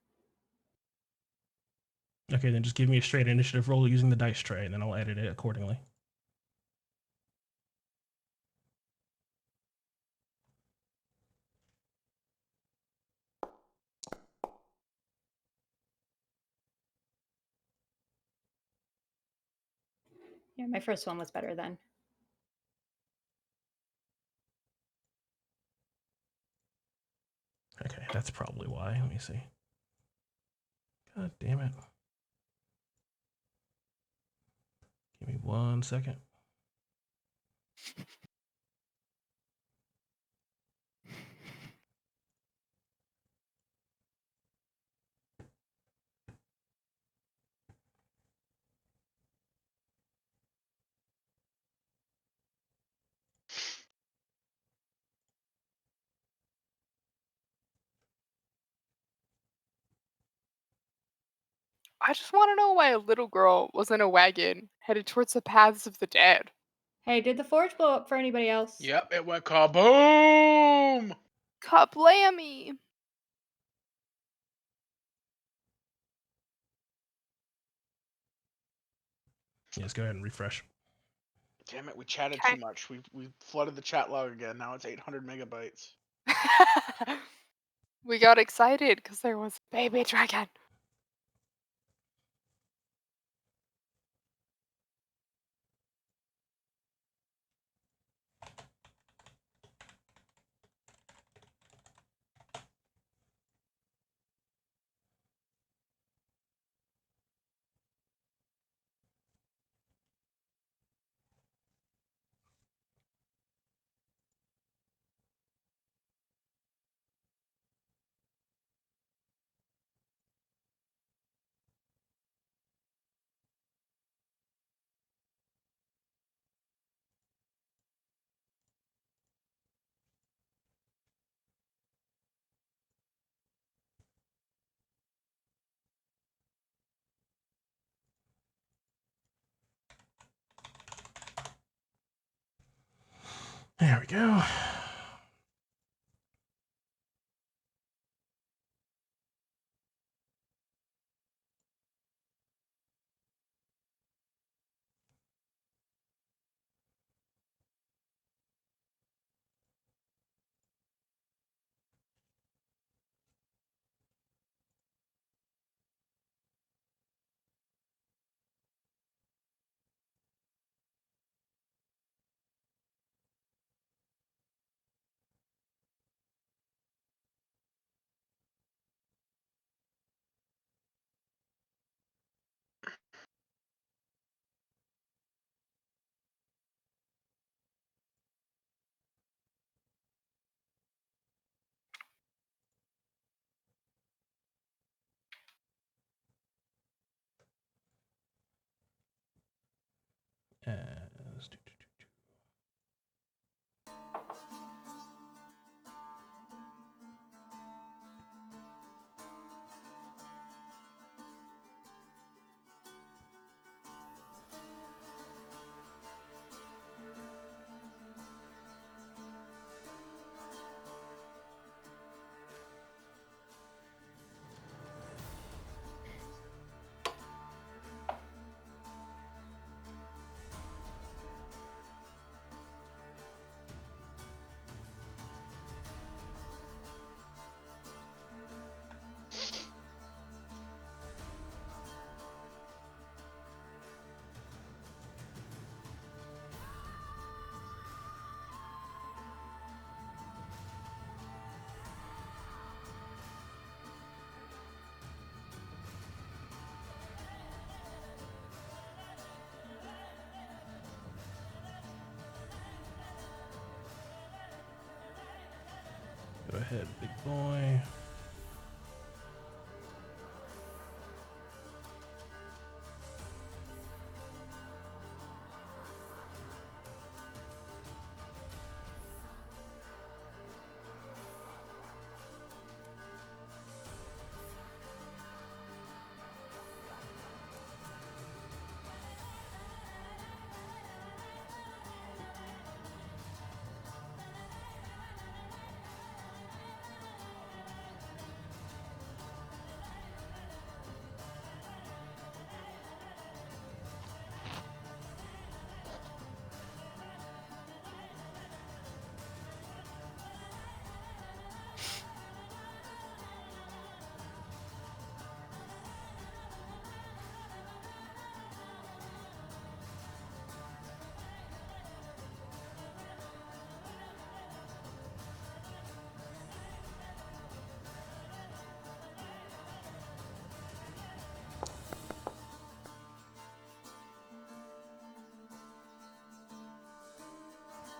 Okay, then just give me a straight initiative roll using the dice tray, and then I'll edit it accordingly. Yeah, my first one was better then. Okay, that's probably why. Let me see. God damn it. Give me 1 second. I just want to know why a little girl was in a wagon headed towards the paths of the dead. Hey, did the forge blow up for anybody else? Yep, it went kaboom! Kaplammy! Yes, go ahead and refresh. Damn it, we chatted Okay. too much. We flooded the chat log again. Now it's 800 megabytes. We got excited because there was a baby dragon. There we go. As Go ahead, big boy.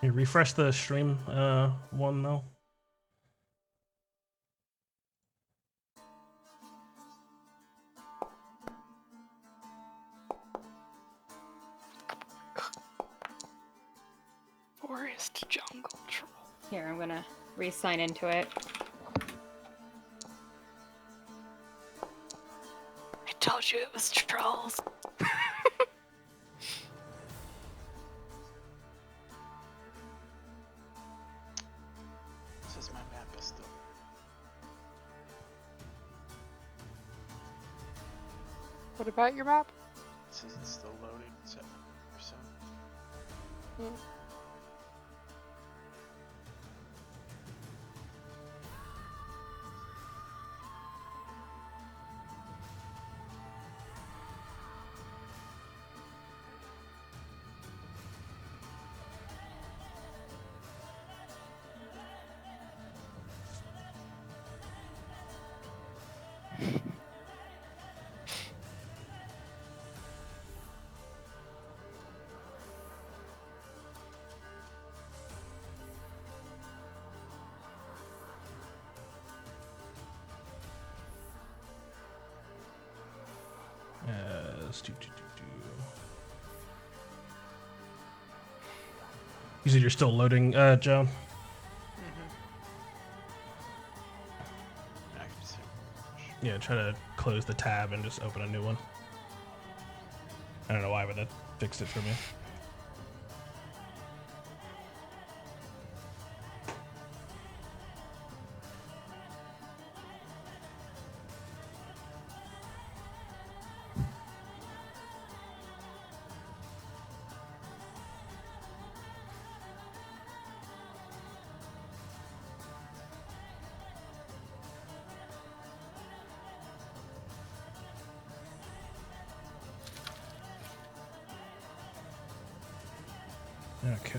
You refresh the stream one though. Forest jungle troll. Here, I'm gonna re-sign into it. I told told you it was trolls. Says my map is still. What about your map? Says it's still loading. 7%. Hmm. You said you're still loading, Joe? Yeah, try to close the tab and just open a new one. I don't know why, but that fixed it for me. Okay.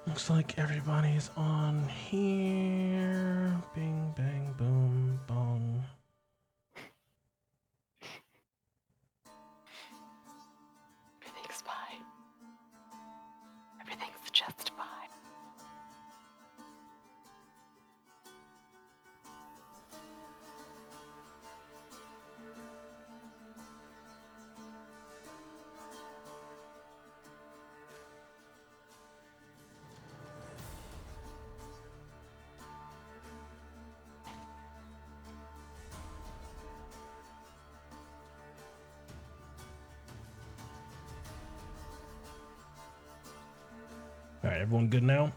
Looks like everybody's on here. Bing, bang, boom, bong. Everything's fine. Everything's just fine. Alright, everyone good now?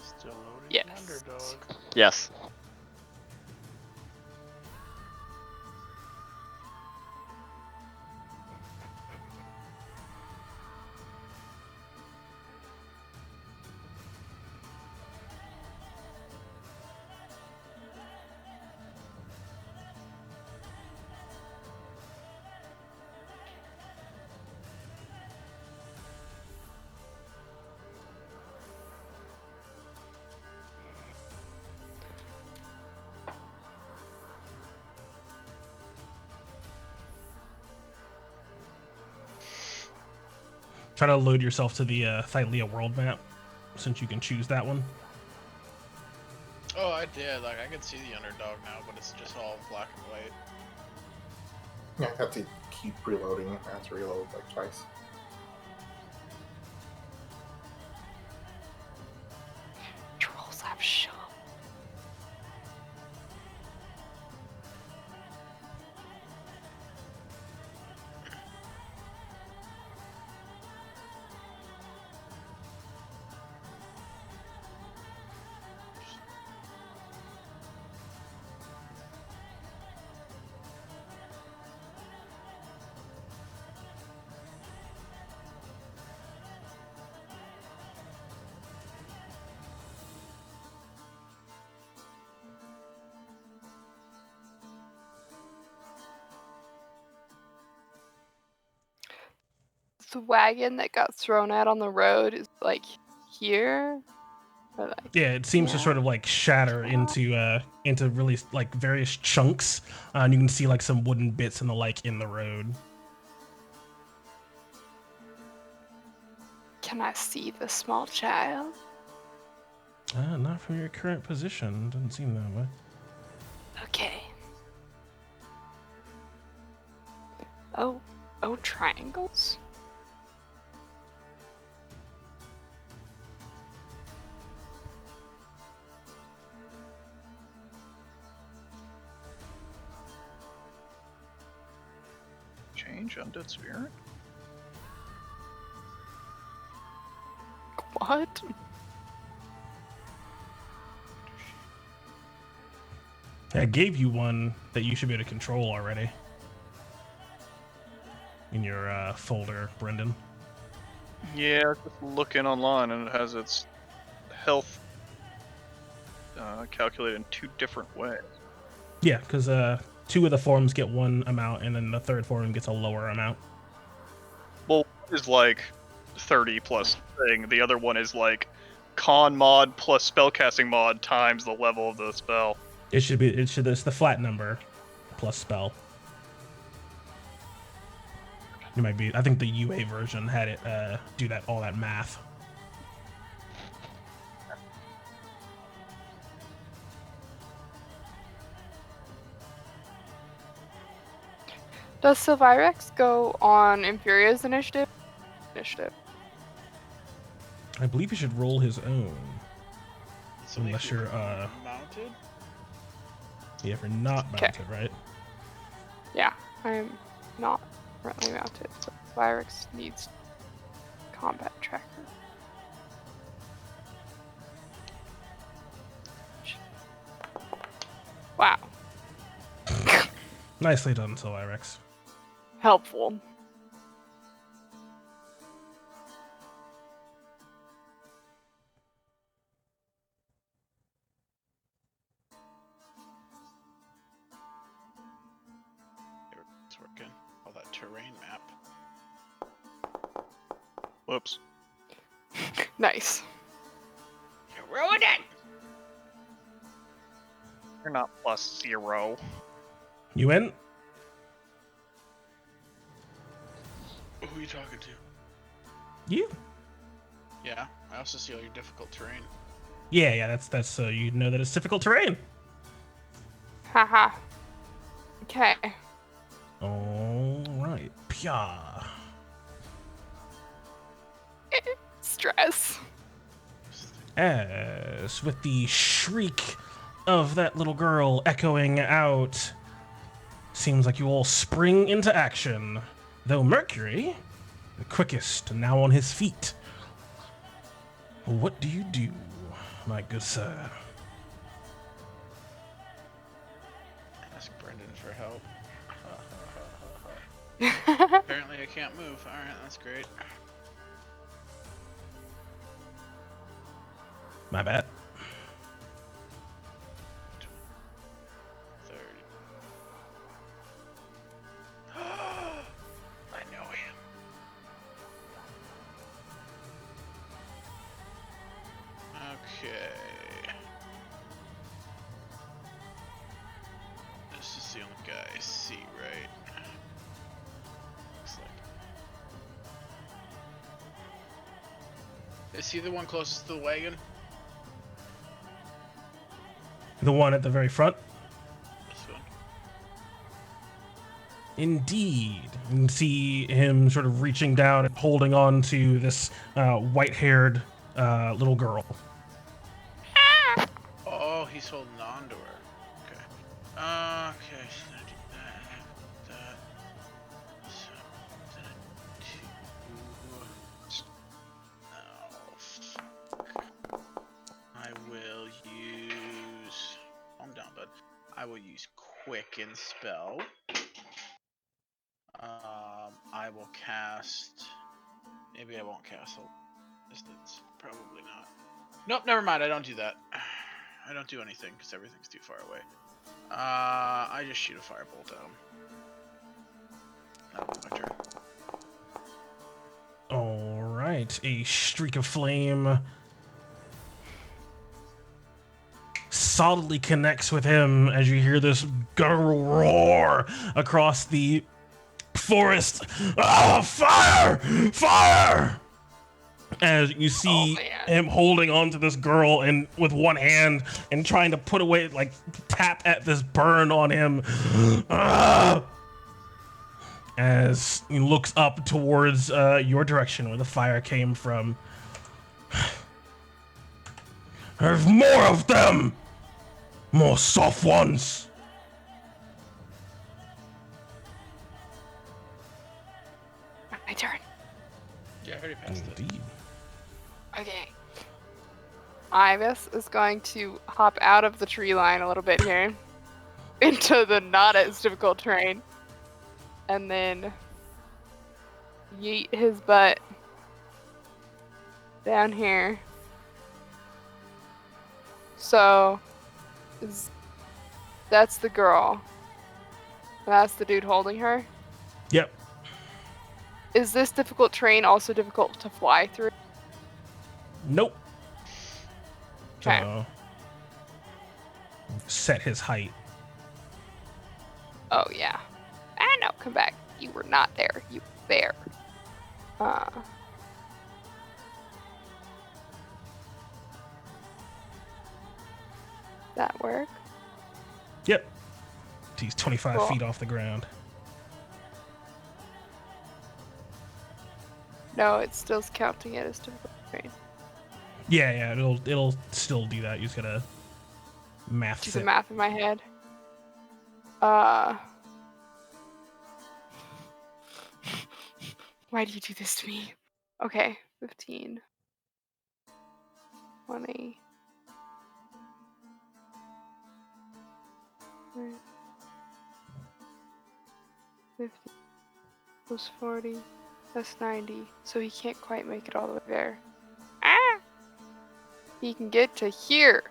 Still loading. Yes. Underdog. Yes. Try to load yourself to the Thylea world map, since you can choose that one. Oh, I did. Like, I can see the underdog now, but it's just all black and white. Yeah, I have to keep reloading. I have to reload like twice. Trolls have shown. The wagon that got thrown out on the road is like here. Or like, Yeah, it seems to yeah. sort of like shatter into really like various chunks, and you can see like some wooden bits and the like in the road. Can I see the small child? Not from your current position. Doesn't seem that way. Okay. Oh, triangles? range, undead spirit. What? I gave you one that you should be able to control already. In your folder, Brendan. Yeah, I was just looking online and it has its health calculated in 2 different ways. Yeah, because 2 of the forms get 1 amount, and then the 3rd form gets a lower amount. Well, one is like 30 plus thing. The other one is like con mod plus spellcasting mod times the level of the spell. It's the flat number plus spell. It might be. I think the UA version had it do all that math. Does Sylvirex go on Imperia's initiative? I believe he should roll his own. So Unless you're mounted. Yeah, if you're not mounted, right? Yeah, I'm not currently mounted, so Sylvirex needs combat tracker. Wow. Nicely done, Sylvirex. Helpful. It's working. All that terrain map. Whoops. Nice. You ruined it! You're not +0. You in? Who are you talking to? You? Yeah, I also see all your difficult terrain. Yeah. That's so you know that it's difficult terrain. Haha. Okay. All right. Pya. Stress. As with the shriek of that little girl echoing out, seems like you all spring into action. Though Mercury, the quickest, now on his feet. What do you do, my good sir? Ask Brendan for help. Apparently I can't move. Alright, that's great. My bad. 30. I know him. Okay. This is the only guy I see, right? Looks like. Is he the one closest to the wagon? The one at the very front? This one. Indeed. You can see him sort of reaching down and holding on to this white-haired little girl. Oh, he's holding on to her. Okay. Okay, so I do that. So, then I will use... Calm down, bud. I will use Quicken Spell. I will cast... Maybe I won't cast a distance. Probably not. Nope, never mind. I don't do that. I don't do anything because everything's too far away. I just shoot a firebolt at him. That'll be my turn. All right. A streak of flame solidly connects with him as you hear this guttural roar across the forest. Ah, fire! Fire! As you see him holding on to this girl and with one hand and trying to put away, like, tap at this burn on him. Ah! As he looks up towards your direction where the fire came from. There's more of them! More soft ones! Yeah, I already passed it. Indeed. Okay. Ibis is going to hop out of the tree line a little bit here into the not as difficult terrain, and then yeet his butt down here. So that's the girl. That's the dude holding her. Yep. Is this difficult terrain also difficult to fly through? Nope. Okay. So set his height. Oh yeah. Ah no, come back. You were not there. You were there. That work? Yep. He's 25 Cool. feet off the ground. No, it still's counting it as difficult terrain. Yeah, it'll still do that. You just gotta math Do it. the math in my head. Why do you do this to me? Okay, 15. 20. 50 plus 40. That's 90. So he can't quite make it all the way there. Ah! He can get to here.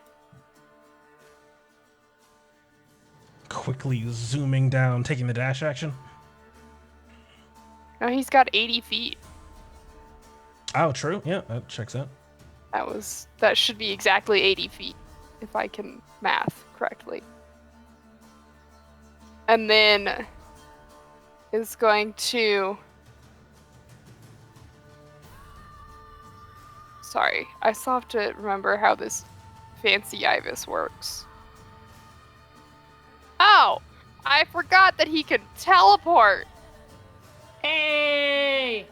Quickly zooming down, taking the dash action. No, he's got 80 feet. Oh, true. Yeah, that checks out. That should be exactly 80 feet, if I can math correctly. And then is going to... Sorry, I still have to remember how this fancy Ibis works. Oh! I forgot that he can teleport! Hey!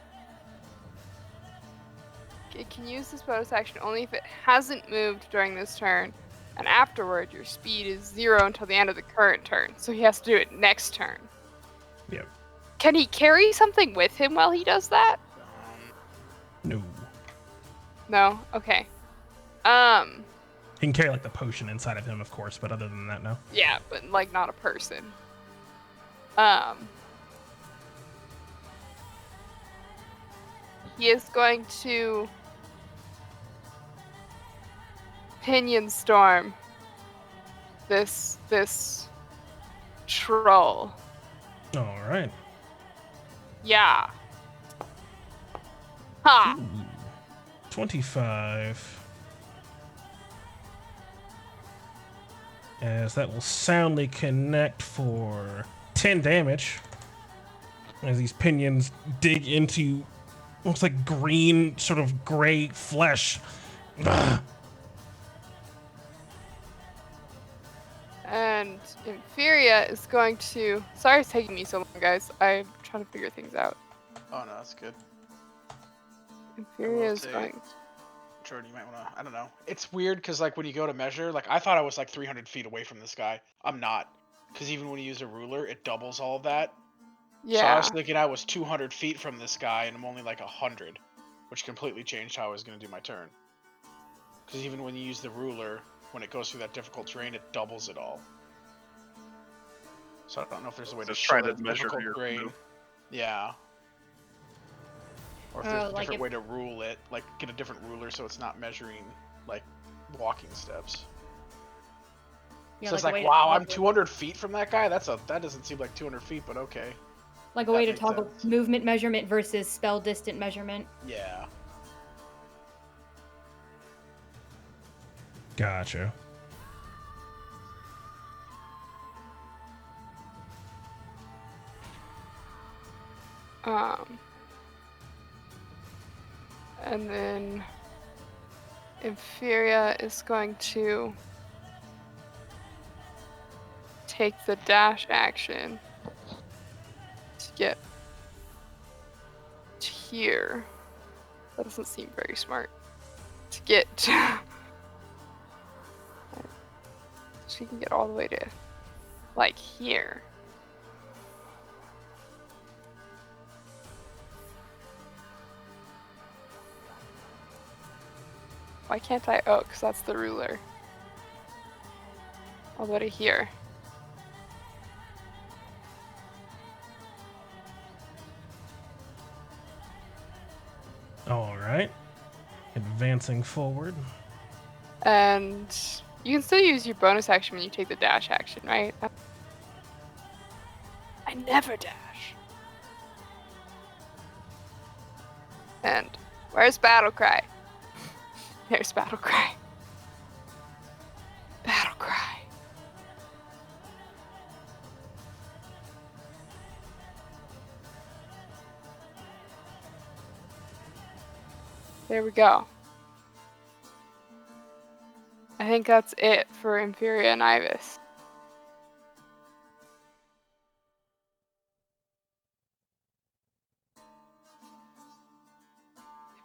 It can use this bonus action only if it hasn't moved during this turn, and afterward your speed is 0 until the end of the current turn, so he has to do it next turn. Yep. Can he carry something with him while he does that? No. No? Okay. He can carry like the potion inside of him, of course, but other than that, no. Yeah, but like not a person. He is going to pinion storm this troll. All right. Yeah. Ha! Ooh. 25. As that will soundly connect for 10 damage. As these pinions dig into, looks like green, sort of gray flesh. Ugh. And Inferia is going to... Sorry it's taking me so long, guys. I'm trying to figure things out. Oh no, that's good. Inferia is going... Jordan, you might want to, I don't know. It's weird because like when you go to measure, like I thought I was like 300 feet away from this guy. I'm not. Because even when you use a ruler, it doubles all of that. Yeah. So I was thinking I was 200 feet from this guy and I'm only like 100. Which completely changed how I was going to do my turn. Because even when you use the ruler, when it goes through that difficult terrain, it doubles it all. So I don't know if there's a way to Just show trying to the measure difficult your terrain. move. Yeah. Or if Oh, there's a like different if- way to rule it, like get a different ruler so it's not measuring like walking steps. Yeah, So it's a way like, to wow, I'm toggle- 200 feet from that guy. That doesn't seem like 200 feet, but okay. Like a way that to makes toggle sense. movement measurement versus spell distant measurement. Yeah. Gotcha. And then Inferia is going to take the dash action to get to here. That doesn't seem very smart. To get she can get all the way to like here. Why can't I? Oh, because that's the ruler. I'll go to here. All right. Advancing forward. And you can still use your bonus action when you take the dash action, right? I never dash. And where's Battle Cry? There's Battle Cry. Battle Cry. There we go. I think that's it for Imperia and Ibis.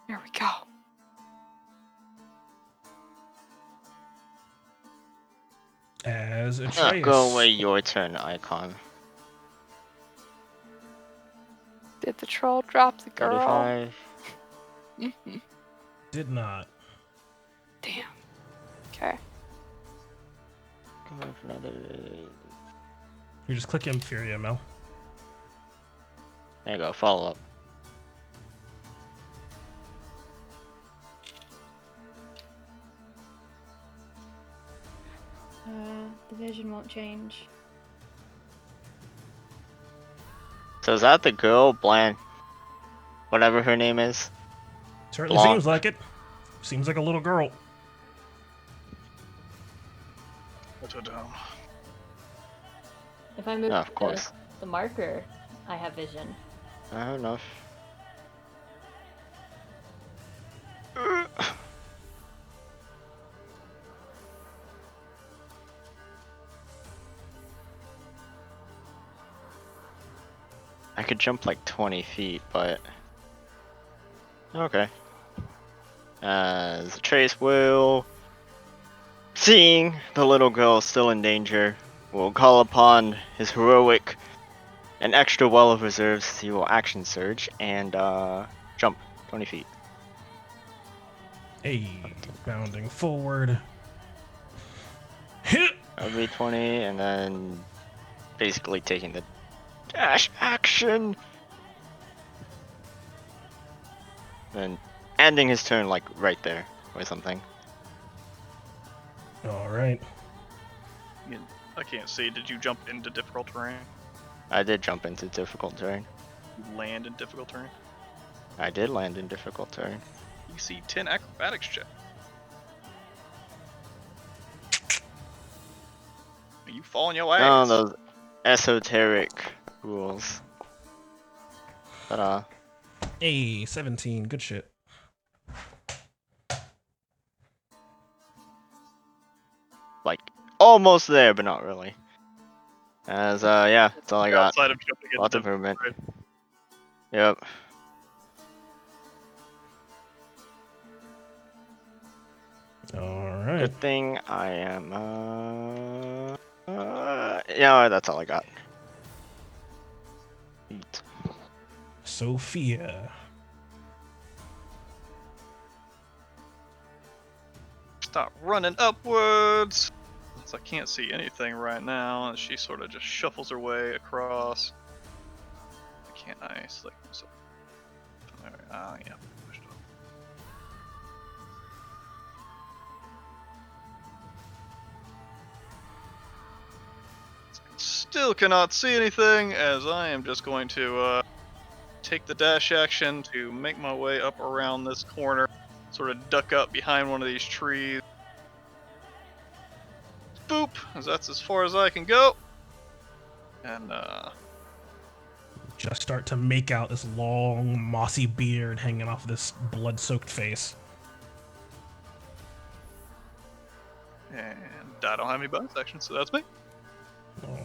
There we go. As Atreus. Go away, your turn, Icon. Did the troll drop the girl? 35. Did not. Damn. Okay. Go for another. You just click Inferior, Mel. There you go, follow up. The vision won't change. So is that the girl, Bland? Whatever her name is? Certainly seems like it. Seems like a little girl. If I move of course. the marker, I have vision. I don't know. I could jump like 20 feet, but okay. As Trace will, seeing the little girl still in danger, will call upon his heroic and extra well of reserves. He will action surge and jump 20 feet. Hey, bounding forward. That'll be 20, and then basically taking the dash action. Then ending his turn like right there or something. All right. I can't see. Did you jump into difficult terrain? I did jump into difficult terrain. You land in difficult terrain? I did land in difficult terrain. You see 10 acrobatics check. You fall on your Oh, ass. those esoteric rules. Ta-da. Hey, 17. Good shit. Like, almost there, but not really. As, yeah, that's all I got. Outside of jumping into Lots of difficult movement. terrain. Yep. All right. Good thing I am, yeah, that's all I got. Eat. Sophia. Stop running upwards. So I can't see anything right now, and she sort of just shuffles her way across. Can't I select myself? Alright, yeah. Pushed up. Still cannot see anything, as I am just going to take the dash action to make my way up around this corner, sort of duck up behind one of these trees. Boop, as that's as far as I can go. And Just start to make out this long, mossy beard hanging off this blood-soaked face. and I don't have any bonus actions, so that's me. Oh.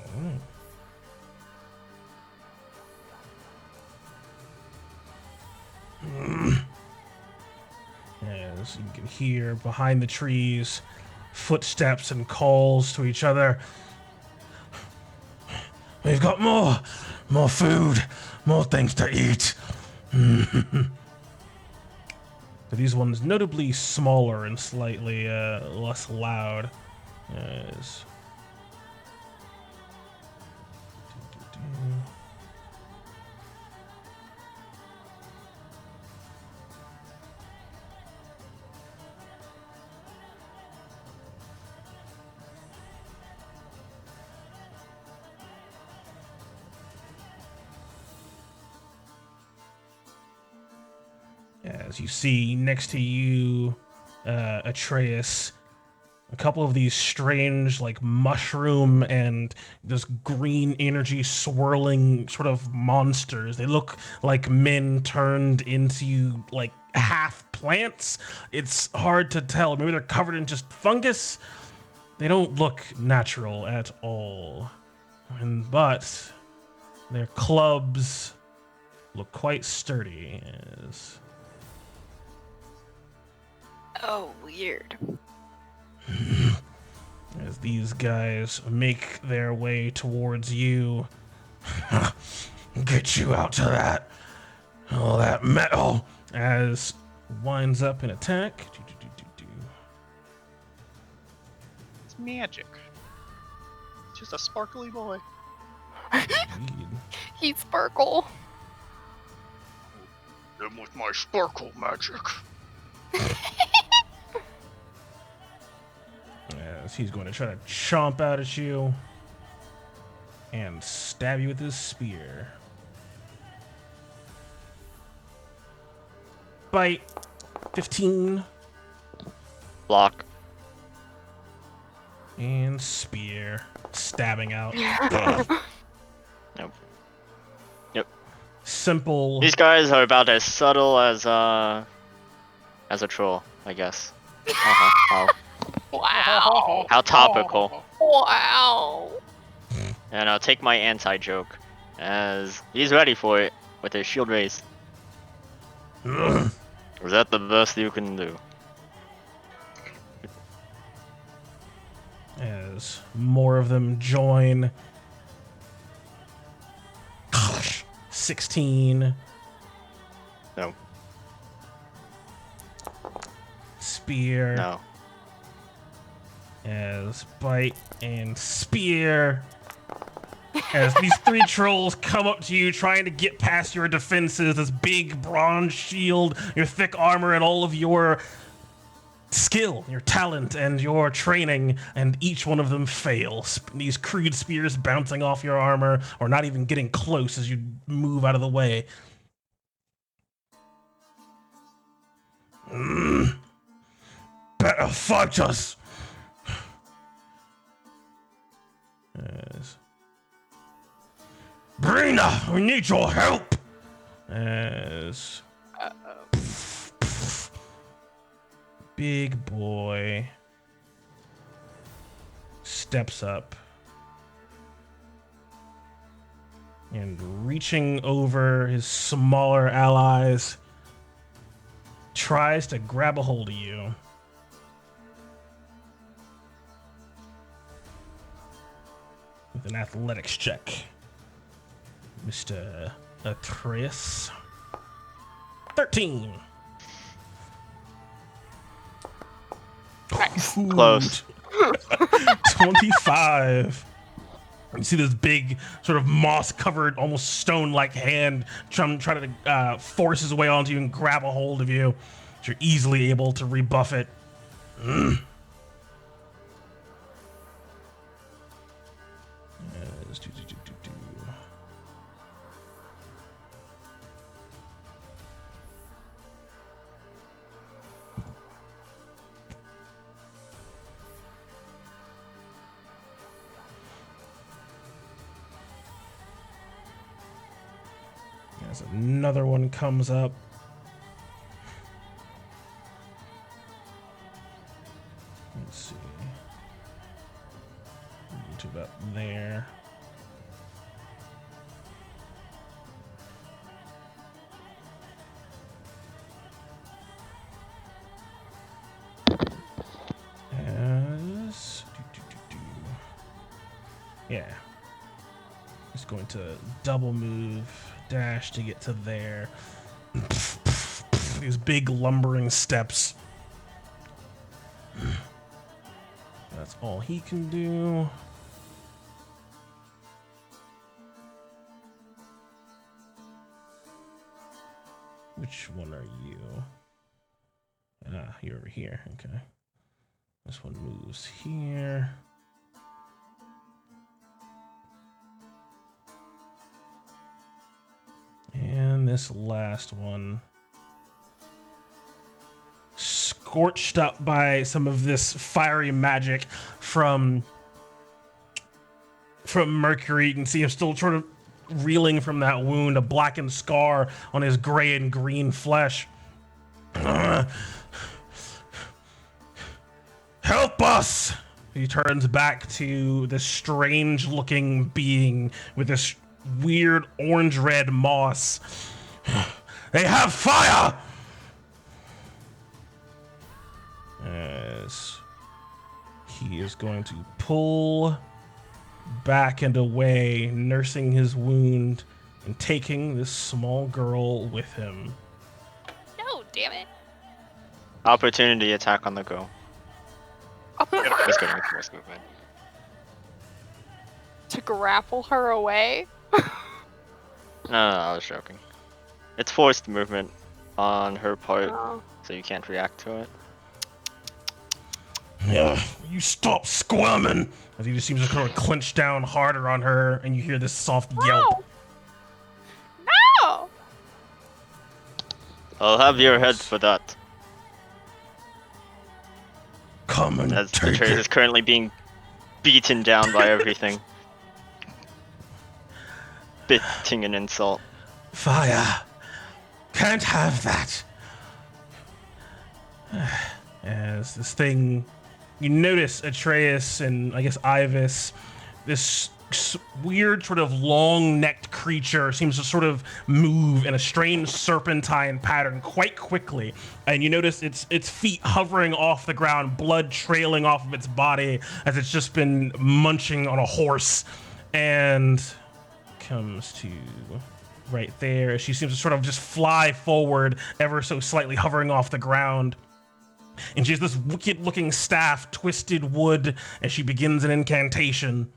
As you can hear behind the trees, footsteps and calls to each other. We've got more food, more things to eat. but these ones notably smaller and slightly less loud. Yes. As you see next to you, Atreus, a couple of these strange, like, mushroom and this green energy swirling sort of monsters. They look like men turned into, like, half plants. It's hard to tell. Maybe they're covered in just fungus. They don't look natural at all. But their clubs look quite sturdy. Oh, weird. As these guys make their way towards you. Get you out to that. All that metal. As winds up an attack. It's magic. It's just a sparkly boy. He's sparkle. Them with my sparkle magic. As he's going to try to chomp out at you and stab you with his spear. Bite. 15. Block. And spear. Stabbing out. Nope. Yep. Simple. These guys are about as subtle as a troll, I guess. Wow. How topical. Wow. And I'll take my anti-joke, as he's ready for it with his shield raised. Is that the best you can do? As more of them join. 16. No. Spear. No. As bite and spear. As these three trolls come up to you trying to get past your defenses, this big bronze shield, your thick armor, and all of your skill, your talent, and your training, and each one of them fails. These crude spears bouncing off your armor, or not even getting close as you move out of the way. Better fight us! Yes. Brina, we need your help! As big boy steps up and, reaching over his smaller allies, tries to grab a hold of you. With an athletics check. Mr. Atreus. 13. Nice. Close. 25. You see this big, sort of moss-covered, almost stone-like hand trying to force his way onto you and grab a hold of you. But you're easily able to rebuff it. As another one comes up. Let's see. To about there. Yeah. Just going to double move, dash to get to there. these big lumbering steps. That's all he can do. Which one are you? Ah, you're over here. Okay. This one moves here. And this last one, scorched up by some of this fiery magic from Mercury. You can see him still sort of reeling from that wound, a blackened scar on his gray and green flesh. Help us! He turns back to this strange looking being with this weird orange-red moss. They have fire! As he is going to pull back and away, nursing his wound and taking this small girl with him. No, damn it. Opportunity attack on the go. Just kidding, it's force movement. To grapple her away? No, I was joking. It's forced movement on her part, Oh. so you can't react to it. Yeah, you stop squirming! As he just seems to kind of clench down harder on her, and you hear this soft yelp. No! I'll have your head for that. Come and As take Atreus it. is currently being beaten down by everything. Spitting an insult. Fire. Can't have that. As this thing, you notice Atreus and I guess Ivis, this weird sort of long-necked creature seems to sort of move in a strange serpentine pattern quite quickly, and you notice its feet hovering off the ground, blood trailing off of its body as it's just been munching on a horse, and comes to right there. She seems to sort of just fly forward ever so slightly, hovering off the ground. And she has this wicked looking staff, twisted wood, as she begins an incantation.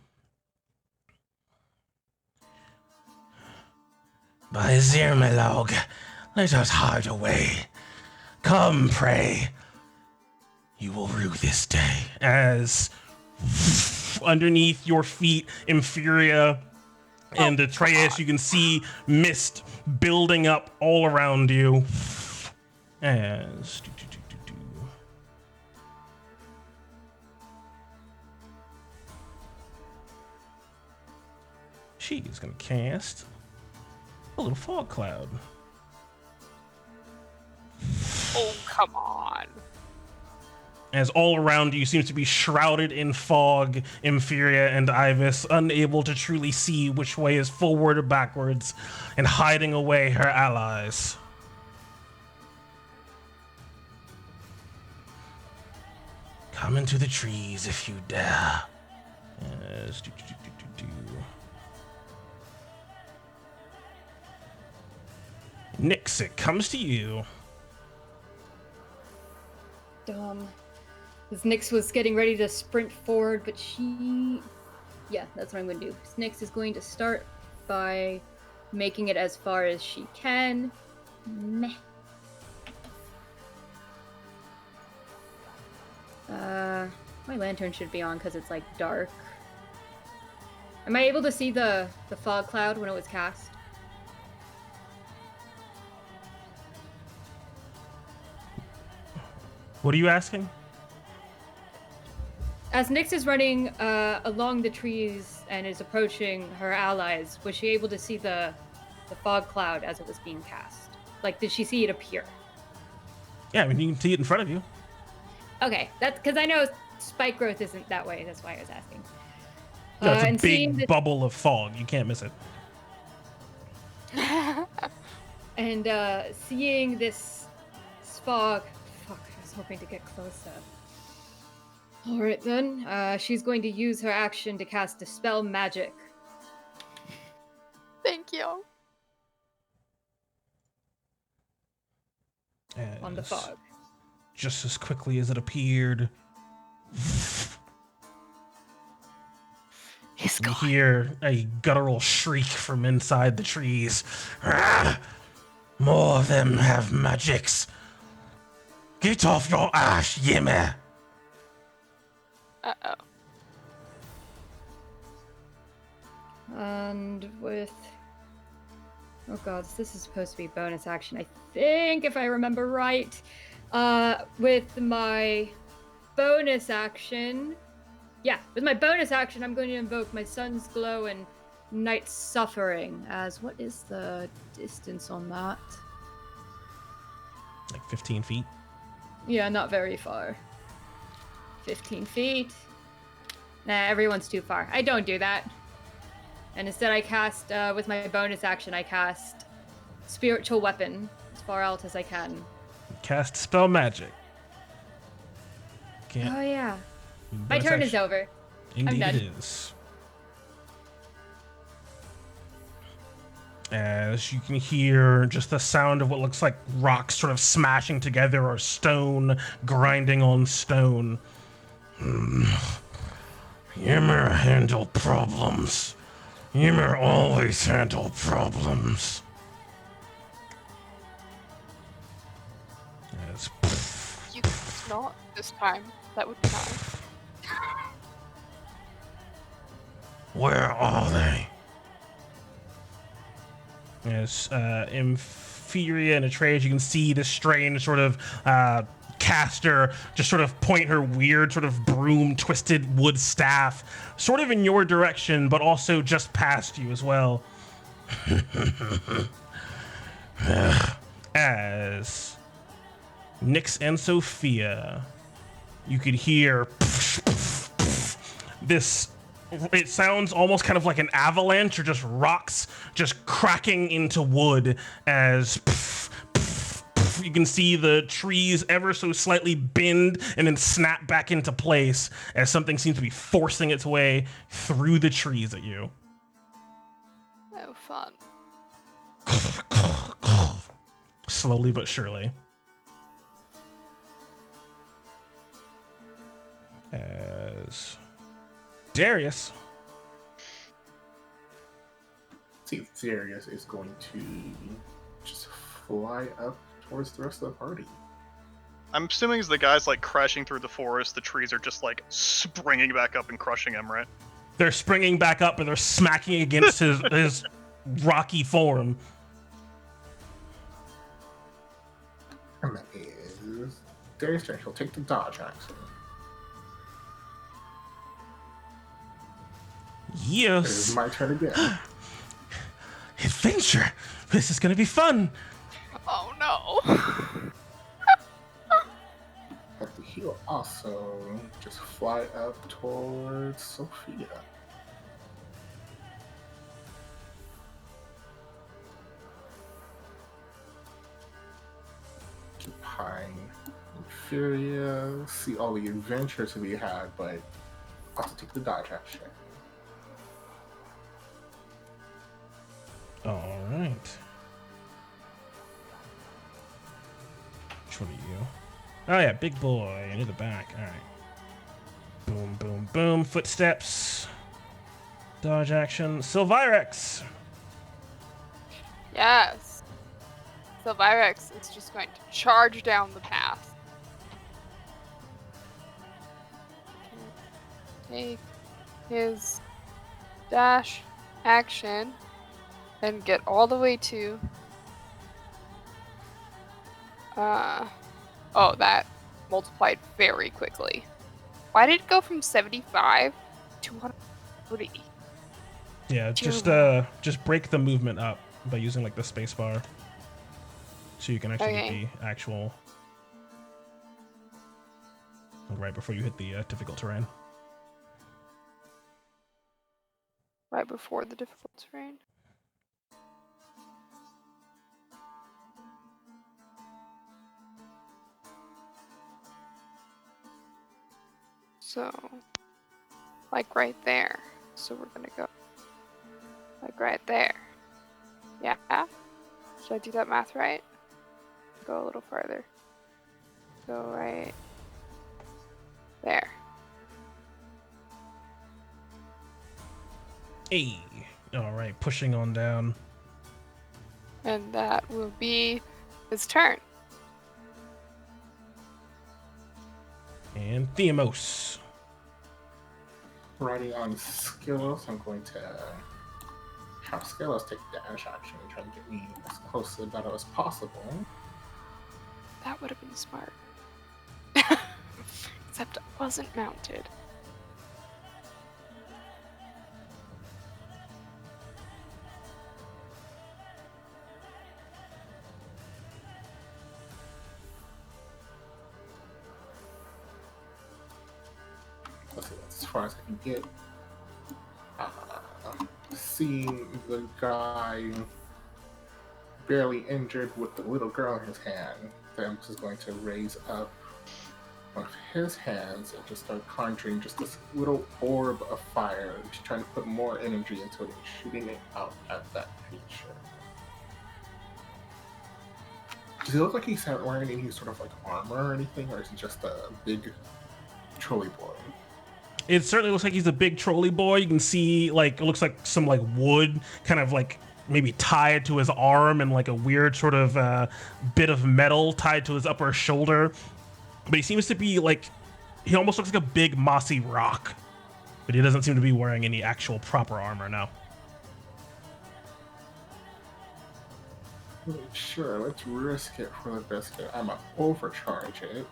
By Zirmalog, let us hide away. Come, pray. You will rue this day. As underneath your feet, Inferior and Atreus, you can see mist building up all around you. As she is going to cast a little fog cloud. Oh, come on. As all around you seems to be shrouded in fog, Inferior and Ivis, unable to truly see which way is forward or backwards, and hiding away her allies. Come into the trees if you dare. Yes. Nyx, it comes to you. Because Nyx was getting ready to sprint forward, but she... Yeah, that's what I'm going to do. Nyx is going to start by making it as far as she can. Meh. My lantern should be on because it's like dark. Am I able to see the fog cloud when it was cast? What are you asking? As Nyx is running along the trees and is approaching her allies, was she able to see the fog cloud as it was being cast? Like, did she see it appear? Yeah, I mean, you can see it in front of you. Okay, that's because I know spike growth isn't that way. That's why I was asking. No, it's a and seeing big bubble of fog. You can't miss it. And seeing this fog... Fuck, I was hoping to get closer. Alright then, she's going to use her action to cast Dispel Magic. Thank you. on the Yes. fog. Just as quickly as it appeared, He's you gone. hear a guttural shriek from inside the trees. "Ah! More of them have magics. Get off your ass, Yimmy!" Uh-oh. And with... Oh god, this is supposed to be bonus action, I think, if I remember right. With my bonus action... Yeah, with my bonus action, I'm going to invoke my Sun's Glow and Night's Suffering. As what is the distance on that? Like 15 feet. Yeah, not very far. 15 feet. Nah, everyone's too far. I don't do that. And instead I cast, with my bonus action, I cast Spiritual Weapon as far out as I can. Cast spell magic. Can't. Oh yeah. My bonus turn action. is over. Indeed done. it is. As you can hear just the sound of what looks like rocks sort of smashing together or stone grinding on stone. Yimmer handle problems. Yimmer always handle problems. As You could not this time. That would be nice. where are they? As Inferior and Atreus, you can see this strange sort of caster just sort of point her weird sort of broom twisted wood staff sort of in your direction, but also just past you as well. As Nyx and Sophia, you could hear this. It sounds almost kind of like an avalanche or just rocks just cracking into wood as you can see the trees ever so slightly bend and then snap back into place as something seems to be forcing its way through the trees at you. Oh, fun. Slowly but surely. As Darius. See, Darius is going to just fly up towards the rest of the party. I'm assuming as the guy's like crashing through the forest, the trees are just like springing back up and crushing him, right? They're springing back up and they're smacking against his rocky form. And that is Darius' turn. He'll take the dodge action. It Yes. is my turn again. Adventure. This is gonna be fun. Oh no. But he'll also just fly up towards Sophia. Keep high. Inferior. See all the adventure to be had, but also take the dodge action. All right. Which one are you? Oh yeah, big boy into the back. All right. Boom, boom, boom. Footsteps. Dodge action. Sylvirex. Yes. So Virex is just going to charge down the path. Take his dash action and get all the way to oh, that multiplied very quickly. Why did it go from 75 to 130? Yeah, Terrible. just break the movement up by using like the space bar, so you can actually Okay. get the actual right before you hit the difficult terrain. Right before the difficult terrain. So, like right there. So we're gonna go like right there. Yeah? Should I do that math right? Go a little farther. go right there. Hey. All right, pushing on down. And that will be his turn. And Theamos. Riding on Skillos, I'm going to have Skillos take dash action and try to get me as close to the battle as possible. That would have been smart. Except it wasn't mounted. Let's see, that's as far as I can get. Seeing the guy barely injured with the little girl in his hand, Thams is going to raise up one of his hands and just start conjuring just this little orb of fire. He's trying to put more energy into it and shooting it out at that creature. Does he look like he's not wearing any sort of like armor or anything, or is he just a big trolley boy? It certainly looks like he's a big trolley boy. You can see, like, it looks like some, like, wood kind of, like, maybe tied to his arm and, like, a weird sort of bit of metal tied to his upper shoulder. But he seems to be, like, he almost looks like a big mossy rock. But he doesn't seem to be wearing any actual proper armor now. Sure, let's risk it for the biscuit. I'm gonna overcharge it.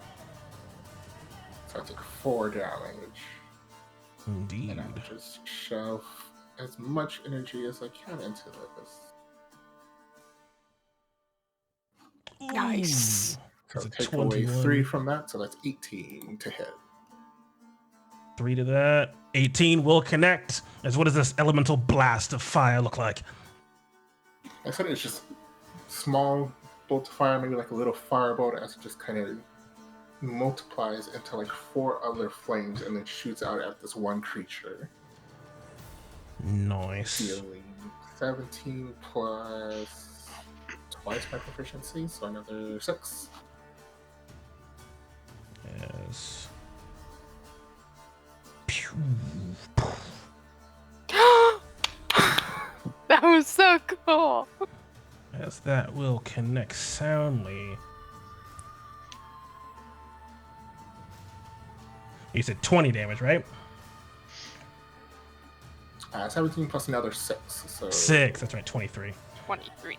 So I take 4 damage. Indeed. And I'll just shove as much energy as I can into this. Nice. So That's a take away 21. 3 from that, so that's 18 to hit. 3 to that. 18 will connect. As what does this elemental blast of fire look like? I said it's just small bolt of fire, maybe like a little firebolt, as it just kind of multiplies into like 4 other flames and then shoots out at this one creature. Nice. Dealing 17 plus twice my proficiency, so another 6. Yes. That was so cool. As that will connect soundly. You said 20 damage, right? 17 plus another 6, so... 6, that's right, 23. 23.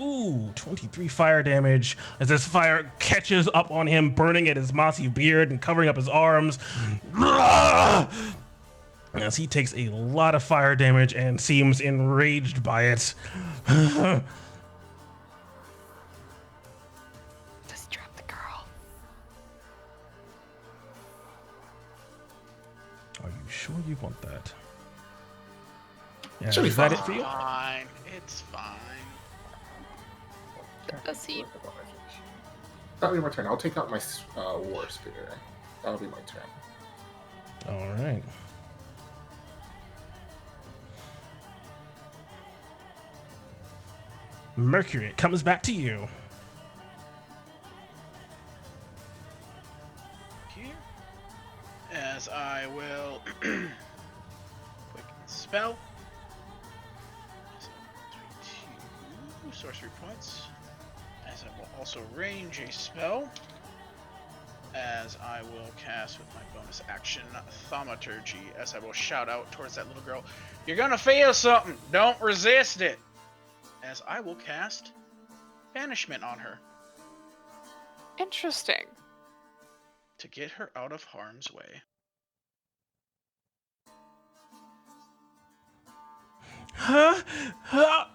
Ooh, 23 fire damage as this fire catches up on him, burning at his mossy beard and covering up his arms. As he takes a lot of fire damage and seems enraged by it. Just drop the girl. Are you sure you want that? Yeah, Should be is that fine. it for you? Fine. It's fine. Does he? That'll be my turn. I'll take out my war spear. That'll be my turn. All right. Mercury, it comes back to you. Here. As I will quick spell. So 2 sorcery points. As I will also range a spell. As I will cast with my bonus action Thaumaturgy. As I will shout out towards that little girl, "You're gonna feel something! Don't resist it!" As I will cast Banishment on her Interesting. to get her out of harm's way.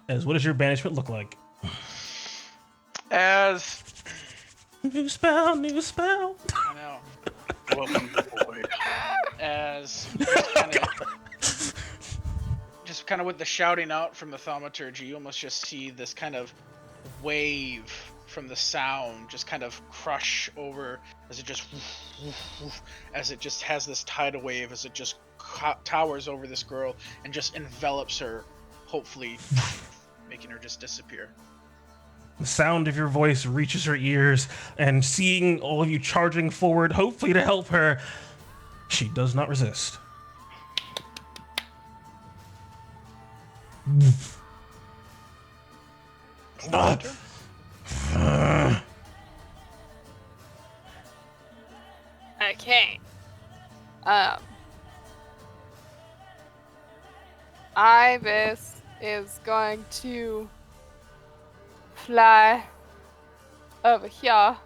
As what does your banishment look like? As New spell, new spell. I know. Welcome, boy. As just kind of with the shouting out from the thaumaturgy, you almost just see this kind of wave from the sound just kind of crush over as it just has this tidal wave as it just towers over this girl and just envelops her, hopefully making her just disappear. The sound of your voice reaches her ears, and seeing all of you charging forward, hopefully to help her, she does not resist. Okay. Ibis is going to fly over here.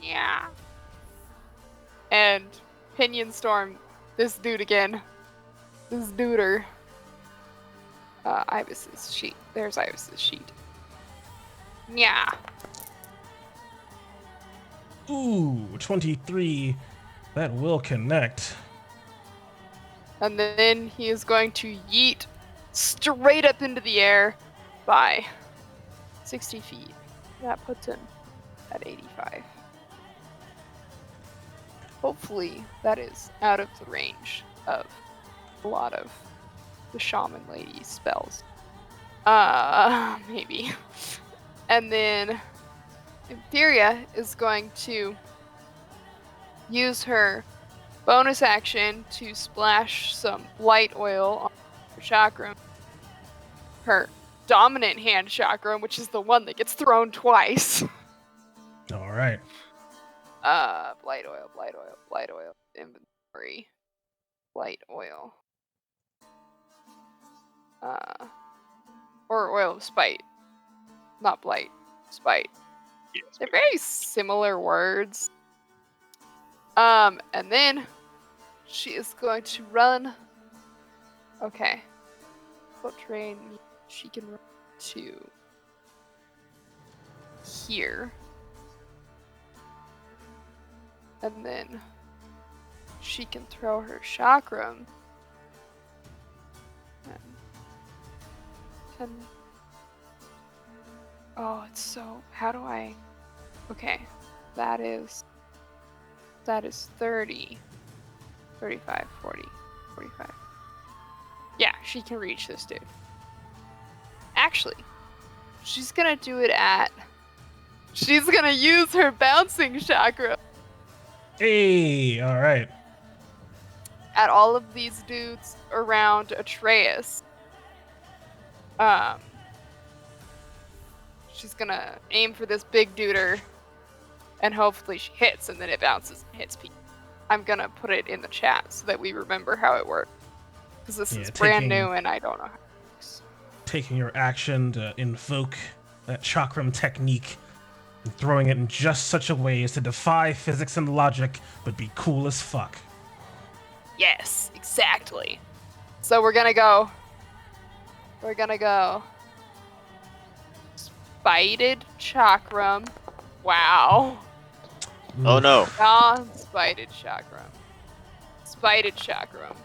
Yeah. And pinion storm this dude again. This duder. Ibis's sheet. There's Ibis's sheet. Yeah. Ooh, 23. That will connect. And then he is going to yeet straight up into the air by 60 feet. That puts him at 85. Hopefully that is out of the range of a lot of the shaman lady's spells. Maybe. And then Thylea is going to use her bonus action to splash some light oil on her chakra. Her dominant hand chakra, which is the one that gets thrown twice. All right. Blight oil, inventory. Blight oil. Or oil of spite. Not blight, spite. Yes. They're very similar words. And then she is going to run. Okay. Foot train. She can run to here. And then she can throw her chakram. And oh, it's so. How do I? Okay, that is 30, 35, 40, 45. Yeah, she can reach this dude. Actually, she's gonna do it at. She's gonna use her bouncing chakra Hey, all right. at all of these dudes around Atreus. She's gonna aim for this big duder, and hopefully she hits, and then it bounces and hits people. I'm gonna put it in the chat so that we remember how it works, because this is brand new and I don't know how it works. Taking your action to invoke that chakram technique and throwing it in just such a way as to defy physics and logic, but be cool as fuck. Yes, exactly. So we're gonna go. Spited chakram. Wow. Oh no. Non-spited chakram. Spited chakram.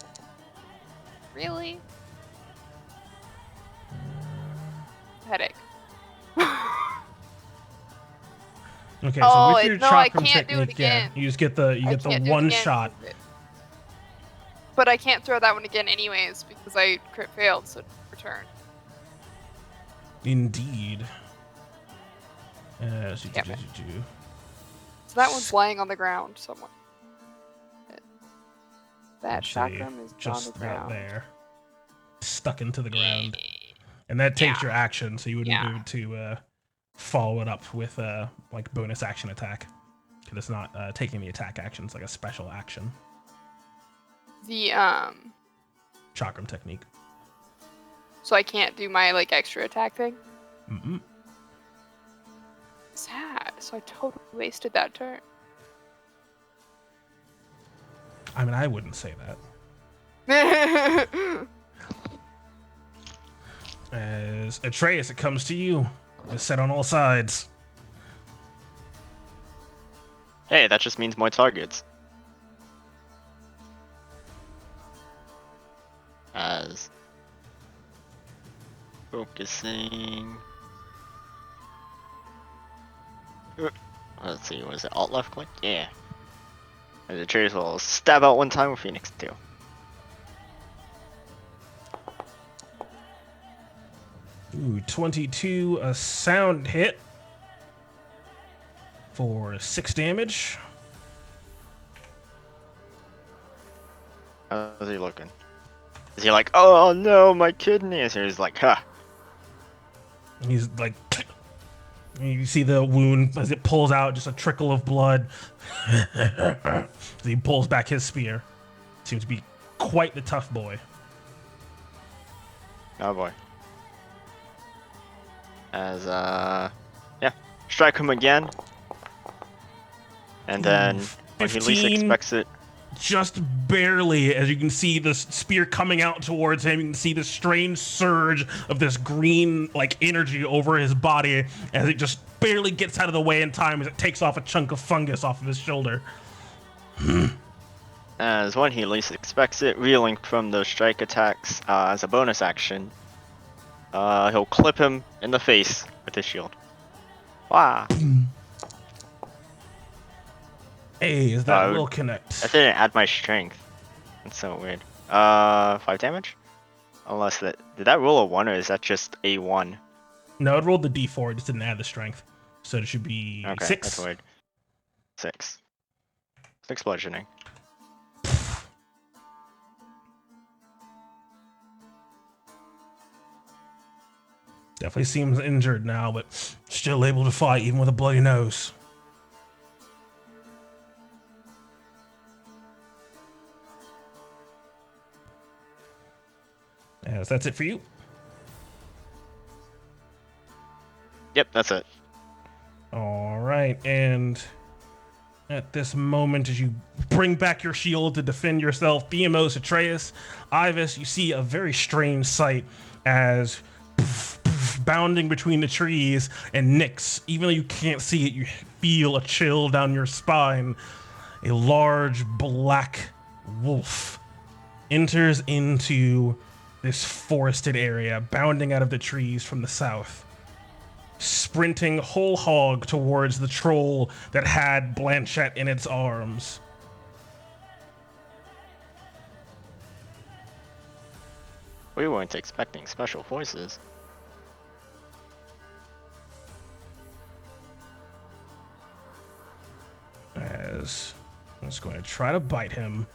Really? Headache. Okay, so with your no, I chakram can't do it technique, yeah, again. you just get the Can't do it one again. shot. But I can't throw that one again anyways because I crit failed, so return. Indeed. So that one's lying on the ground somewhere. That chakram is just on the ground. there, stuck into the ground, and that takes your action, so you wouldn't be able to follow it up with like bonus action attack, because it's not taking the attack action; it's like a special action. The chakram technique. So I can't do my like extra attack thing. Mm-mm. Sad. So I totally wasted that turn. I mean, I wouldn't say that. As Atreus, it comes to you. It's set on all sides. Hey, that just means more targets. As focusing. Let's see, was it alt left click? Yeah. And the Atreus will stab out one time with Phoenix too. Ooh, 22, a sound hit for 6 damage. How's he looking? Is he like, oh no, my kidneys? Or he's like, ha. He's like, you see the wound as it pulls out, just a trickle of blood. As he pulls back his spear. Seems to be quite the tough boy. Oh boy. As, yeah. Strike him again. And then, when he least 15. expects it, Just barely, as you can see the spear coming out towards him. You can see the strange surge of this green, like, energy over his body as it just barely gets out of the way in time as it takes off a chunk of fungus off of his shoulder. as when he least expects it, reeling from those strike attacks as a bonus action, he'll clip him in the face with his shield. Wow. Hey, is that will connect? I didn't add my strength. That's so weird. 5 damage? Unless that... Did that roll a 1 or is that just a 1? No, it rolled the d4, it just didn't add the strength. So it should be Okay, 6. that's weird. 6. 6 bludgeoning. Definitely seems injured now, but still able to fight even with a bloody nose. Yes, that's it for you. Yep, that's it. All right, and at this moment, as you bring back your shield to defend yourself, Theamos, Atreus, Ivis, you see a very strange sight as bounding between the trees, and Nyx, even though you can't see it, you feel a chill down your spine. A large black wolf enters into this forested area, bounding out of the trees from the south, sprinting whole hog towards the troll that had Blanchette in its arms. We weren't expecting special forces. As I'm just going to try to bite him.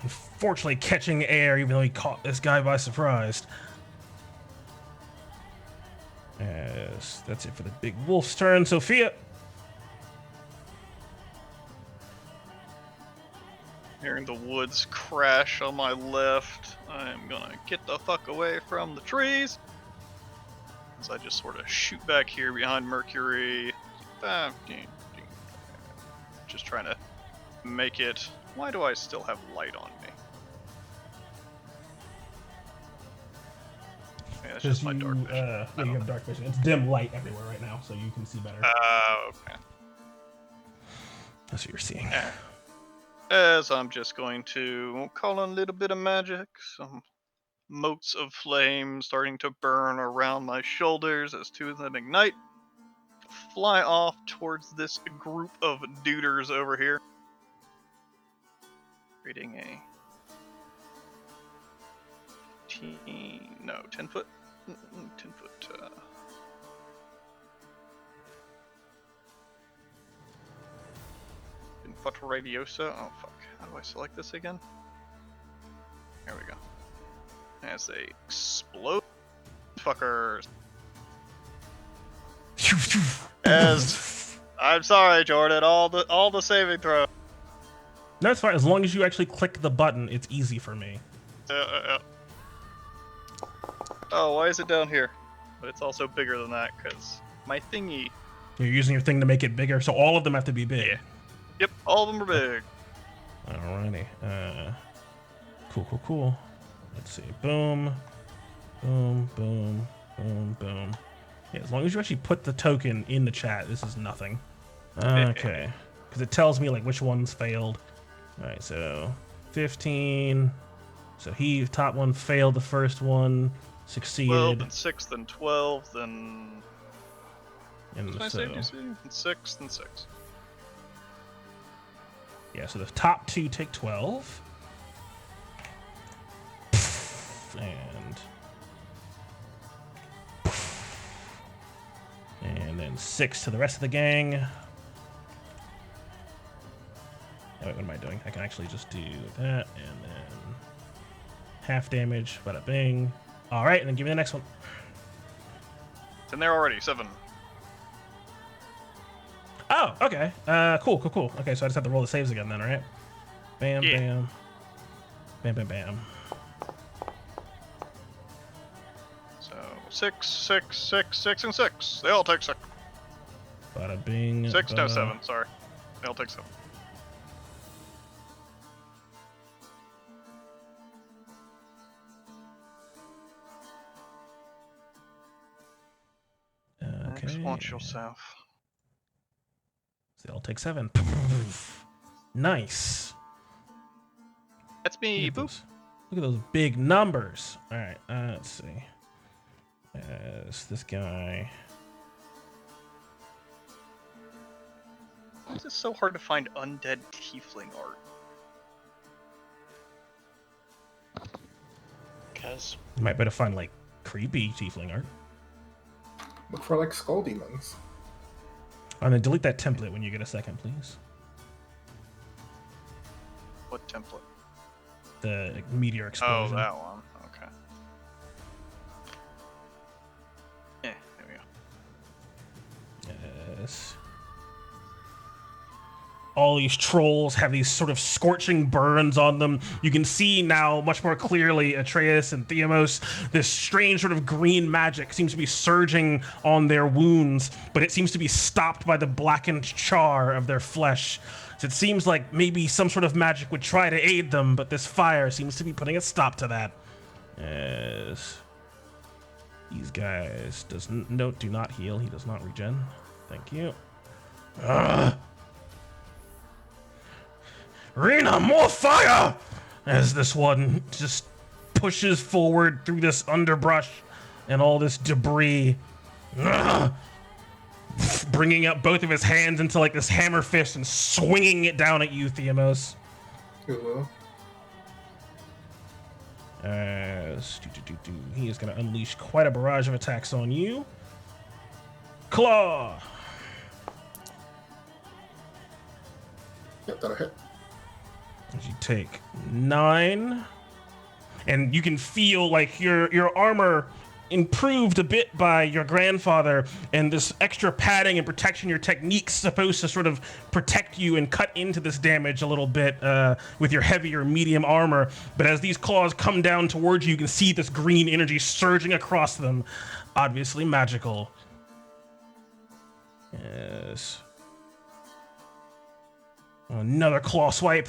Unfortunately, catching air, even though he caught this guy by surprise. As that's it for the big wolf's turn. Sophia. Hearing the woods crash on my left, I'm gonna get the fuck away from the trees. As I just sort of shoot back here behind Mercury. Just trying to make it. Why do I still have light on me? Yeah, that's just my dark vision. Yeah, you have dark vision. It's dim light everywhere right now, so you can see better. Okay. That's what you're seeing. As I'm just going to call on a little bit of magic, some motes of flame starting to burn around my shoulders as two of them ignite. Fly off towards this group of duders over here. Creating a 10 foot. 10 foot. Foot radiosa. Oh fuck. How do I select this again? There we go. As they explode. Fuckers. As I'm sorry, Jordan. All the saving throw. No, it's fine. As long as you actually click the button, it's easy for me. Oh, why is it down here? But it's also bigger than that, because my thingy. You're using your thing to make it bigger, so all of them have to be big. Yep, all of them are big. Alrighty. Cool. Let's see. Boom. Boom. Yeah, as long as you actually put the token in the chat, this is nothing. Okay. Because it tells me, like, which ones failed. Alright, so 15, So he top one failed the first one, 12, succeeded. then 6, then 12, then... And What's my so, save DC? Then 6, then 6. yeah, so the top two take 12. And then 6 to the rest of the gang. Oh, wait, what am I doing? I can actually just do that, and then half damage, bada bing. All right, and then give me the next one. It's in there already, 7. Oh, okay. Cool. Okay, so I just have to roll the saves again then, right? Bam, Yeah. bam. Bam, bam, bam. So 6, 6, 6, 6, and 6. They all take 6. Bada bing. 6, no, bada. 7, sorry. They all take 7. Okay. Next, watch yourself. So they all take 7. Nice. That's me, Look at boop. those- Look at those big numbers. All right, let's see. As this guy. Why is it so hard to find undead tiefling art? Cause You might better find like creepy tiefling art. Look for like skull demons. And then delete that template when you get a second, please. What template? The meteor Oh, explosion. that one. Okay. There we go. Yes. All these trolls have these sort of scorching burns on them. You can see now much more clearly Atreus and Theamos. This strange sort of green magic seems to be surging on their wounds, but it seems to be stopped by the blackened char of their flesh. So it seems like maybe some sort of magic would try to aid them, but this fire seems to be putting a stop to that. Yes. These guys do not heal. He does not regen. Thank you. Rena, more fire! As this one just pushes forward through this underbrush and all this debris, bringing up both of his hands into like this hammer fist and swinging it down at you, Theamos. Cool. He is going to unleash quite a barrage of attacks on you. Claw! Yep, that'll hit. As you take 9, and you can feel like your armor improved a bit by your grandfather, and this extra padding and protection, your technique's supposed to sort of protect you and cut into this damage a little bit with your heavier medium armor. But as these claws come down towards you can see this green energy surging across them. Obviously magical. Yes. Another claw swipe.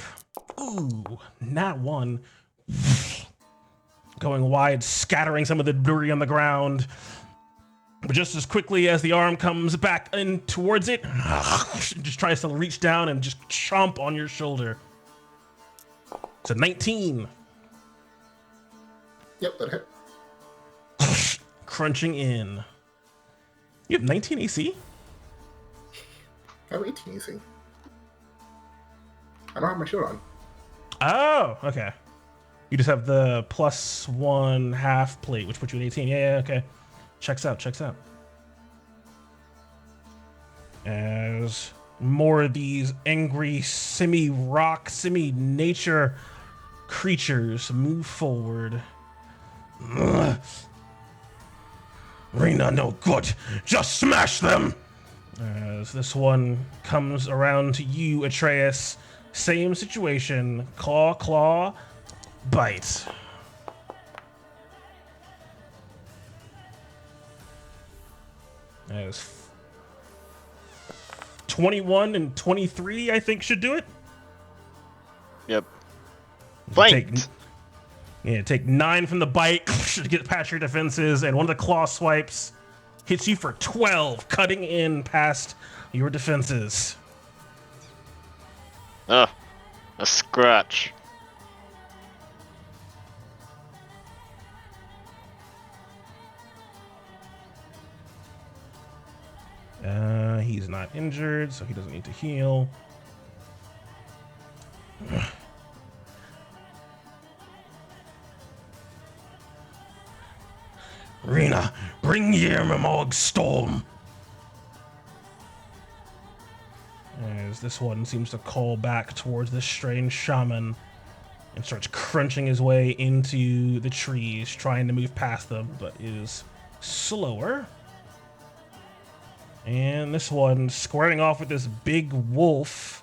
Ooh, not one. Going wide, scattering some of the debris on the ground. But just as quickly as the arm comes back in towards it, just tries to reach down and just chomp on your shoulder. It's a 19. Yep, that'll hit. Crunching in. You have 19 AC? I have 18 AC. I don't have my shield on. Oh, okay. You just have the +1 half plate, which puts you at 18. Yeah, okay. Checks out. As more of these angry semi-rock, semi-nature creatures move forward. Ugh. Rena, no good. Just smash them! As this one comes around to you, Atreus. Same situation. Claw, bite. As 21 and 23, I think, should do it. Yep. Take, Flanked. take 9 from the bite to get past your defenses, and one of the claw swipes hits you for 12, cutting in past your defenses. Ugh. A scratch. He's not injured, so he doesn't need to heal. Rena, bring Yermamog Storm! As this one seems to call back towards this strange shaman and starts crunching his way into the trees, trying to move past them, but is slower. And this one squaring off with this big wolf.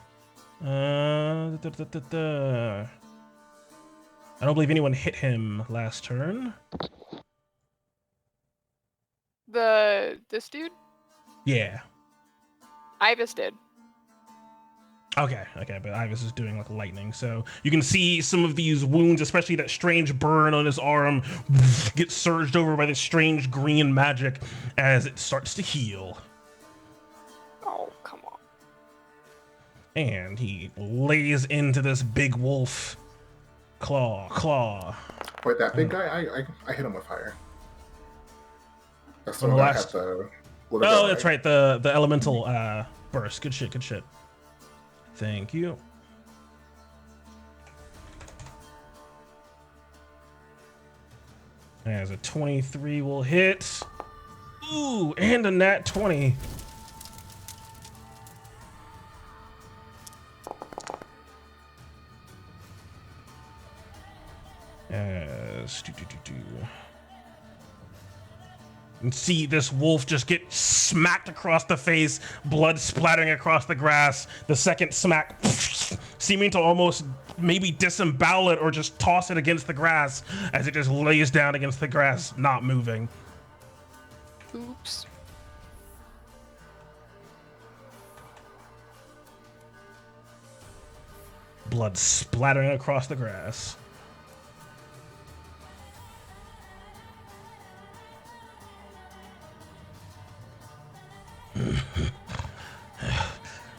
I don't believe anyone hit him last turn. This dude? Yeah. Ibis did. Okay, but Ibis is doing like lightning, so you can see some of these wounds, especially that strange burn on his arm, get surged over by this strange green magic as it starts to heal. Oh, come on. And he lays into this big wolf. Claw. Wait, that big guy? I hit him with fire. That's the On the one that last- had the... Oh, that's right, the elemental burst. Good shit. Thank you. As a 23 will hit. Ooh, and a nat 20. As and see this wolf just get smacked across the face, blood splattering across the grass. The second smack, seeming to almost maybe disembowel it or just toss it against the grass as it just lays down against the grass, not moving. Oops. Blood splattering across the grass.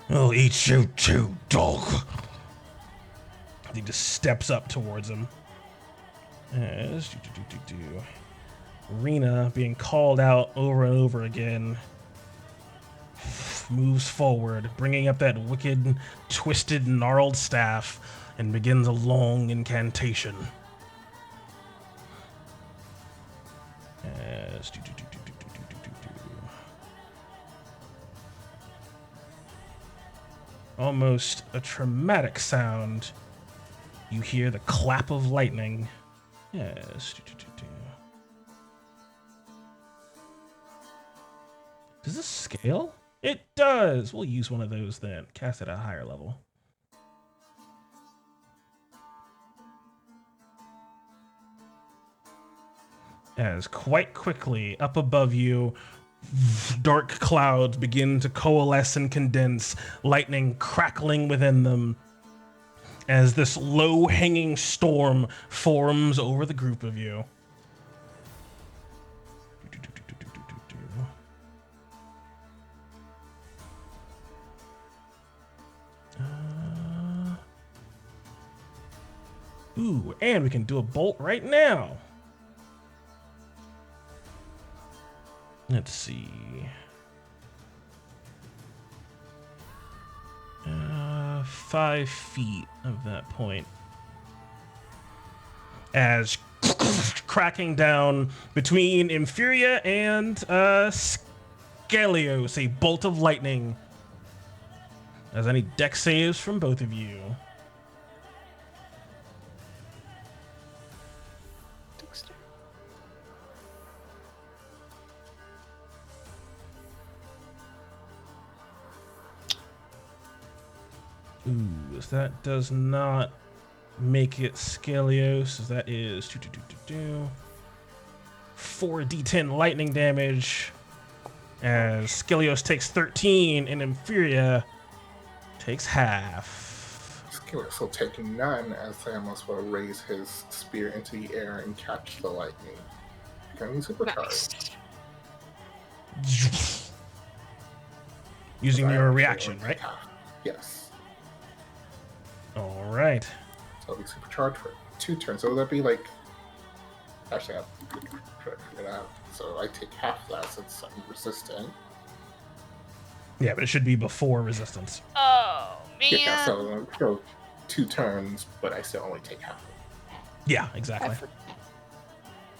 I'll eat you too, dog. He just steps up towards him. As Rena, being called out over and over again, moves forward, bringing up that wicked, twisted, gnarled staff, and begins a long incantation. As almost a traumatic sound, you hear the clap of lightning. Yes. Does this scale? It does. We'll use one of those then. Cast at a higher level. As quite quickly, up above you, dark clouds begin to coalesce and condense, lightning crackling within them, as this low-hanging storm forms over the group of you. Ooh, and we can do a bolt right now. Let's see. 5 feet of that point. As cracking down between Inferior and Scalios, a bolt of lightning. As any deck saves from both of you. Ooh, that does not make it Scalios. That is 4d10 lightning damage. As Scalios takes 13 and Inferior takes half. Scalios will take none as Samus will raise his spear into the air and catch the lightning. Can we supercharge? Using your reaction, right? Yes. All right. So I'll be supercharged for 2 turns. So would that be like... Actually, I'll try to figure it out. So I take half that since I'm resistant. Yeah, but it should be before resistance. Oh man. Yeah, so 2 turns, but I still only take half of it. Yeah, exactly.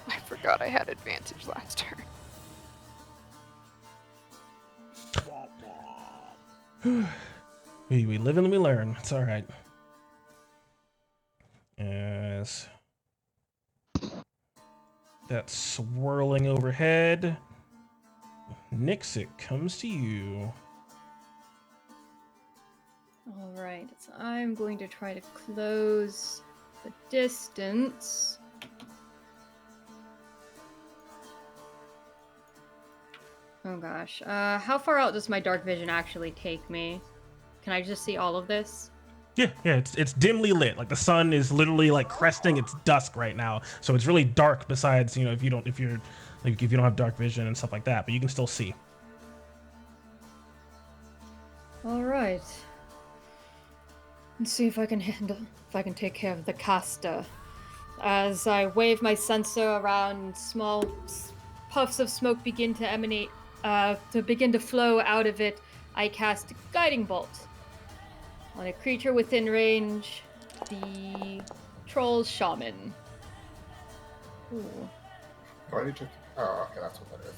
I forgot I had advantage last turn. We live and we learn. It's all right. As that's swirling overhead, Nyx, it comes to you. All right, so I'm going to try to close the distance. Oh gosh, how far out does my dark vision actually take me? Can I just see all of this? Yeah, it's dimly lit. Like the sun is literally like cresting its dusk right now, so it's really dark. Besides, if you don't have dark vision and stuff like that, but you can still see. All right. Let's see if I can take care of the caster. As I wave my sensor around, small puffs of smoke begin to emanate, to flow out of it. I cast Guiding Bolt on a creature within range, the Troll Shaman. Ooh. Why did you? Oh, okay, that's what that is.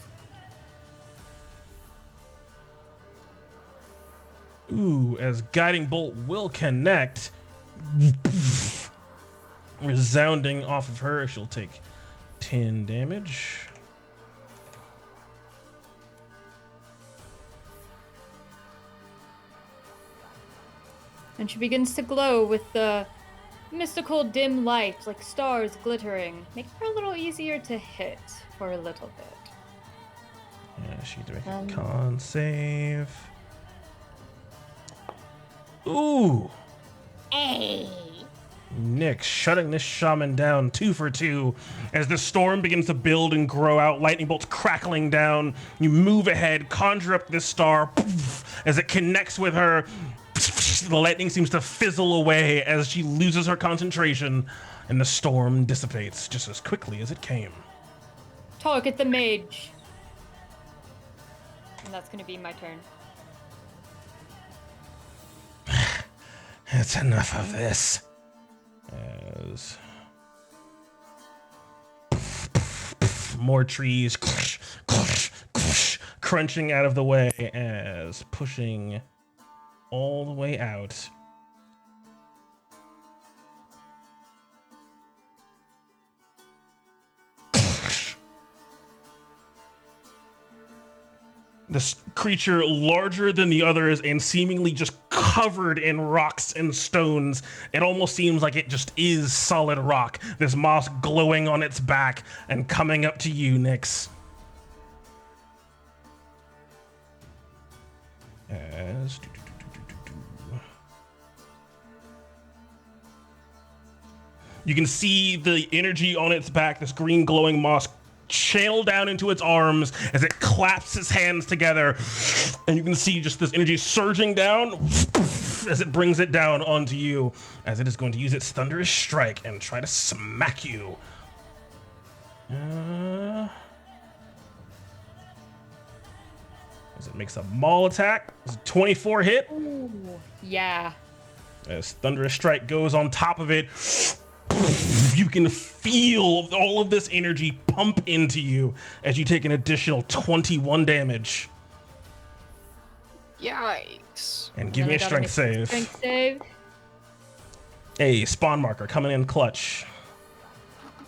Ooh, as Guiding Bolt will connect, resounding off of her, she'll take 10 damage. And she begins to glow with the mystical dim light, like stars glittering, making her a little easier to hit for a little bit. Yeah, she can make a con save. Ooh! Hey! Nyx shutting this shaman down 2 for 2 as the storm begins to build and grow out, lightning bolts crackling down. You move ahead, conjure up this star. As it connects with her, the lightning seems to fizzle away as she loses her concentration, and the storm dissipates just as quickly as it came. Target the mage. And that's going to be my turn. It's enough of this. As more trees crunching out of the way as pushing all the way out. This creature larger than the others and seemingly just covered in rocks and stones. It almost seems like it just is solid rock. This moss glowing on its back and coming up to you, Nyx. As you can see the energy on its back, this green glowing moss channel down into its arms as it claps its hands together, and you can see just this energy surging down as it brings it down onto you, as it is going to use its thunderous strike and try to smack you. As it makes a maul attack. It's a 24 hit. Ooh, yeah. As thunderous strike goes on top of it, you can feel all of this energy pump into you as you take an additional 21 damage. Yikes. And give me a strength save. Strength save. Hey, spawn marker coming in clutch.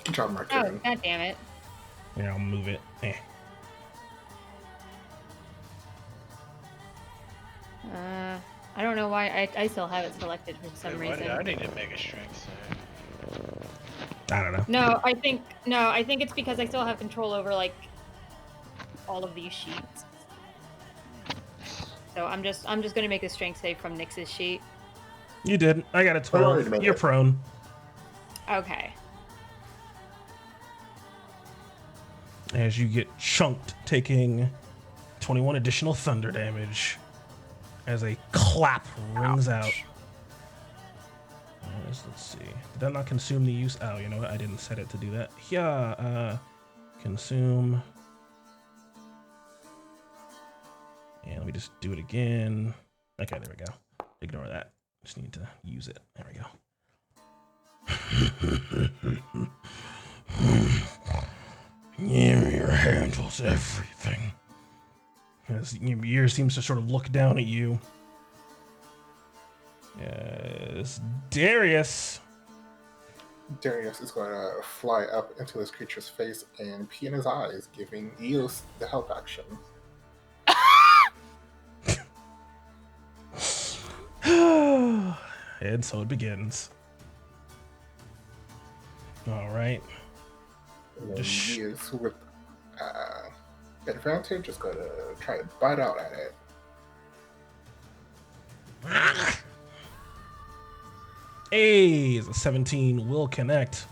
Good job, Mark. Oh, god damn it. Here, I'll move it. I don't know why I still have it selected for some Why reason. did I need to make a strength save? I don't know. No, I think it's because I still have control over like all of these sheets. So I'm just gonna make a strength save from Nyx's sheet. You did. I got a I already 12. made You're it. prone. Okay. As you get chunked, taking 21 additional thunder damage as a clap rings out. Let's see. Did that not consume the use? Oh, you know what? I didn't set it to do that. Consume. And let me just do it again. Okay, there we go. Ignore that. Just need to use it. There we go. Ymir handles everything. As Ymir seems to sort of look down at you. Yes, Darius. Darius is going to fly up into this creature's face and pee in his eyes, giving Eos the help action. And so it begins. All right. And Eos, with advantage, is going to try to bite out at it. Hey, a 17 will connect.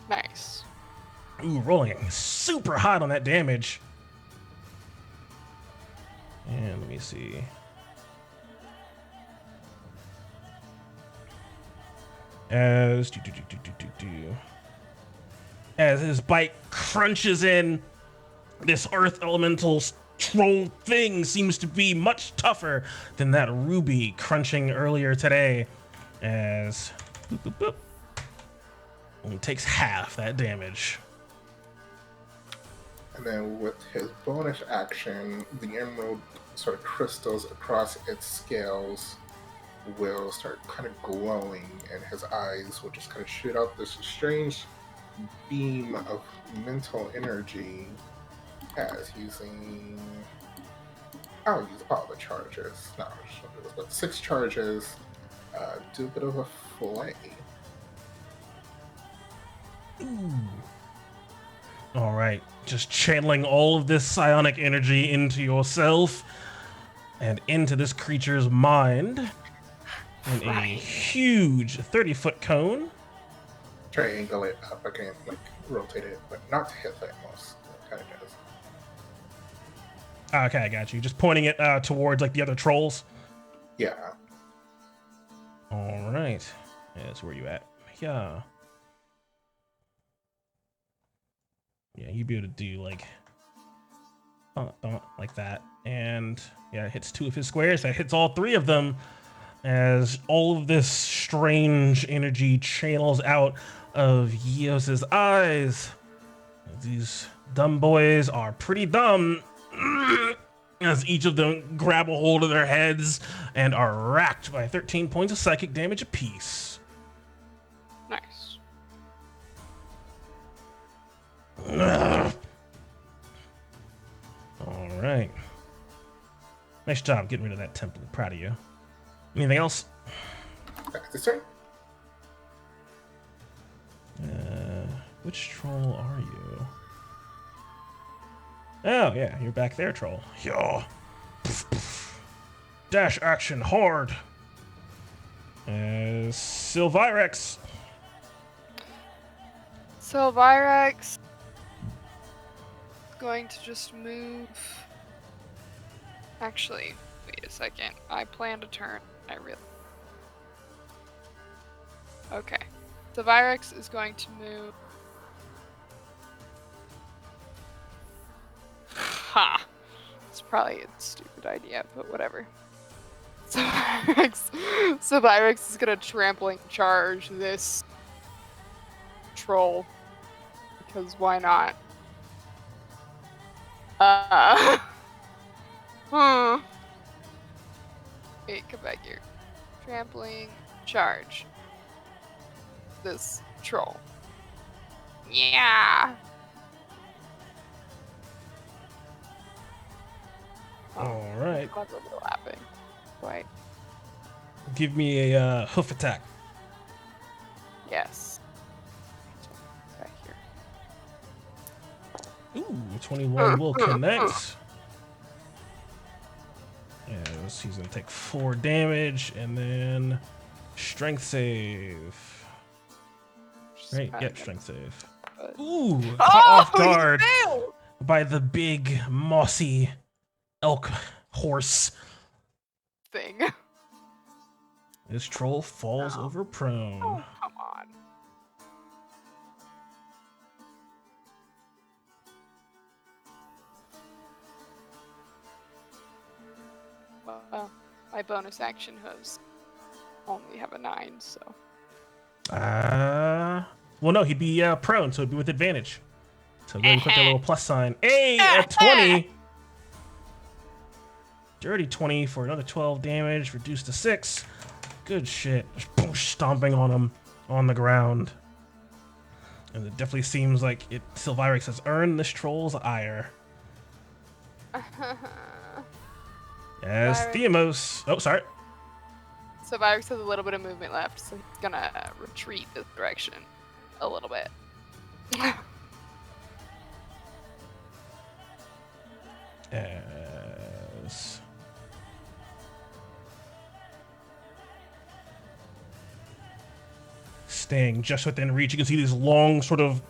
Nice. Ooh, rolling super hot on that damage. And let me see. As his bite crunches in, this earth elemental troll thing seems to be much tougher than that ruby crunching earlier today. As boop, boop, boop, and takes half that damage. And then with his bonus action, the emerald sort of crystals across its scales will start kind of glowing, and his eyes will just kind of shoot out this strange beam of mental energy as using... I'll use all the charges. No, but 6 charges. Do a bit of a fillet. Ooh. All right, just channeling all of this psionic energy into yourself and into this creature's mind in a huge 30-foot cone. Triangle it up again, like rotate it, but not to hit that most. It kind of does. Okay, I got you. Just pointing it towards like the other trolls. Yeah. All right, that's where you at. Yeah. Yeah, you'd be able to do like like that, and yeah, it hits 2 of his squares. That hits all 3 of them, as all of this strange energy channels out of Eos's eyes. These dumb boys are pretty dumb, as each of them grab a hold of their heads and are racked by 13 points of psychic damage apiece. Nice. All right. Nice job getting rid of that temple. Proud of you. Anything else? That's right. Which troll are you? Oh, yeah, you're back there, troll. Yo. Dash action hard. Sylvirex. Sylvirex going to just move. Actually, wait a second. I planned a turn. Okay. Sylvirex is going to move. Ha! It's probably a stupid idea, but whatever. Sylvirex is gonna trampling charge this troll. Because why not? Wait, come back here. Trampling charge this troll. Yeah. All right. Lots of overlapping. Right. Give me a hoof attack. Yes. Back here. Ooh, 21 will connect. Yes, he's gonna take 4 damage and then strength save. Right, yep, strength save. Ooh, caught off guard by the big mossy elk horse thing. This troll falls over prone. Oh, come on. My bonus action has only have a 9, so. Well, no, he'd be prone, so it'd be with advantage. So go ahead and click that little plus sign. Hey, a 20! Dirty 20 for another 12 damage, reduced to 6. Good shit. Just boom, stomping on him on the ground. And it definitely seems like Sylvirix has earned this troll's ire. As Virus. Theamos. Oh, sorry. So Virus has a little bit of movement left, so he's gonna retreat this direction a little bit. As staying just within reach, you can see these long, sort of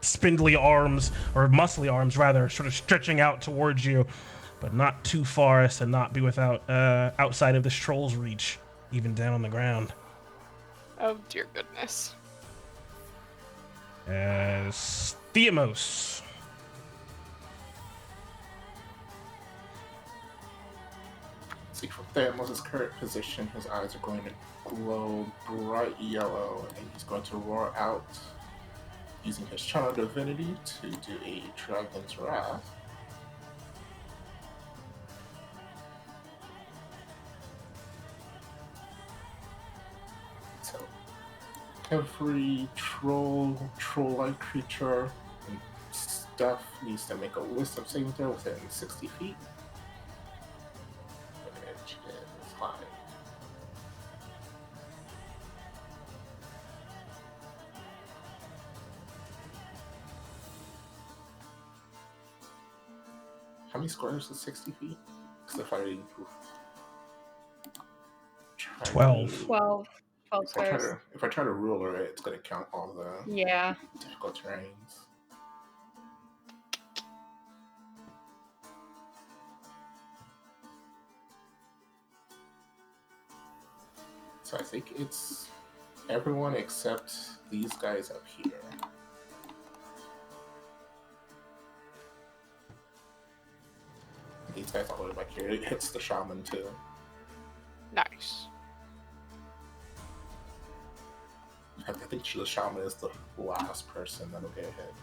spindly arms, or muscly arms rather, sort of stretching out towards you, but not too far as to not be without outside of this troll's reach, even down on the ground. Oh dear goodness. As Theamos. See, from Thanos' current position, his eyes are going to glow bright yellow, and he's going to roar out using his channel divinity to do a Dragon's Wrath. So, every troll-like creature and stuff needs to make a wisdom saving throw within 60 feet. Which is high. How many squares is 60 feet? Because if I try 12. 12 squares. if I try to ruler it, it's going to count all the Yeah. difficult terrains. So I think it's everyone except these guys up here. These guys all the way back here. It hits the shaman too. Nice. I think the shaman is the last person that'll get hit.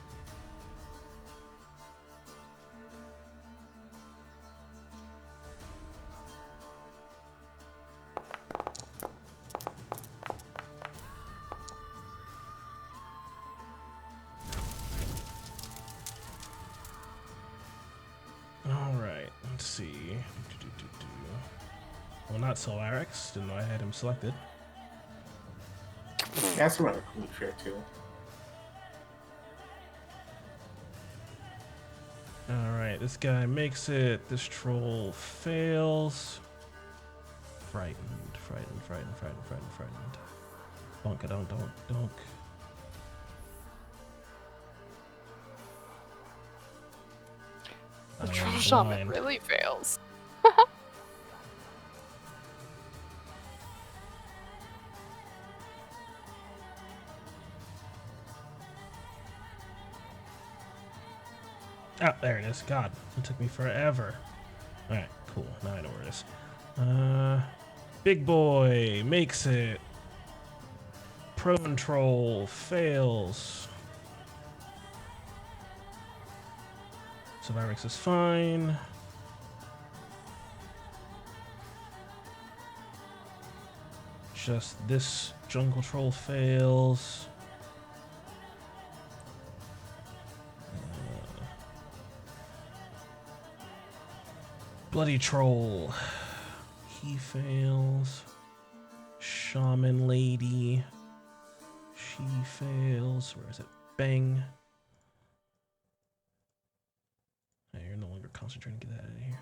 Alright, let's see. Well, not Solarix. Didn't know I had him selected. That's rather fair too. Alright, this guy makes it. This troll fails. Frightened. Donk. The troll shaman really fails. Oh, there it is. God, it took me forever. Alright, cool. Now I know where it is. Big boy makes it. Prone troll fails. Sylvirix is fine. Just this jungle troll fails. Bloody troll. He fails. Shaman lady. She fails. Where is it? Bang. Hey, you're no longer concentrating. Get that out of here.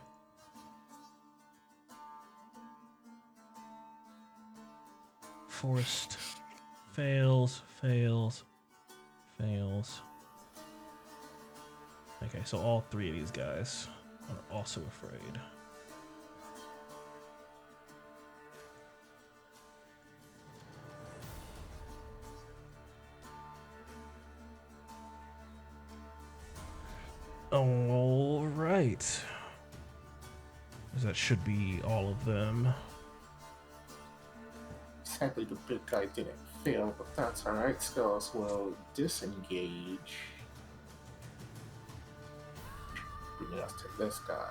Forest. Fails. Okay, so all three of these guys are also afraid. All right. 'cause that should be all of them. Sadly, the big guy didn't fail, but that's alright. Skulls will disengage. Bringing us to this guy.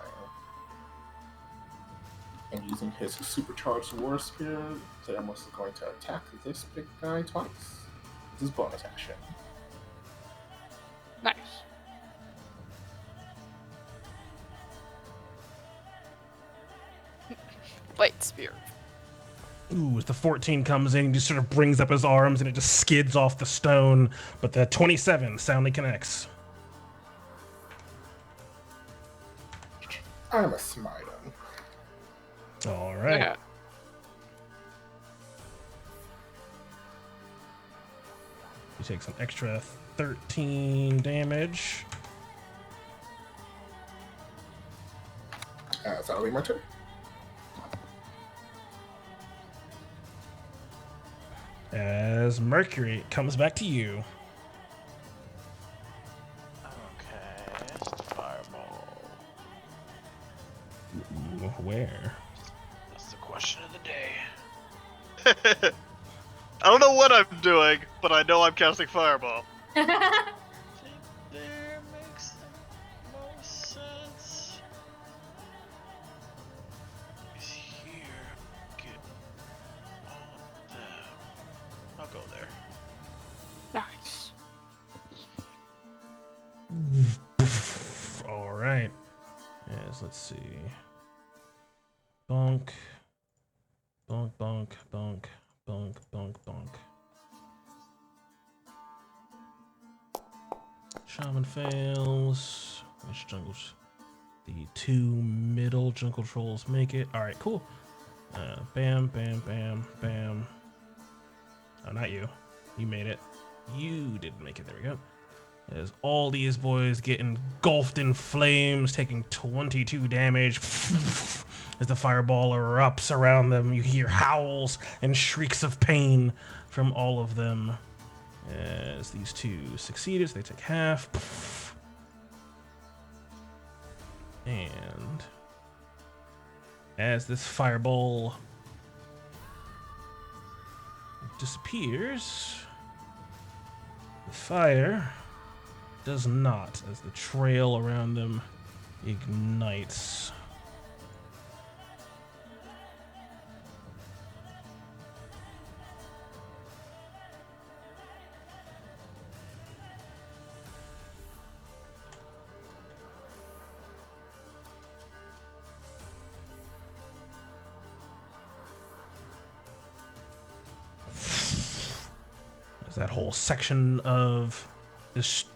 And using his supercharged war spear, Theramus is going to attack this big guy twice. This is bonus action. Nice. Light spear. Ooh, as the 14 comes in, he just sort of brings up his arms and it just skids off the stone, but the 27 soundly connects. I'm a smite him. All right. Yeah. He takes an extra 13 damage. That'll be my turn. As Mercury, it comes back to you. Okay, just fireball. Ooh, where? That's the question of the day. I don't know what I'm doing, but I know I'm casting Fireball. I think there makes the most sense. Is here. Get all of them. I'll go there. Nice. All right. Yes, let's see. Bonk. Bonk, bonk, bonk, bonk, bonk, bonk. Shaman fails. Which jungles? The 2 middle jungle trolls make it. All right, cool. Bam, bam, bam, bam. Oh, not you. You made it. You didn't make it. There we go. As all these boys get engulfed in flames, taking 22 damage. As the fireball erupts around them, you hear howls and shrieks of pain from all of them. As these 2 succeeded, so they take half. And as this fireball disappears, the fire does not, as the trail around them ignites. There's that whole section of this,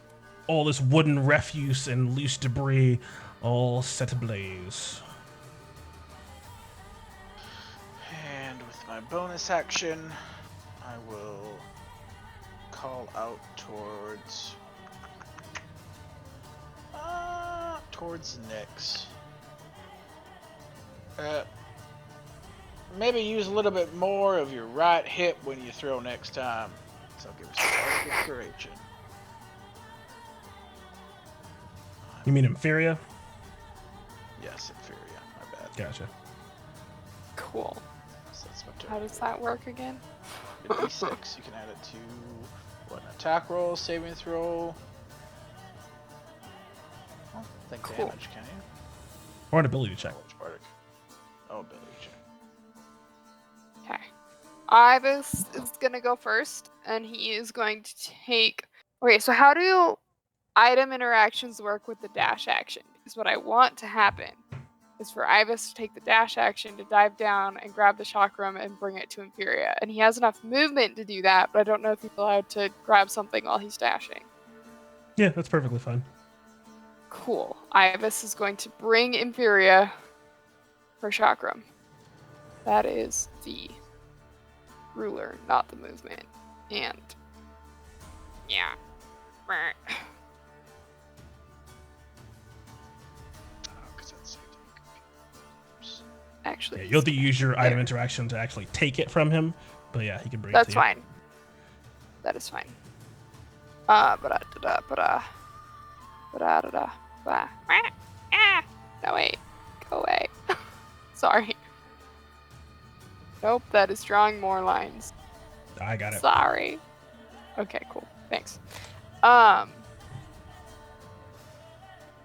all this wooden refuse and loose debris, all set ablaze. And with my bonus action, I will call out towards Nyx. Maybe use a little bit more of your right hip when you throw next time. So I'll give us some inspiration. You mean Inferior? Yes, Inferior. My bad. Gotcha. Cool. So that's my turn. How does that work again? A D6. You can add it to an attack roll, saving throw. I don't think Cool. damage, can you? Or an ability check. Oh, ability check. Okay. Ibis is gonna go first, and he is going to take. Okay, so how do item interactions work with the dash action? Because what I want to happen is for Ibis to take the dash action to dive down and grab the chakram and bring it to Inferior. And he has enough movement to do that, but I don't know if he's allowed to grab something while he's dashing. Yeah, that's perfectly fine. Cool. Ibis is going to bring Inferior her chakram. That is the ruler, not the movement. And yeah. Actually, Yeah, you'll have to use your item interaction to actually take it from him. But yeah, he can bring it that's to you. fine. That is fine. No wait, go away. Sorry. Nope, that is drawing more lines. I got it. Sorry. Okay, cool. Thanks.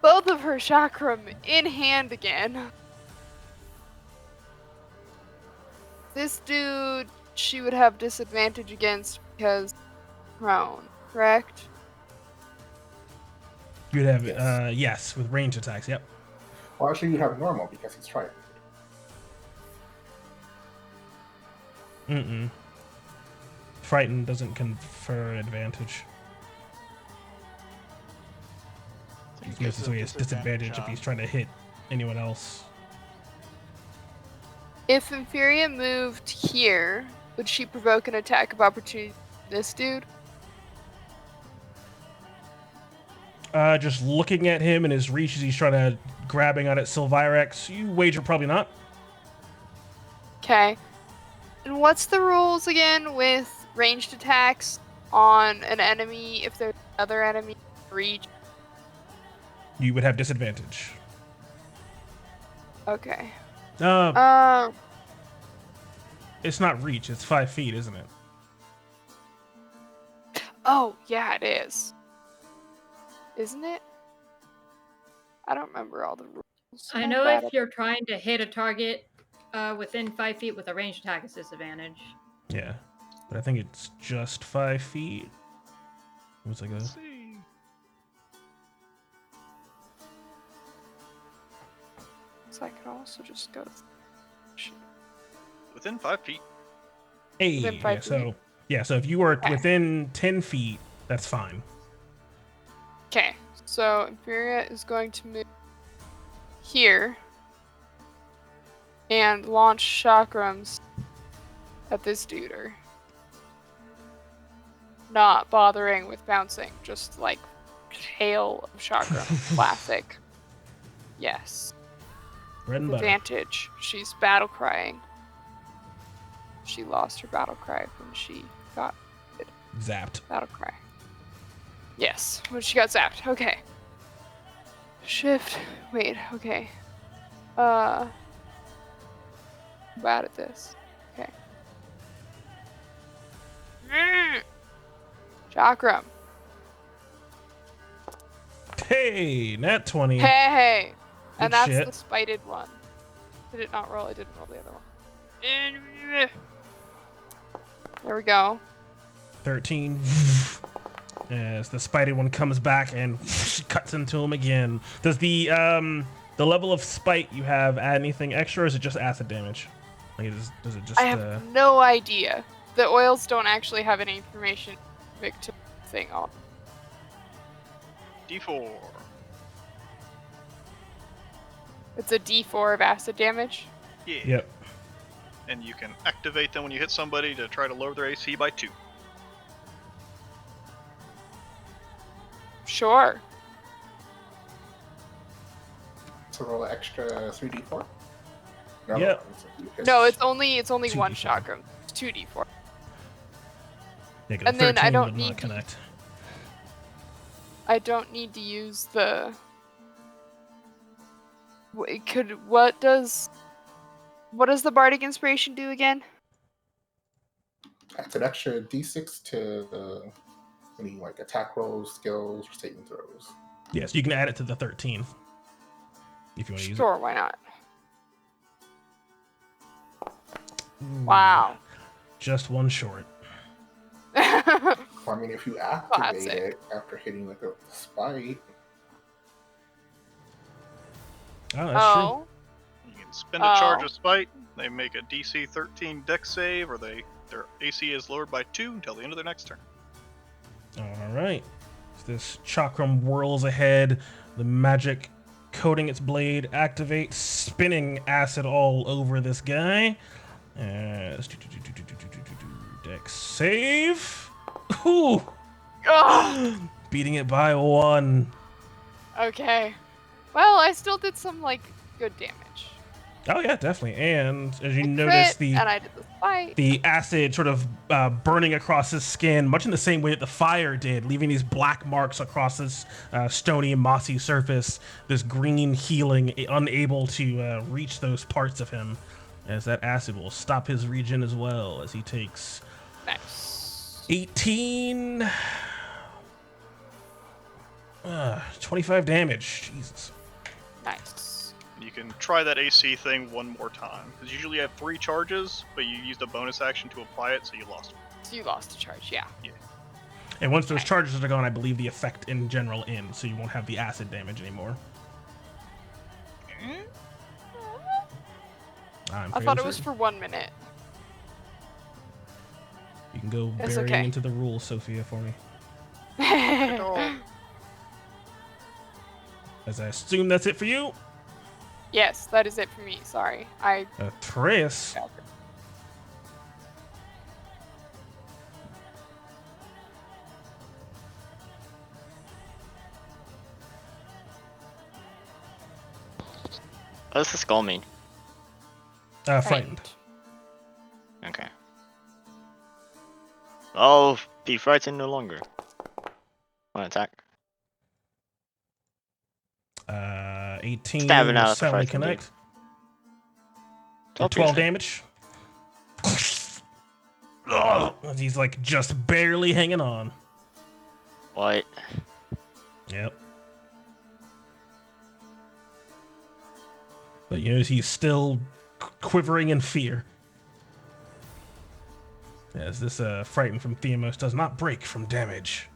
Both of her chakram in hand again. This dude, she would have disadvantage against because prone, correct? You'd have Yes. yes, with range attacks. Yep. Well, actually, you have normal because he's frightened. Mm-mm. Frightened doesn't confer advantage. So he has disadvantage if he's trying to hit anyone else. If Inferior moved here, would she provoke an attack of opportunity from this dude? Just looking at him and his reach as he's trying to grabbing on it, Sylvirex, you wager probably not. Okay. And what's the rules again with ranged attacks on an enemy if there's another enemy reach? You would have disadvantage. Okay. It's not reach, it's 5 feet, isn't it? Oh, yeah, it is. Isn't it? I don't remember all the rules. I know if you're trying to hit a target within 5 feet with a ranged attack, it's disadvantage. Yeah. But I think it's just 5 feet. What's it go? Let's see. So I could also just go. Within 5 feet. Hey, Within 5 so if you were Okay. within 10 feet, that's fine. Okay, so Imperia is going to move here and launch chakrams at this dude. Not bothering with bouncing, just like hail of chakram. Classic. Yes. Bread and butter. Advantage. She's battle crying. She lost her battle cry when she got Zapped. battle cry. Yes, when she got zapped. Okay. Shift. Wait, okay. I'm bad at this. Okay. Chakram. Hey, nat 20. Hey! And Good that's shit. the spited one. Did it not roll? It didn't roll the other one. There we go. 13. As the spider one comes back and cuts into him again. Does the level of spite you have add anything extra, or is it just acid damage? Like, does it just? I have no idea. The oils don't actually have any information victim thing on. D4. It's a D4 of acid damage. Yeah. Yep. And you can activate them when you hit somebody to try to lower their AC by 2. Sure. To roll an extra 3d4? Yep. No, it's only one 2d4. chakram. It's 2d4. Yeah, And then I 13 don't would need not connect. I don't need to use the. What does the bardic inspiration do again? That's an extra d6 to any like attack rolls, skills, or saving throws. Yes, you can add it to the 13 if you want to use Sure, why not? it. Ooh, Wow. Just one short. Well, I mean, if you activate Classic. it after hitting with a spite, Oh, that's true. Oh. You can spend a charge Oh. of spite. They make a DC 13 dex save, or their AC is lowered by 2 until the end of their next turn. All right. So this chakram whirls ahead, the magic coating its blade activates, spinning acid all over this guy. Dex save. Ooh. Ugh. Beating it by 1. Okay. Well, I still did some like good damage. Oh yeah, definitely. And as you I notice, crit, and I did the spike. the acid sort of burning across his skin, much in the same way that the fire did, leaving these black marks across his stony and mossy surface. This green healing, unable to reach those parts of him, as that acid will stop his regen as well, as he takes Nice. 18, 25 damage. Jesus. Nice. You can try that AC thing one more time, because usually you have 3 charges, but you used a bonus action to apply it, so you lost. So you lost a charge, yeah. And once those charges are gone, I believe the effect in general ends, so you won't have the acid damage anymore. I thought it was for 1 minute. You can go It's burying okay. into the rules, Sophia, for me. As I assume that's it for you. Yes, that is it for me. Sorry. Atreus. What does the skull mean? Frightened. Okay. I'll be frightened no longer. One attack. 18 Stabbing out will at the soundly frightened dude. connect. Don't 12 be damage. Oh, he's like just barely hanging on. What? Yep. But you know, he's still quivering in fear. As this frightened from Theamos does not break from damage.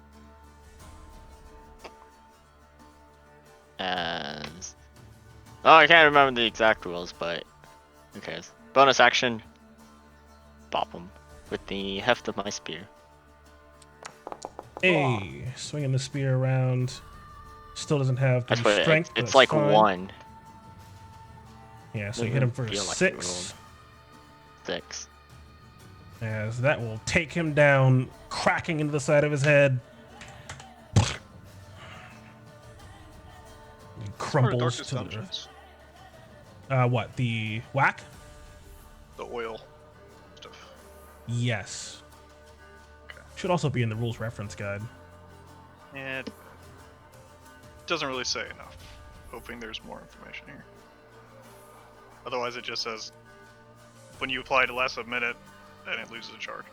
As... Oh, I can't remember the exact rules, but... Okay. Bonus action. Bop him with the heft of my spear. Hey, swinging the spear around. Still doesn't have the That's what strength. it's that's like fine. 1. Yeah, so you hit him for Feel like 6. 6. As that will take him down, cracking into the side of his head. He crumbles to the earth. What? The whack? The oil stuff. Yes. Okay. Should also be in the rules reference guide. Yeah, it doesn't really say enough. Hoping there's more information here. Otherwise, it just says when you apply to last a minute, then it loses a charge.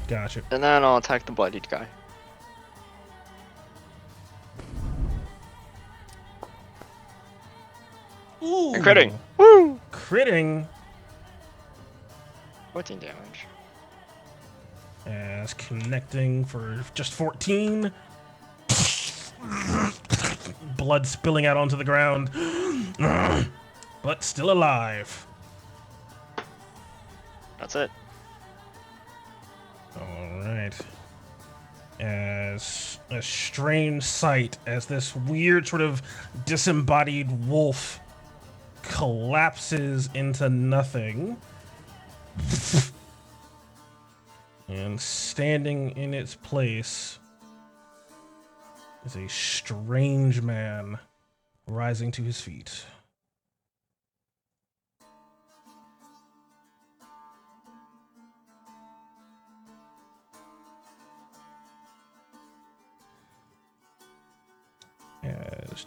Gotcha. And then I'll attack the bloodied guy. Ooh. And critting. Woo! Critting. 14 damage. As connecting for just 14. Blood spilling out onto the ground. But still alive. That's it. Alright. As a strange sight, as this weird sort of disembodied wolf collapses into nothing. And standing in its place is a strange man rising to his feet. As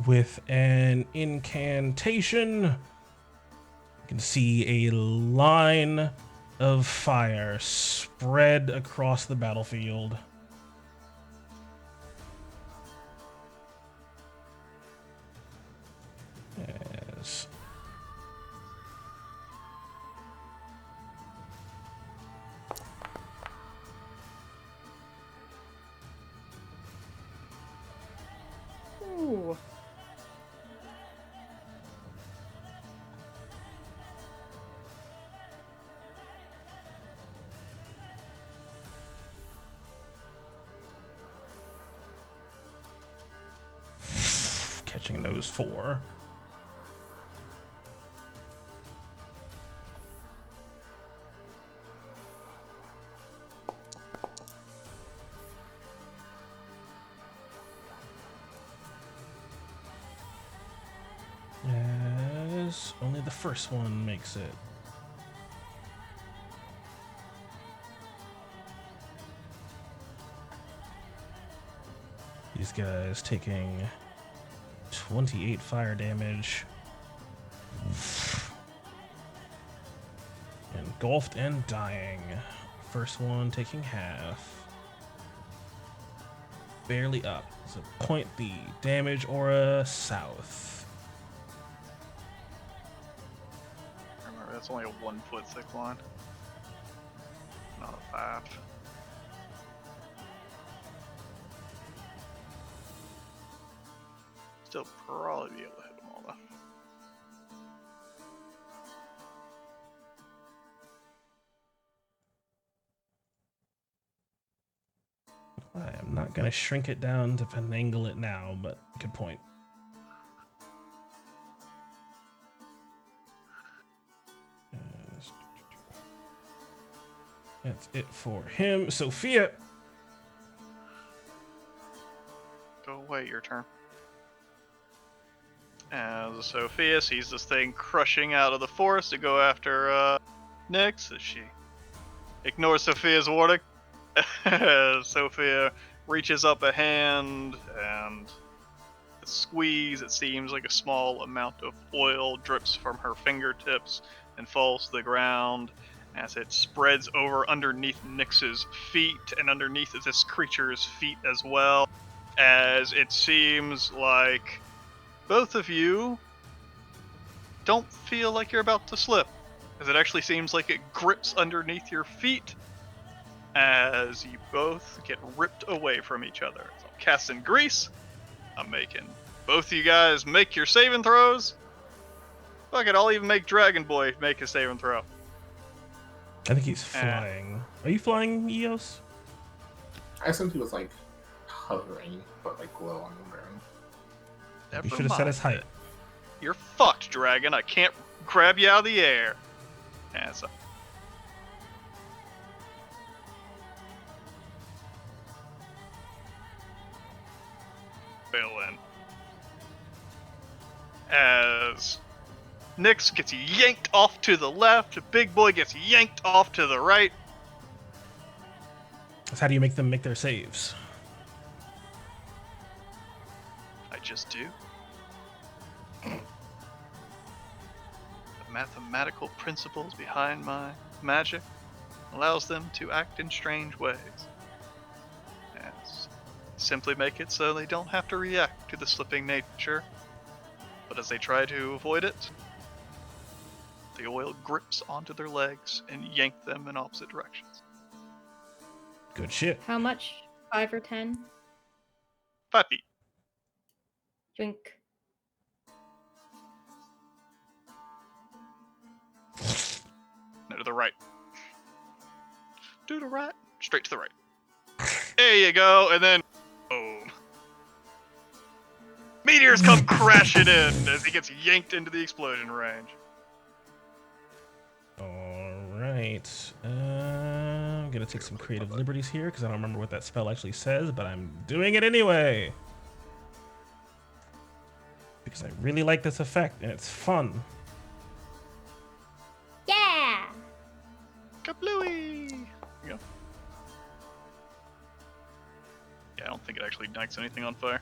with an incantation, you can see a line of fire spread across the battlefield. Yes. Ooh. Catching those 4. arrows. Only the first one makes it. These guys taking 28 fire damage. Engulfed and dying. First one taking half. Barely up. So point the damage aura south. Remember, that's only a 1 foot thick line. Not a 5. Still probably be able to hit them all though. I am not going to shrink it down to finagle it now, but good point. That's it for him. Sophia! Go away, your turn. As Sophia sees this thing crushing out of the forest to go after Nyx, as she ignores Sophia's warning. Sophia reaches up a hand and a squeeze. It seems like a small amount of oil drips from her fingertips and falls to the ground as it spreads over underneath Nyx's feet and underneath this creature's feet as well, as it seems like both of you don't feel like you're about to slip, as it actually seems like it grips underneath your feet as you both get ripped away from each other. So I'm casting Grease. I'm making both of you guys make your saving throws. Fuck it, I'll even make Dragon Boy make a saving throw. I think he's flying. Are you flying, Eos? I assumed he was like hovering, but like low on the ground. You should have set his height. You're fucked, Dragon. I can't grab you out of the air. And so in. As Nyx gets yanked off to the left, Big Boy gets yanked off to the right. That's how do you make them make their saves? I just do. The mathematical principles behind my magic allows them to act in strange ways. Yes. Simply make it so they don't have to react to the slipping nature, but as they try to avoid it, the oil grips onto their legs and yank them in opposite directions. Good shit. How much? 5 or 10? 5 feet. Drink. No, to the right. To the right. Straight to the right. There you go, and then boom. Meteors come crashing in as he gets yanked into the explosion range. Alright. I'm gonna take some creative liberties here because I don't remember what that spell actually says, but I'm doing it anyway. Because I really like this effect and it's fun. Yeah! Kablooey! There you go. Yeah, I don't think it actually ignites anything on fire.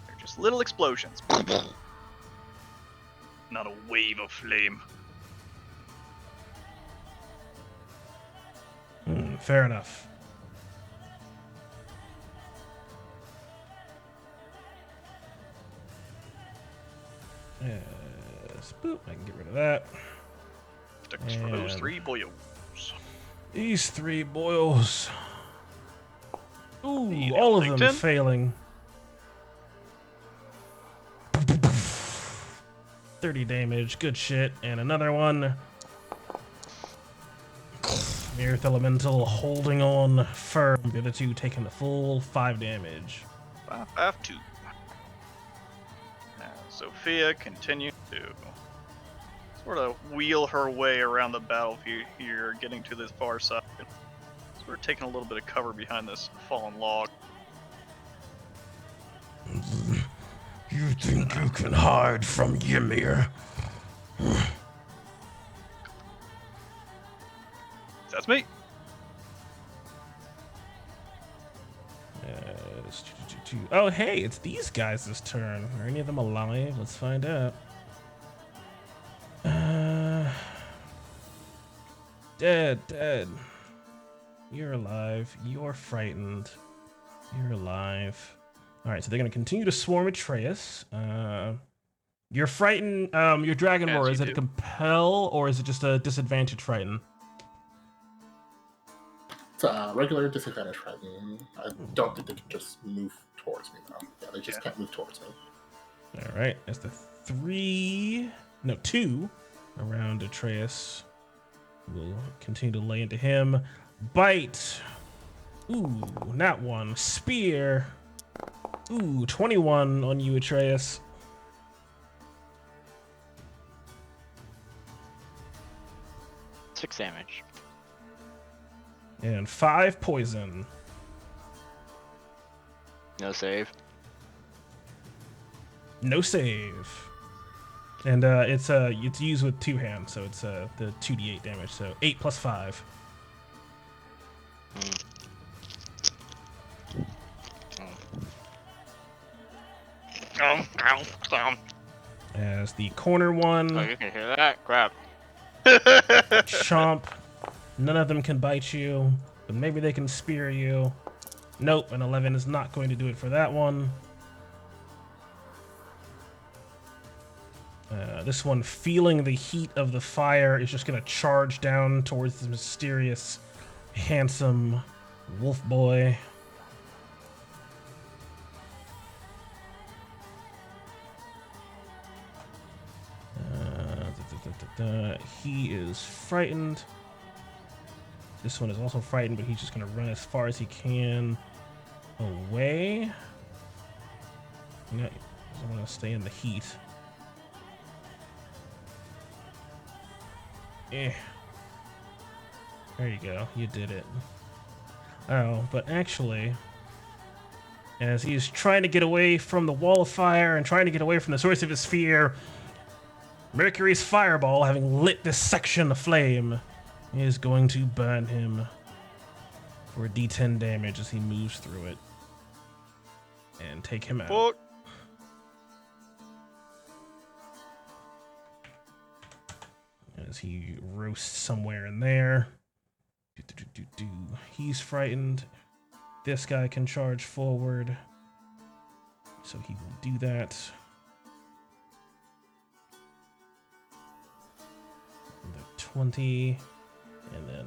They're just little explosions. Not a wave of flame. Fair enough. Yes, boop, I can get rid of that. Sticks for those 3 boyos. These 3 boils. Ooh, Need all of them Ellington. failing. 30 damage, good shit. And another one. The Earth Elemental holding on firm. The other 2 taking the full 5 damage. 5-2. Now, Sophia continues to sort of wheel her way around the battlefield here, getting to this far side. Sort of taking a little bit of cover behind this fallen log. You think you can hide from Ymir? That's me. Oh, hey, it's these guys' turn. Are any of them alive? Let's find out. Dead. You're alive. You're frightened. You're alive. All right, so they're going to continue to swarm Atreus. You're frightened. Your Dragon As Roar, you is it a do. compel or is it just a disadvantage frighten? It's a regular disadvantage frighten. I don't think they can just move towards me, though. Yeah, they just can't move towards me. All right, that's the 2 around Atreus. We'll continue to lay into him. Bite. Ooh, not one. Spear. Ooh, 21 on you, Atreus. Six damage. And 5 poison. No save. No save. And it's used with 2 hands, so it's the 2d8 damage. So 8 plus 5. As the corner one. Oh, you can hear that? Crap. Chomp. None of them can bite you, but maybe they can spear you. Nope, an 11 is not going to do it for that one. This one, feeling the heat of the fire, is just going to charge down towards the mysterious, handsome wolf boy. He is frightened. This one is also frightened, but he's just going to run as far as he can away. No, he doesn't want to stay in the heat. There you go. You did it. Oh, but actually, as he's trying to get away from the wall of fire and trying to get away from the source of his fear, Mercury's fireball, having lit this section aflame, is going to burn him for a d10 damage as he moves through it and take him out. Fuck. As he roasts somewhere in there. He's frightened. This guy can charge forward, so he will do that. The 20, and then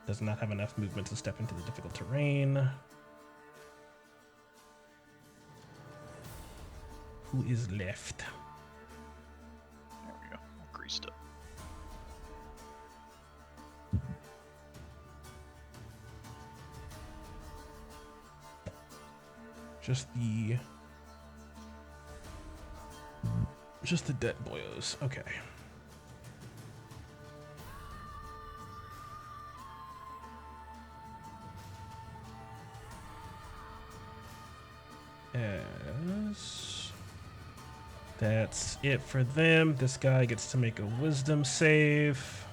does not have enough movement to step into the difficult terrain. Who is left? There we go. Greased up. Just the dead boyos. Okay. Yes. That's it for them. This guy gets to make a wisdom save.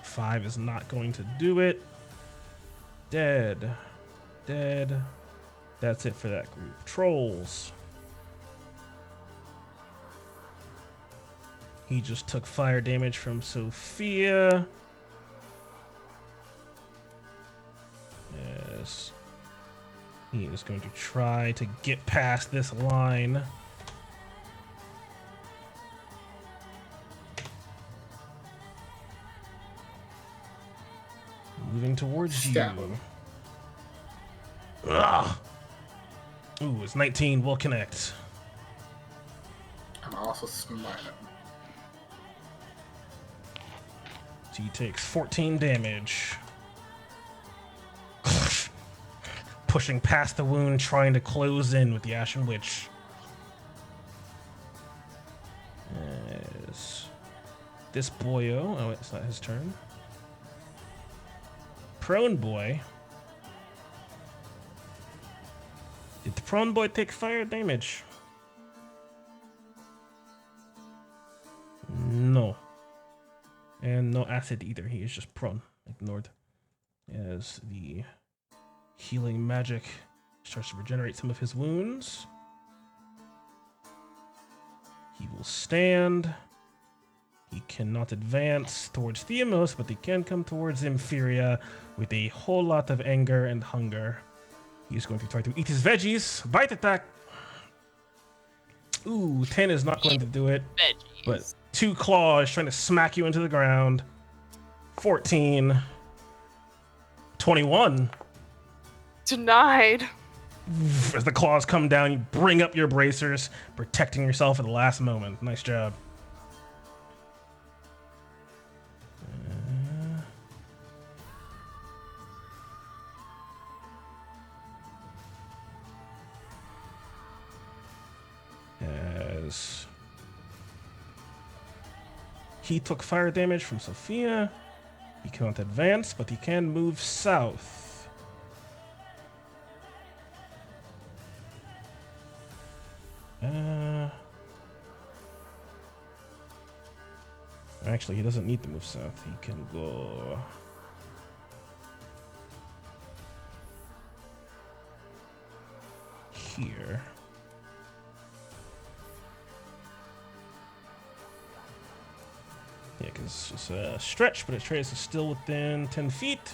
5 is not going to do it. Dead. That's it for that group. Trolls. He just took fire damage from Sophia. Yes. He is going to try to get past this line. Moving towards Stab you. him. Ugh. Ooh, it's 19. Will connect. And I'll also smite him. So he takes 14 damage. Pushing past the wound, trying to close in with the Ashen Witch. Yes. This boyo. Oh, it's not his turn. Prone boy Prone boy take fire damage? No. And no acid either. He is just prone. Ignored. As the healing magic starts to regenerate some of his wounds. He will stand. He cannot advance towards Theamos, but he can come towards Inferior with a whole lot of anger and hunger. He's going to try to eat his veggies. Bite attack. Ooh, 10 is not going to do it. Veggies. But 2 claws trying to smack you into the ground. 14. 21. Denied. As the claws come down, you bring up your bracers, protecting yourself at the last moment. Nice job. As he took fire damage from Sophia, he cannot advance, but he can move south. Actually, he doesn't need to move south. He can go here. Yeah, because it's a stretch, but Atreus is still within 10 feet.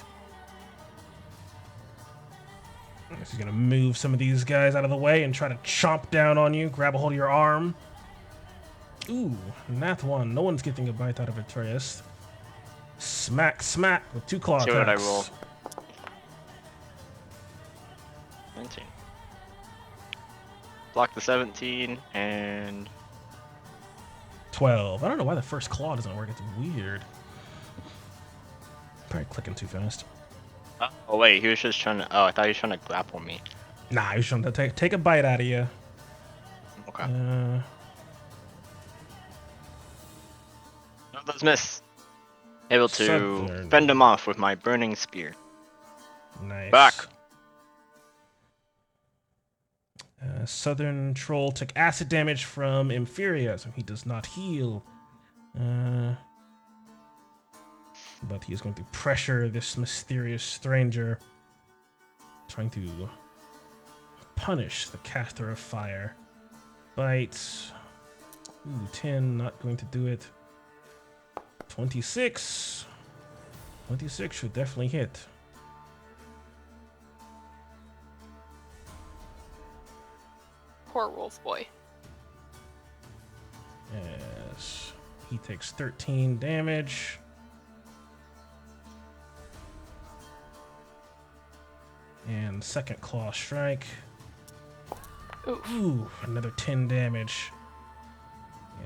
He's going to move some of these guys out of the way and try to chomp down on you, grab a hold of your arm. Ooh, nat 1. No one's getting a bite out of Atreus. Smack, smack with 2 claw attacks. See what I roll. 19. Block the 17 and 12. I don't know why the first claw doesn't work. It's weird. Probably clicking too fast. oh wait, he was just trying to. Oh, I thought he was trying to grapple me. Nah, he was trying to take a bite out of you. Okay. No, those miss. Able to Southern. fend him off with my burning spear. Nice. Back. Southern Troll took acid damage from Inferior, so he does not heal. But he is going to pressure this mysterious stranger, trying to punish the caster of fire. Bites. Ooh, 10, not going to do it. 26. 26 should definitely hit. Poor wolf boy. Yes. He takes 13 damage. And second claw strike. Ooh, another 10 damage.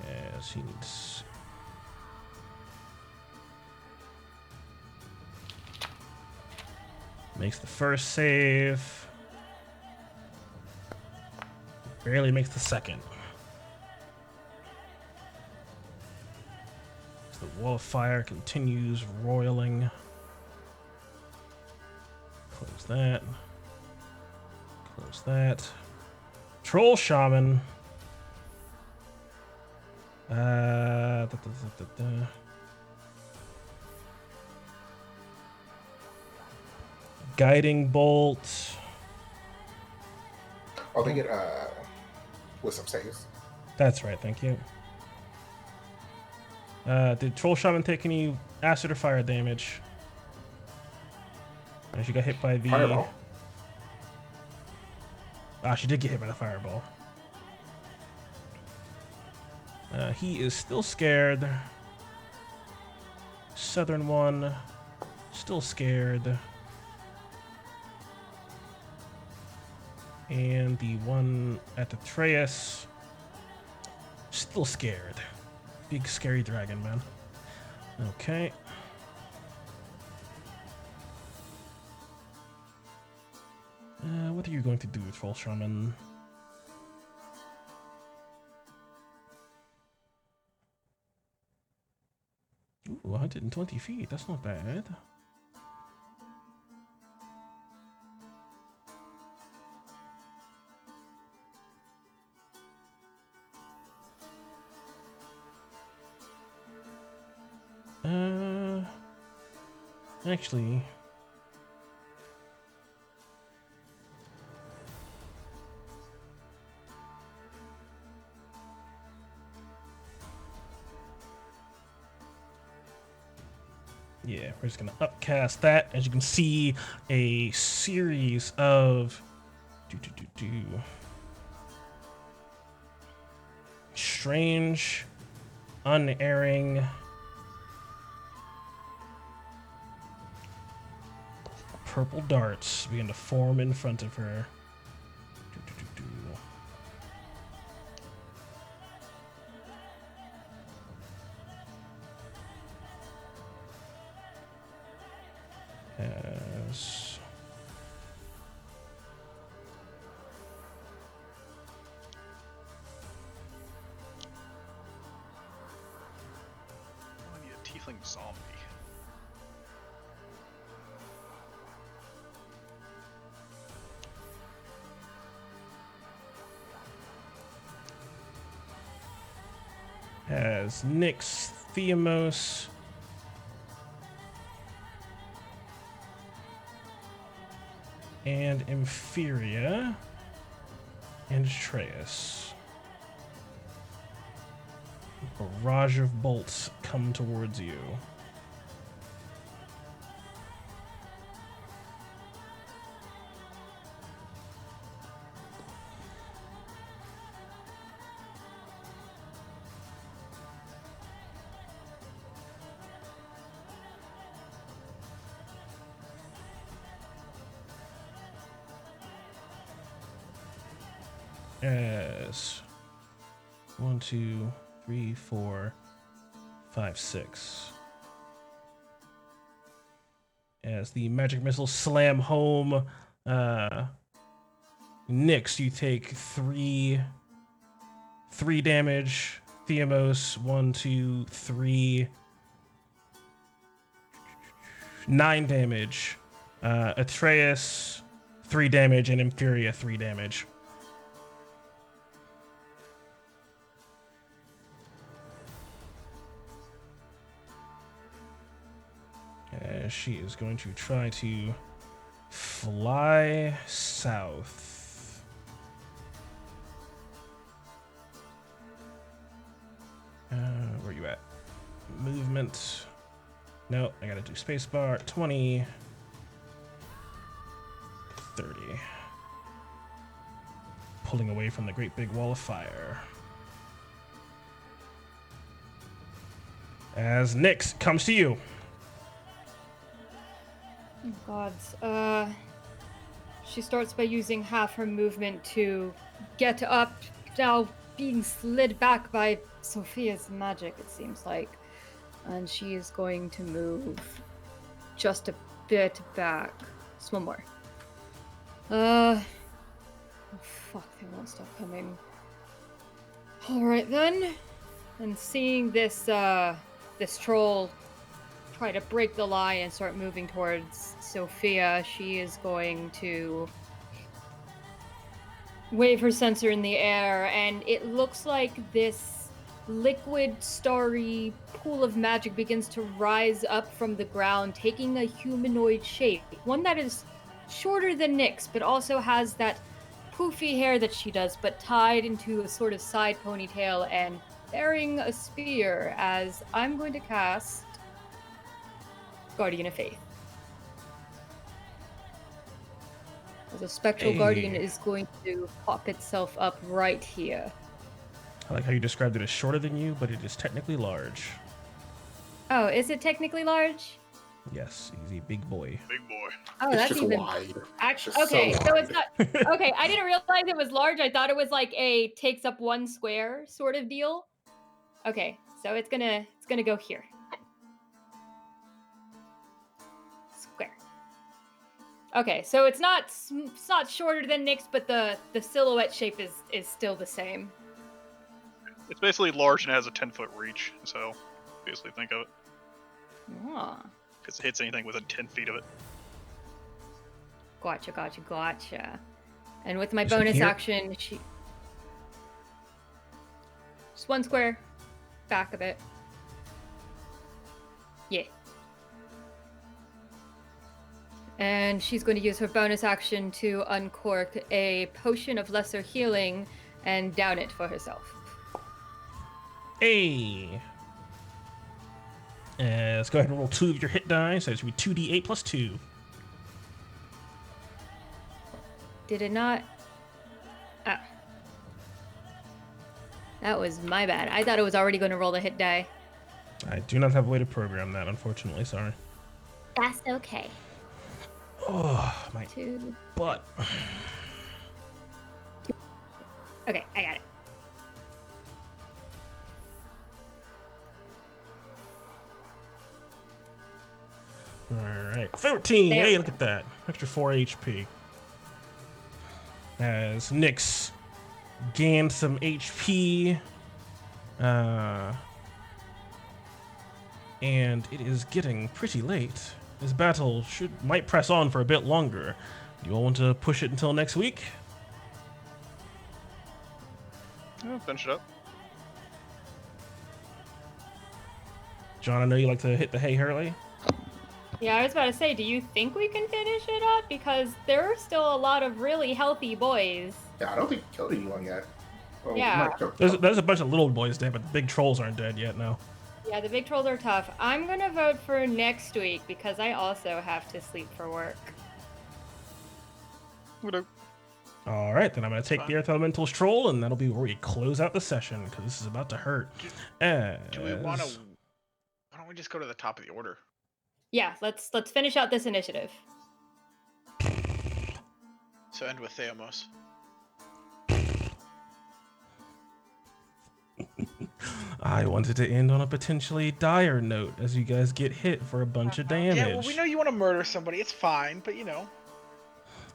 Yes, he needs... Makes the first save. Barely makes the second. As the wall of fire continues roiling. Close that. Close that. Troll Shaman. Guiding Bolt. Oh, they get wisdom saves. That's right, thank you. Did Troll Shaman take any acid or fire damage? And she got hit by the... Fireball. Ah, she did get hit by the fireball. He is still scared. Southern one, still scared. And the one at Atreus, still scared. Big scary dragon, man. Okay. What are you going to do, Troll Shaman? Ooh, 120 feet. That's not bad. Actually, yeah, we're just gonna upcast that. As you can see, a series of strange, unerring purple darts begin to form in front of her. As I need a tiefling zombie. as Nyx, Theamos, and Inferior, and Atreus. A barrage of bolts come towards you. As 1, 2, 3, 4, 5, 6. As the magic missiles slam home, Nyx, you take three damage. Theamos, 1, 2, 3, 9 damage. Atreus, 3 damage, and Inferior, 3 damage. She is going to try to fly south. Where you at? Movement. No, I gotta do spacebar. 20. 30. Pulling away from the great big wall of fire. As Nyx comes to you. Oh, gods. She starts by using half her movement to get up, now being slid back by Sophia's magic, it seems like. And she is going to move just a bit back. Just one more. Oh, fuck, they won't stop coming. Alright then. And seeing this, this troll try to break the line and start moving towards Sophia, she is going to wave her sensor in the air, and it looks like this liquid, starry pool of magic begins to rise up from the ground, taking a humanoid shape. One that is shorter than Nyx, but also has that poofy hair that she does, but tied into a sort of side ponytail and bearing a spear, as I'm going to cast Guardian of Faith. The Spectral Guardian is going to pop itself up right here. I like how you described it as shorter than you, but it is technically large. Oh, is it technically large? Yes, he's a big boy. Big boy. Oh, It's that's just even wide. okay. so So it's wide. not okay. I didn't realize it was large. I thought it was like a takes up one square sort of deal. Okay, so it's gonna go here. Square. Okay, so it's not shorter than Nyx, but the silhouette shape is still the same. It's basically large and has a 10-foot reach, so basically think of it. Ah, Because it hits anything within 10 feet of it. gotcha. And with my Is it bonus here? action, just one square back of it. Yeah. And she's going to use her bonus action to uncork a potion of lesser healing and down it for herself. Hey. Let's go ahead and roll 2 of your hit die. So it should be 2d8 plus 2. Did it not? Ah. That was my bad. I thought it was already going to roll the hit die. I do not have a way to program that, unfortunately. Sorry. That's okay. Oh, my 2. butt. Okay, I got it. Alright. 13! There Hey, we look at that. Extra 4 HP. As Nyx gained some HP. And it is getting pretty late. This battle might press on for a bit longer. Do you all want to push it until next week? Yeah, finish it up. John, I know you like to hit the hay early. Yeah, I was about to say, do you think we can finish it up? Because there are still a lot of really healthy boys. Yeah, I don't think we killed anyone yet. Well, we Yeah. might kill- There's a bunch of little boys dead, but the big trolls aren't dead yet, no. Yeah, the big trolls are tough. I'm gonna vote for next week because I also have to sleep for work. Whatever. Alright, then I'm going to take the Earth Elemental's troll, and that'll be where we close out the session, because this is about to hurt. Do we want to? Why don't we just go to the top of the order? Yeah, let's finish out this initiative. So end with Theomos. I wanted to end on a potentially dire note, as you guys get hit for a bunch of damage. Yeah, well, we know you want to murder somebody. It's fine, but you know.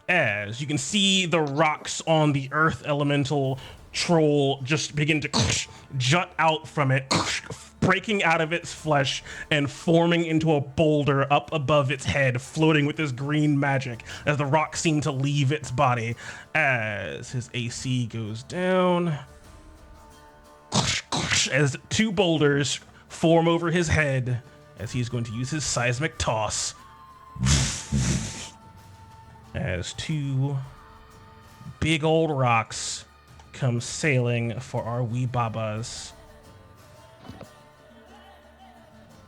As you can see the rocks on the Earth Elemental troll just begin to jut out from it, breaking out of its flesh and forming into a boulder up above its head, floating with this green magic as the rocks seem to leave its body. As his AC goes down, as 2 boulders form over his head, as he's going to use his seismic toss. As 2 big old rocks come sailing for our wee babas.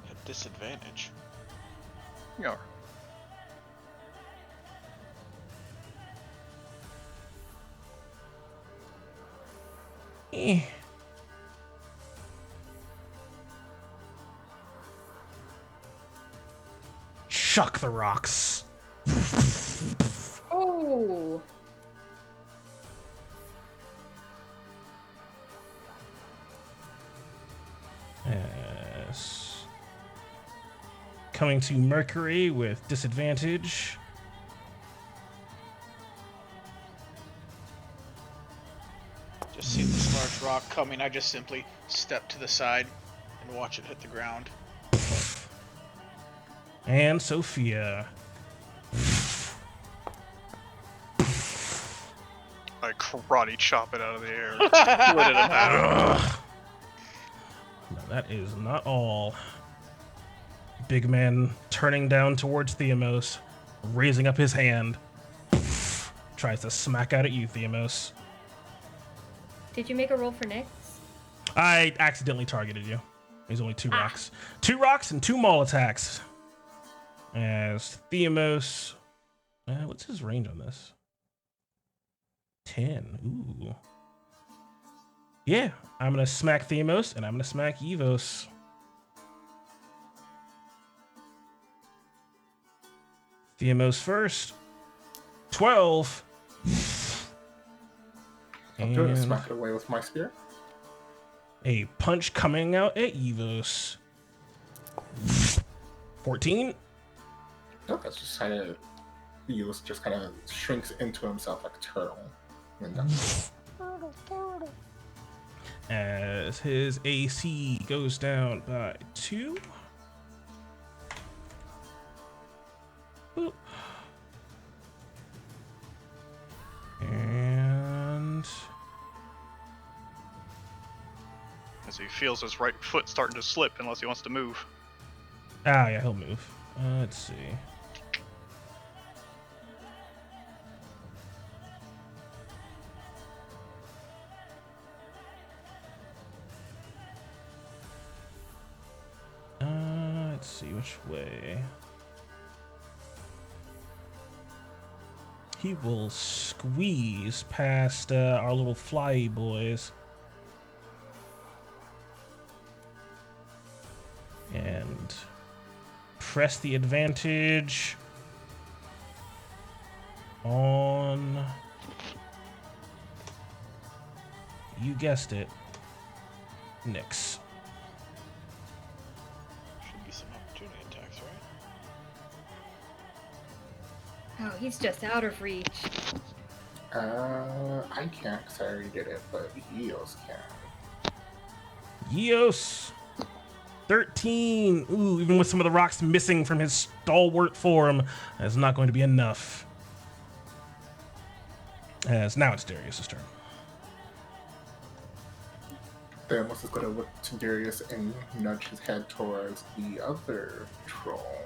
At disadvantage. Yeah. Eh. Shuck the rocks. Oh. Yes. Coming to Mercury with disadvantage. Just see this large rock coming. I just simply step to the side and watch it hit the ground. And Sophia. I karate chop it out of the air. Split it in half. No, that is not all. Big man turning down towards Theomos, raising up his hand, tries to smack out at you, Theomos. Did you make a roll for Nyx? I accidentally targeted you. There's only 2 rocks. 2 rocks and 2 maul attacks. As Theomos... what's his range on this? 10. Ooh. Yeah, I'm going to smack Theomos, and I'm going to smack Evos. Theomos first. 12. I'm doing a And smack it away with my spear. a punch coming out at Evos. 14. Nope, that's just kind of... Eos just kind of shrinks into himself like a turtle. And that's As his AC goes down by 2. Boop. And As he feels his right foot starting to slip unless he wants to move. yeah, he'll move. Let's see. see which way. He will squeeze past our little fly boys. And press the advantage on, you guessed it, Nyx. Should be some opportunity attacks, right? Oh, he's just out of reach. I can't because I already did it, but Eos can. Eos! 13! Ooh, even with some of the rocks missing from his stalwart form, that's not going to be enough. As now it's Darius' turn. Thanos is going to look to Darius and nudge his head towards the other troll.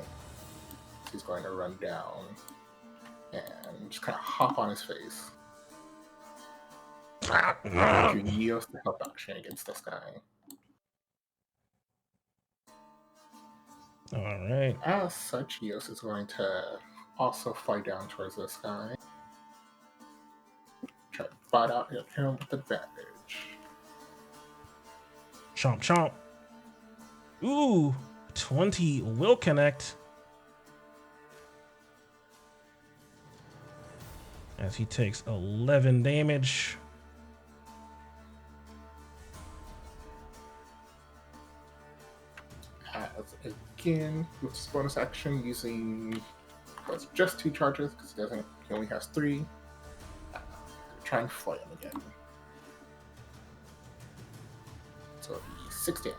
He's going to run down and just kind of hop on his face. Using Eos to help action against this guy. Alright. As such, Eos is going to also fly down towards this guy. Try to bite out at him with advantage. Chomp chomp. Ooh, 20 will connect. As he takes 11 damage. As again, with his bonus action, using just 2 charges because he only has 3. Try and fly him again. So it'll be 6 damage.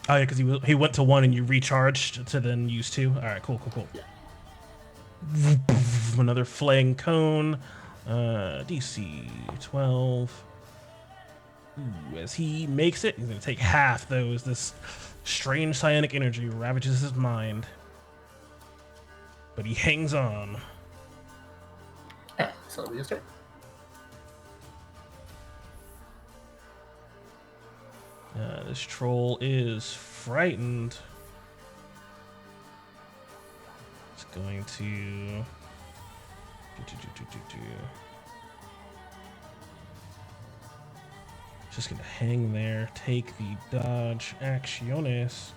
Oh yeah, because he went to 1 and you recharged to then use 2. All right, cool. Yeah. Another flaying cone. DC 12. Ooh, as he makes it, he's gonna take half those. This strange psionic energy ravages his mind, but he hangs on. So it'll be his turn. This troll is frightened. It's going to just gonna hang there, take the dodge actionis,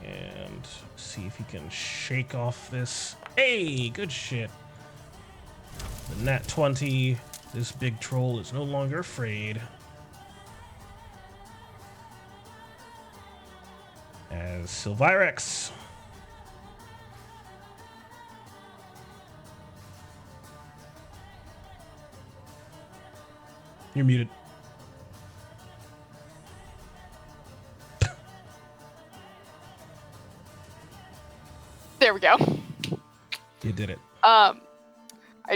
and see if he can shake off this. Hey, good shit. The nat 20. This big troll is no longer afraid. As Sylvirex. You're muted. There we go. You did it. I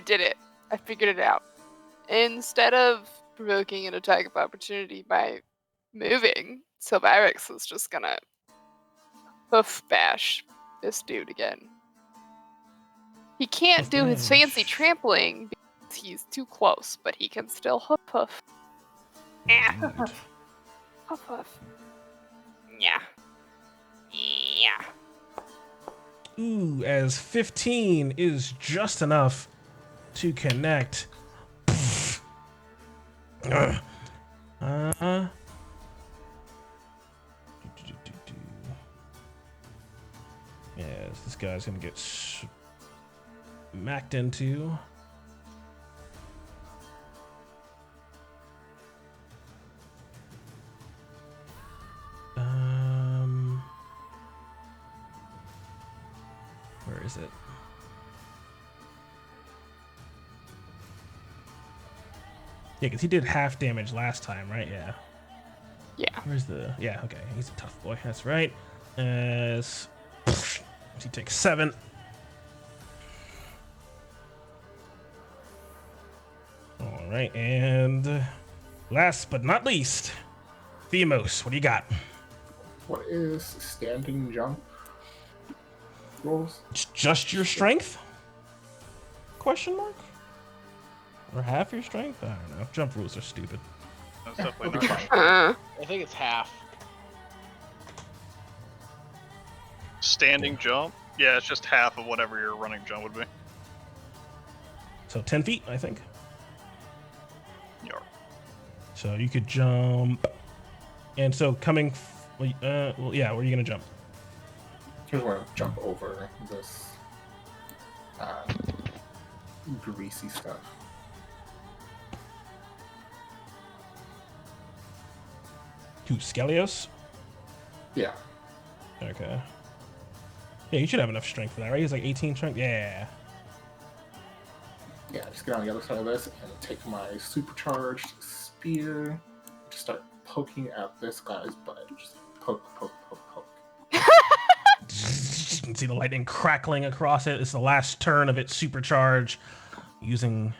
did it. I figured it out. Instead of provoking an attack of opportunity by moving, Sylvirex is just gonna hoof bash this dude again. He can't do his fancy trampling because he's too close, but he can still hoof hoof. Hoof hoof. Yeah. Yeah. Ooh, as 15 is just enough to connect. Yes, this guy's gonna get smacked into. Where is it? Yeah, because he did half damage last time, right? Yeah. Yeah. Where's the... Yeah, okay. He's a tough boy. That's right. As he takes 7. All right, and last but not least, Themos, what do you got? What is standing jump rolls? It's just your strength? Question mark? Or half your strength? I don't know. Jump rules are stupid. That's definitely It'll be not. fine. I think it's half. Standing jump? Yeah, it's just half of whatever your running jump would be. So 10 feet, I think. Yarp. So you could jump. And so coming. Well, yeah, where are you going to jump? I just want to jump over this greasy stuff. To Skelios? Yeah. Okay. Yeah, you should have enough strength for that, right? He's like 18 strength? Yeah. Yeah, just get on the other side of this and take my supercharged spear. Just start poking at this guy's butt. Just poke, poke, poke, poke. You can see the lightning crackling across it. It's the last turn of its supercharge. Using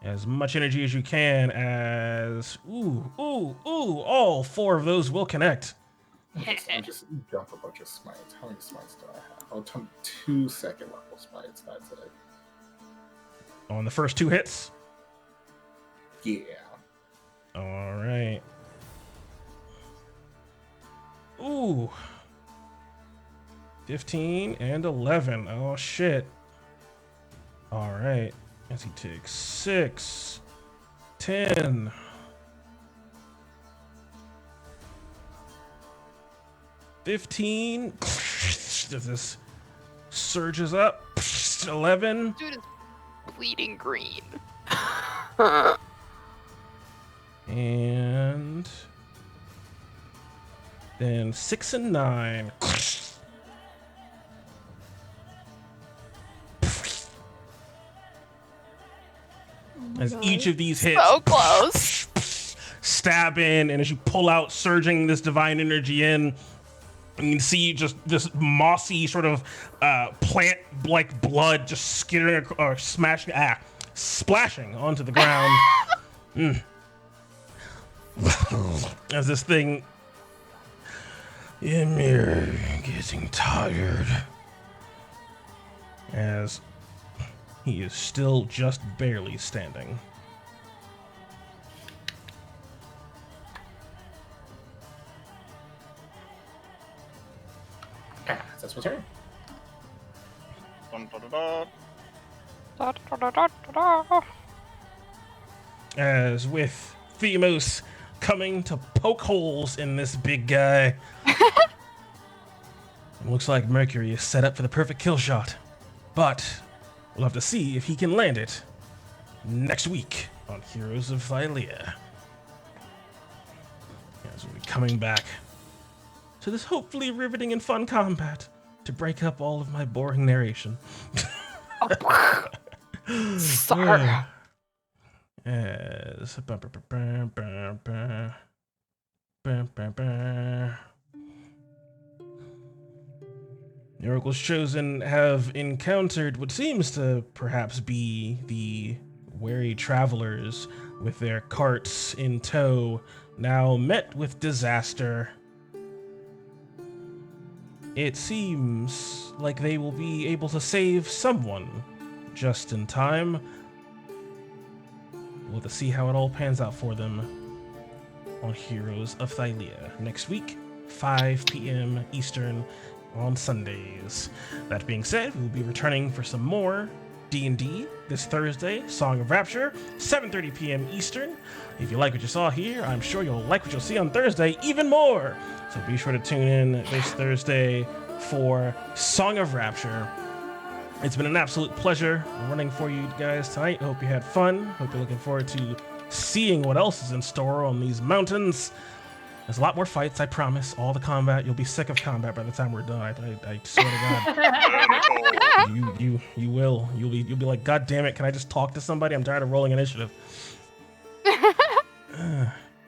as much energy as you can as... all 4 of those will connect. And just dump a bunch of smites. How many smites do I have? Oh, 2 second level smites. That's it. On the first 2 hits. Yeah. All right. Ooh. 15 and 11. Oh, shit. All right. As he takes 6, 10. 15. This surges up. 11. Dude is bleeding green. And then 6 and 9. As each of these hits So close. stab in, and as you pull out, surging this divine energy in, you can see just this mossy sort of plant-like blood just skittering or splashing onto the ground. As this thing, Ymir getting tired, as he is still just barely standing. That's my turn. Dun, dun, dun, dun. Da, da, da, da, da, da. As with Themos coming to poke holes in this big guy. It looks like Mercury is set up for the perfect kill shot. But we'll have to see if he can land it next week on Heroes of Thylea. As we'll be coming back to this hopefully riveting and fun combat to break up all of my boring narration. Sorry. As the Oracle's Chosen have encountered what seems to perhaps be the wary travelers with their carts in tow, now met with disaster. It seems like they will be able to save someone just in time. We'll have to see how it all pans out for them on Heroes of Thylea next week, 5 p.m. Eastern on Sundays. That being said, we will be returning for some more D&D this Thursday, Song of Rapture, 7:30 p.m. Eastern. If you like what you saw here, I'm sure you'll like what you'll see on Thursday even more. So be sure to tune in this Thursday for Song of Rapture. It's been an absolute pleasure running for you guys tonight. Hope you had fun. Hope you're looking forward to seeing what else is in store on these mountains. There's a lot more fights, I promise. All the combat. You'll be sick of combat by the time we're done. I swear to God. You will. You'll be like, God damn it, can I just talk to somebody? I'm tired of rolling initiative.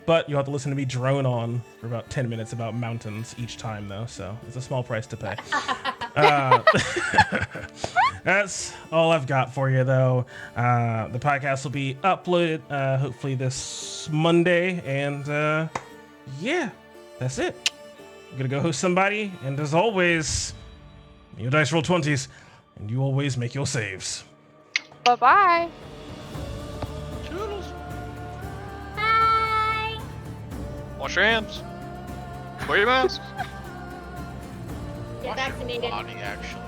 But you'll have to listen to me drone on for about 10 minutes about mountains each time, though, so it's a small price to pay. That's all I've got for you, though. The podcast will be uploaded hopefully this Monday, and yeah, that's it. I'm gonna go host somebody, and as always, your dice roll 20s, and you always make your saves. Bye-bye. Toodles. Bye. Wash your hands. Wear your mask. Get Wash your vaccinated. body, actually.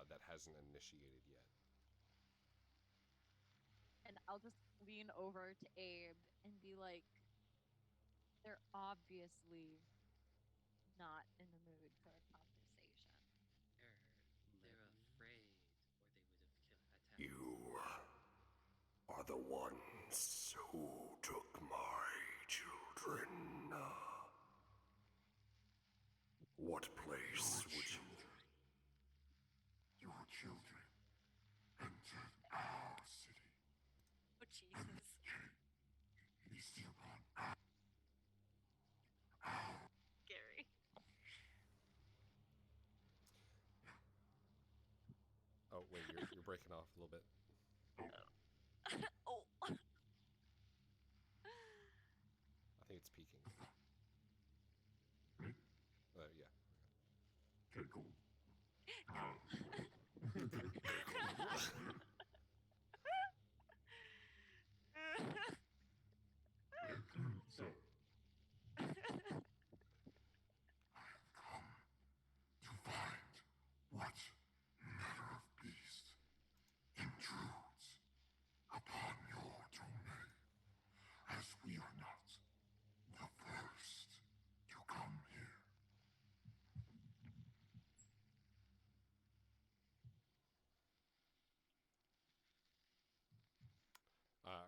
That hasn't initiated yet. And I'll just lean over to Abe and be like, they're obviously not in the mood for a conversation. They're afraid, or they would have attacked. You are the ones who took my children. What place would you... Your children entered our city. Oh, Jesus. Feasting upon our... Gary. Oh, wait, you're breaking off a little bit. Oh. I think it's peaking. Me? Yeah. Okay, cool. So, I have come to find what manner of beast intrudes upon your domain, as we are not the first to come here.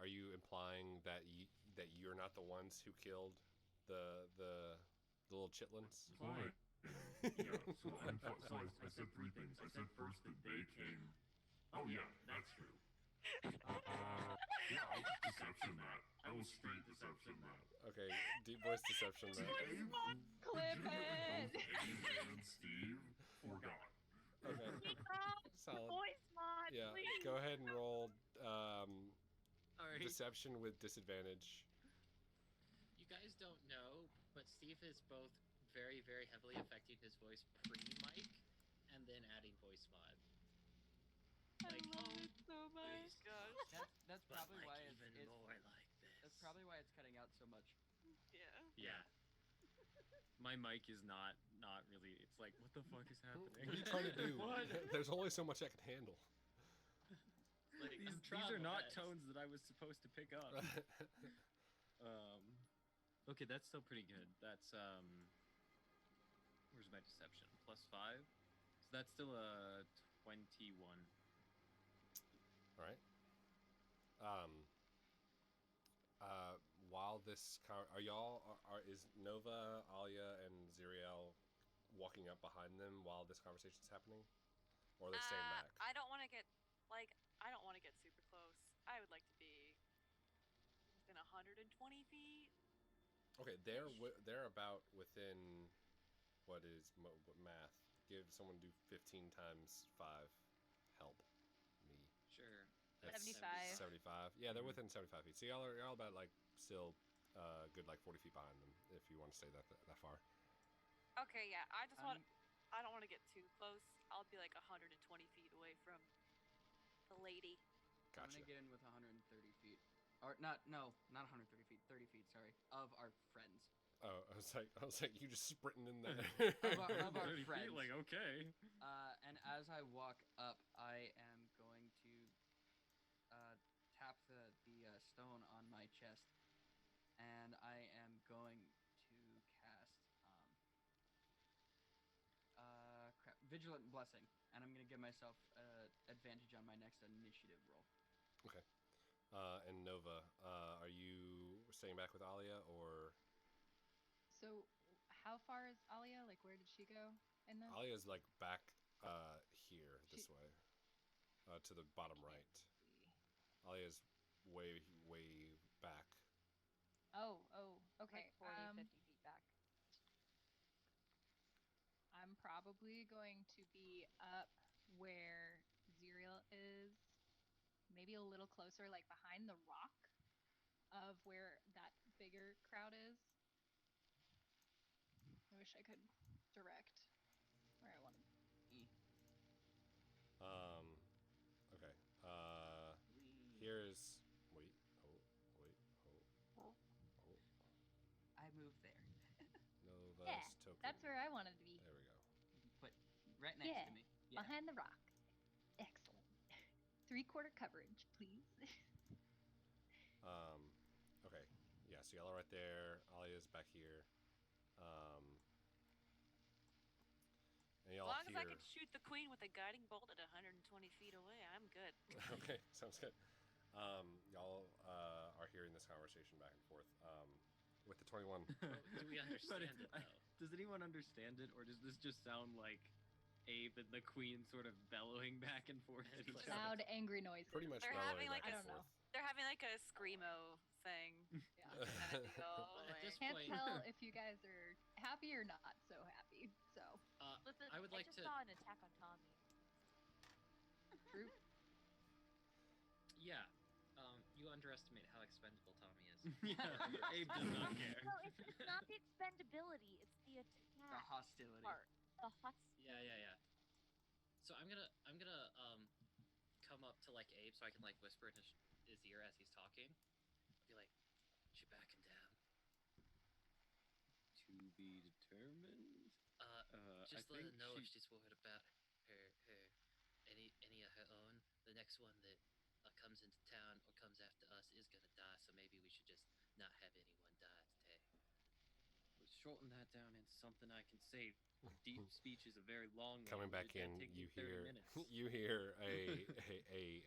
Are you implying that you're not the ones who killed the little chitlins? Yeah, so I said three things. I said first that they came Oh yeah, that's true. Yeah, I'll just deception that. I will straight deception that. Okay, deep voice deception. Clip it. Abe and Steve forgot. Okay. Solid. Voice mod, Yeah, please. go ahead and roll Alright. deception with disadvantage. You guys don't know, but Steve is both very, very heavily affecting his voice pre-mic and then adding voice mod. Like, I love it so much. Gosh. That's But probably like why even it's more like this. That's probably why it's cutting out so much. Yeah. Yeah. My mic is not really. It's like, what the fuck is happening? What are you trying to do? What? There's only so much I can handle. Like, these are not tones that I was supposed to pick up. Okay, that's still pretty good. That's where's my deception? +5. So that's still a 21. All right. While this are y'all is Nova, Alia, and Ziriel walking up behind them while this conversation's happening, or are they staying back? I don't want to get super close. I would like to be within 120 feet. Okay, they're about within what is what math? Give someone do 15 times 5. Help me. Sure. That's 75. 75. Yeah, they're within 75 feet. So y'all are about like still good like 40 feet behind them if you want to stay that far. Okay, yeah. I don't want to get too close. I'll be like 120 feet away from the lady. I'm gonna get in with 130 feet. Or not 130 feet, 30 feet, sorry. Of our friends. Oh, I was like, you just sprinting in there. of our friends. Like, okay. And as I walk up, I am going to tap the stone on my chest, and I am going to cast Vigilant Blessing, and I'm gonna give myself advantage on my next initiative roll. Okay. And Nova, are you staying back with Alia or? So, how far is Alia? Like, where did she go in this? Alia's like back here this way, to the bottom right. Alia's way back. Oh, okay. Like 40, 50 feet back. I'm probably going to be up where Ziriel is, maybe a little closer, like behind the rock of where that bigger crowd is. I wish I could direct where I want to be. Okay. Here's wait. I moved there. Nova's Yeah, token. that's where I wanted to be. There we go. Put right next to me. Yeah. Behind the rock. Excellent. 3/4 coverage, please. Okay. Yeah, so y'all are right there. Alia's back here. And As y'all long hear... as I can shoot the queen with a guiding bolt at 120 feet away, I'm good. Okay, sounds good. Y'all are hearing this conversation back and forth. With the 21. Do we understand it, though? Does anyone understand it, or does this just sound like Abe and the Queen sort of bellowing back and forth? Loud, angry noises. Pretty much They're bellowing having like back a and forth. they're having like a screamo thing. Yeah. At this Can't point, tell if you guys are happy or not so happy. So. Listen, I would like just to. saw an attack on Tommy. True. Yeah. You underestimate how expendable Tommy is. Yeah, Abe does not care. No, it's not the expendability. It's the attack. The hostility. Part. The hostility. Yeah. So I'm gonna come up to like Abe so I can like whisper in his ear as he's talking. Be like, "She backing down." To be determined. Just let her know if she's worried about any of her own. The next one that comes into town or comes after us is gonna die, so maybe we should just not have anyone die today. Let's shorten that down into something I can say. Deep speech is a very long. Coming back in, you hear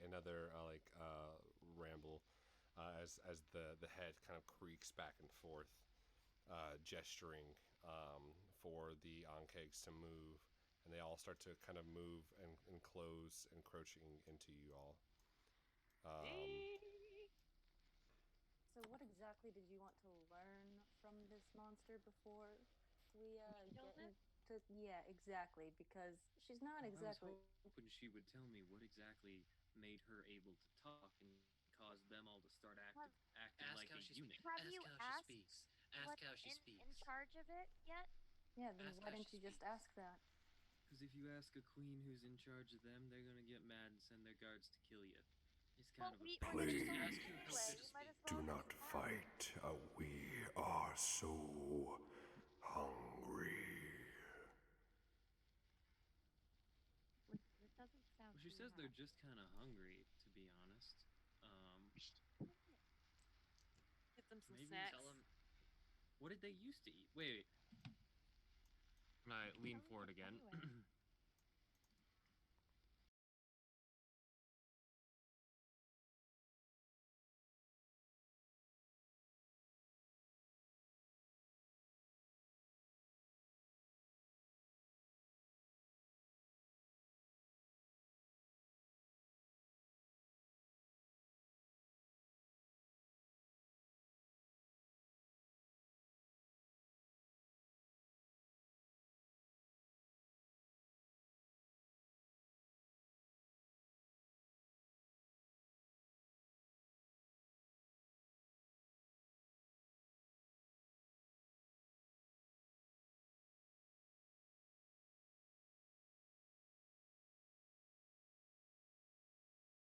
another ramble as the head kind of creaks back and forth, gesturing for the Ankegs to move and they all start to kind of move and enclose, encroaching into you all. So what exactly did you want to learn from this monster before we get into... Yeah, exactly, because she's not exactly... I was hoping she would tell me what exactly made her able to talk and caused them all to start acting like a eunuch. Have you asked what's in charge of it yet? Yeah, then why didn't you just ask that? Because if you ask a queen who's in charge of them, they're gonna get mad and send their guards to kill you. It's kind of a... Please, Well, do not fight. We are so hungry. It doesn't sound Well, she too says they're hot. just kind of hungry, to be honest. Get them some Maybe snacks. tell them... What did they used to eat? Wait. Can I lean forward again?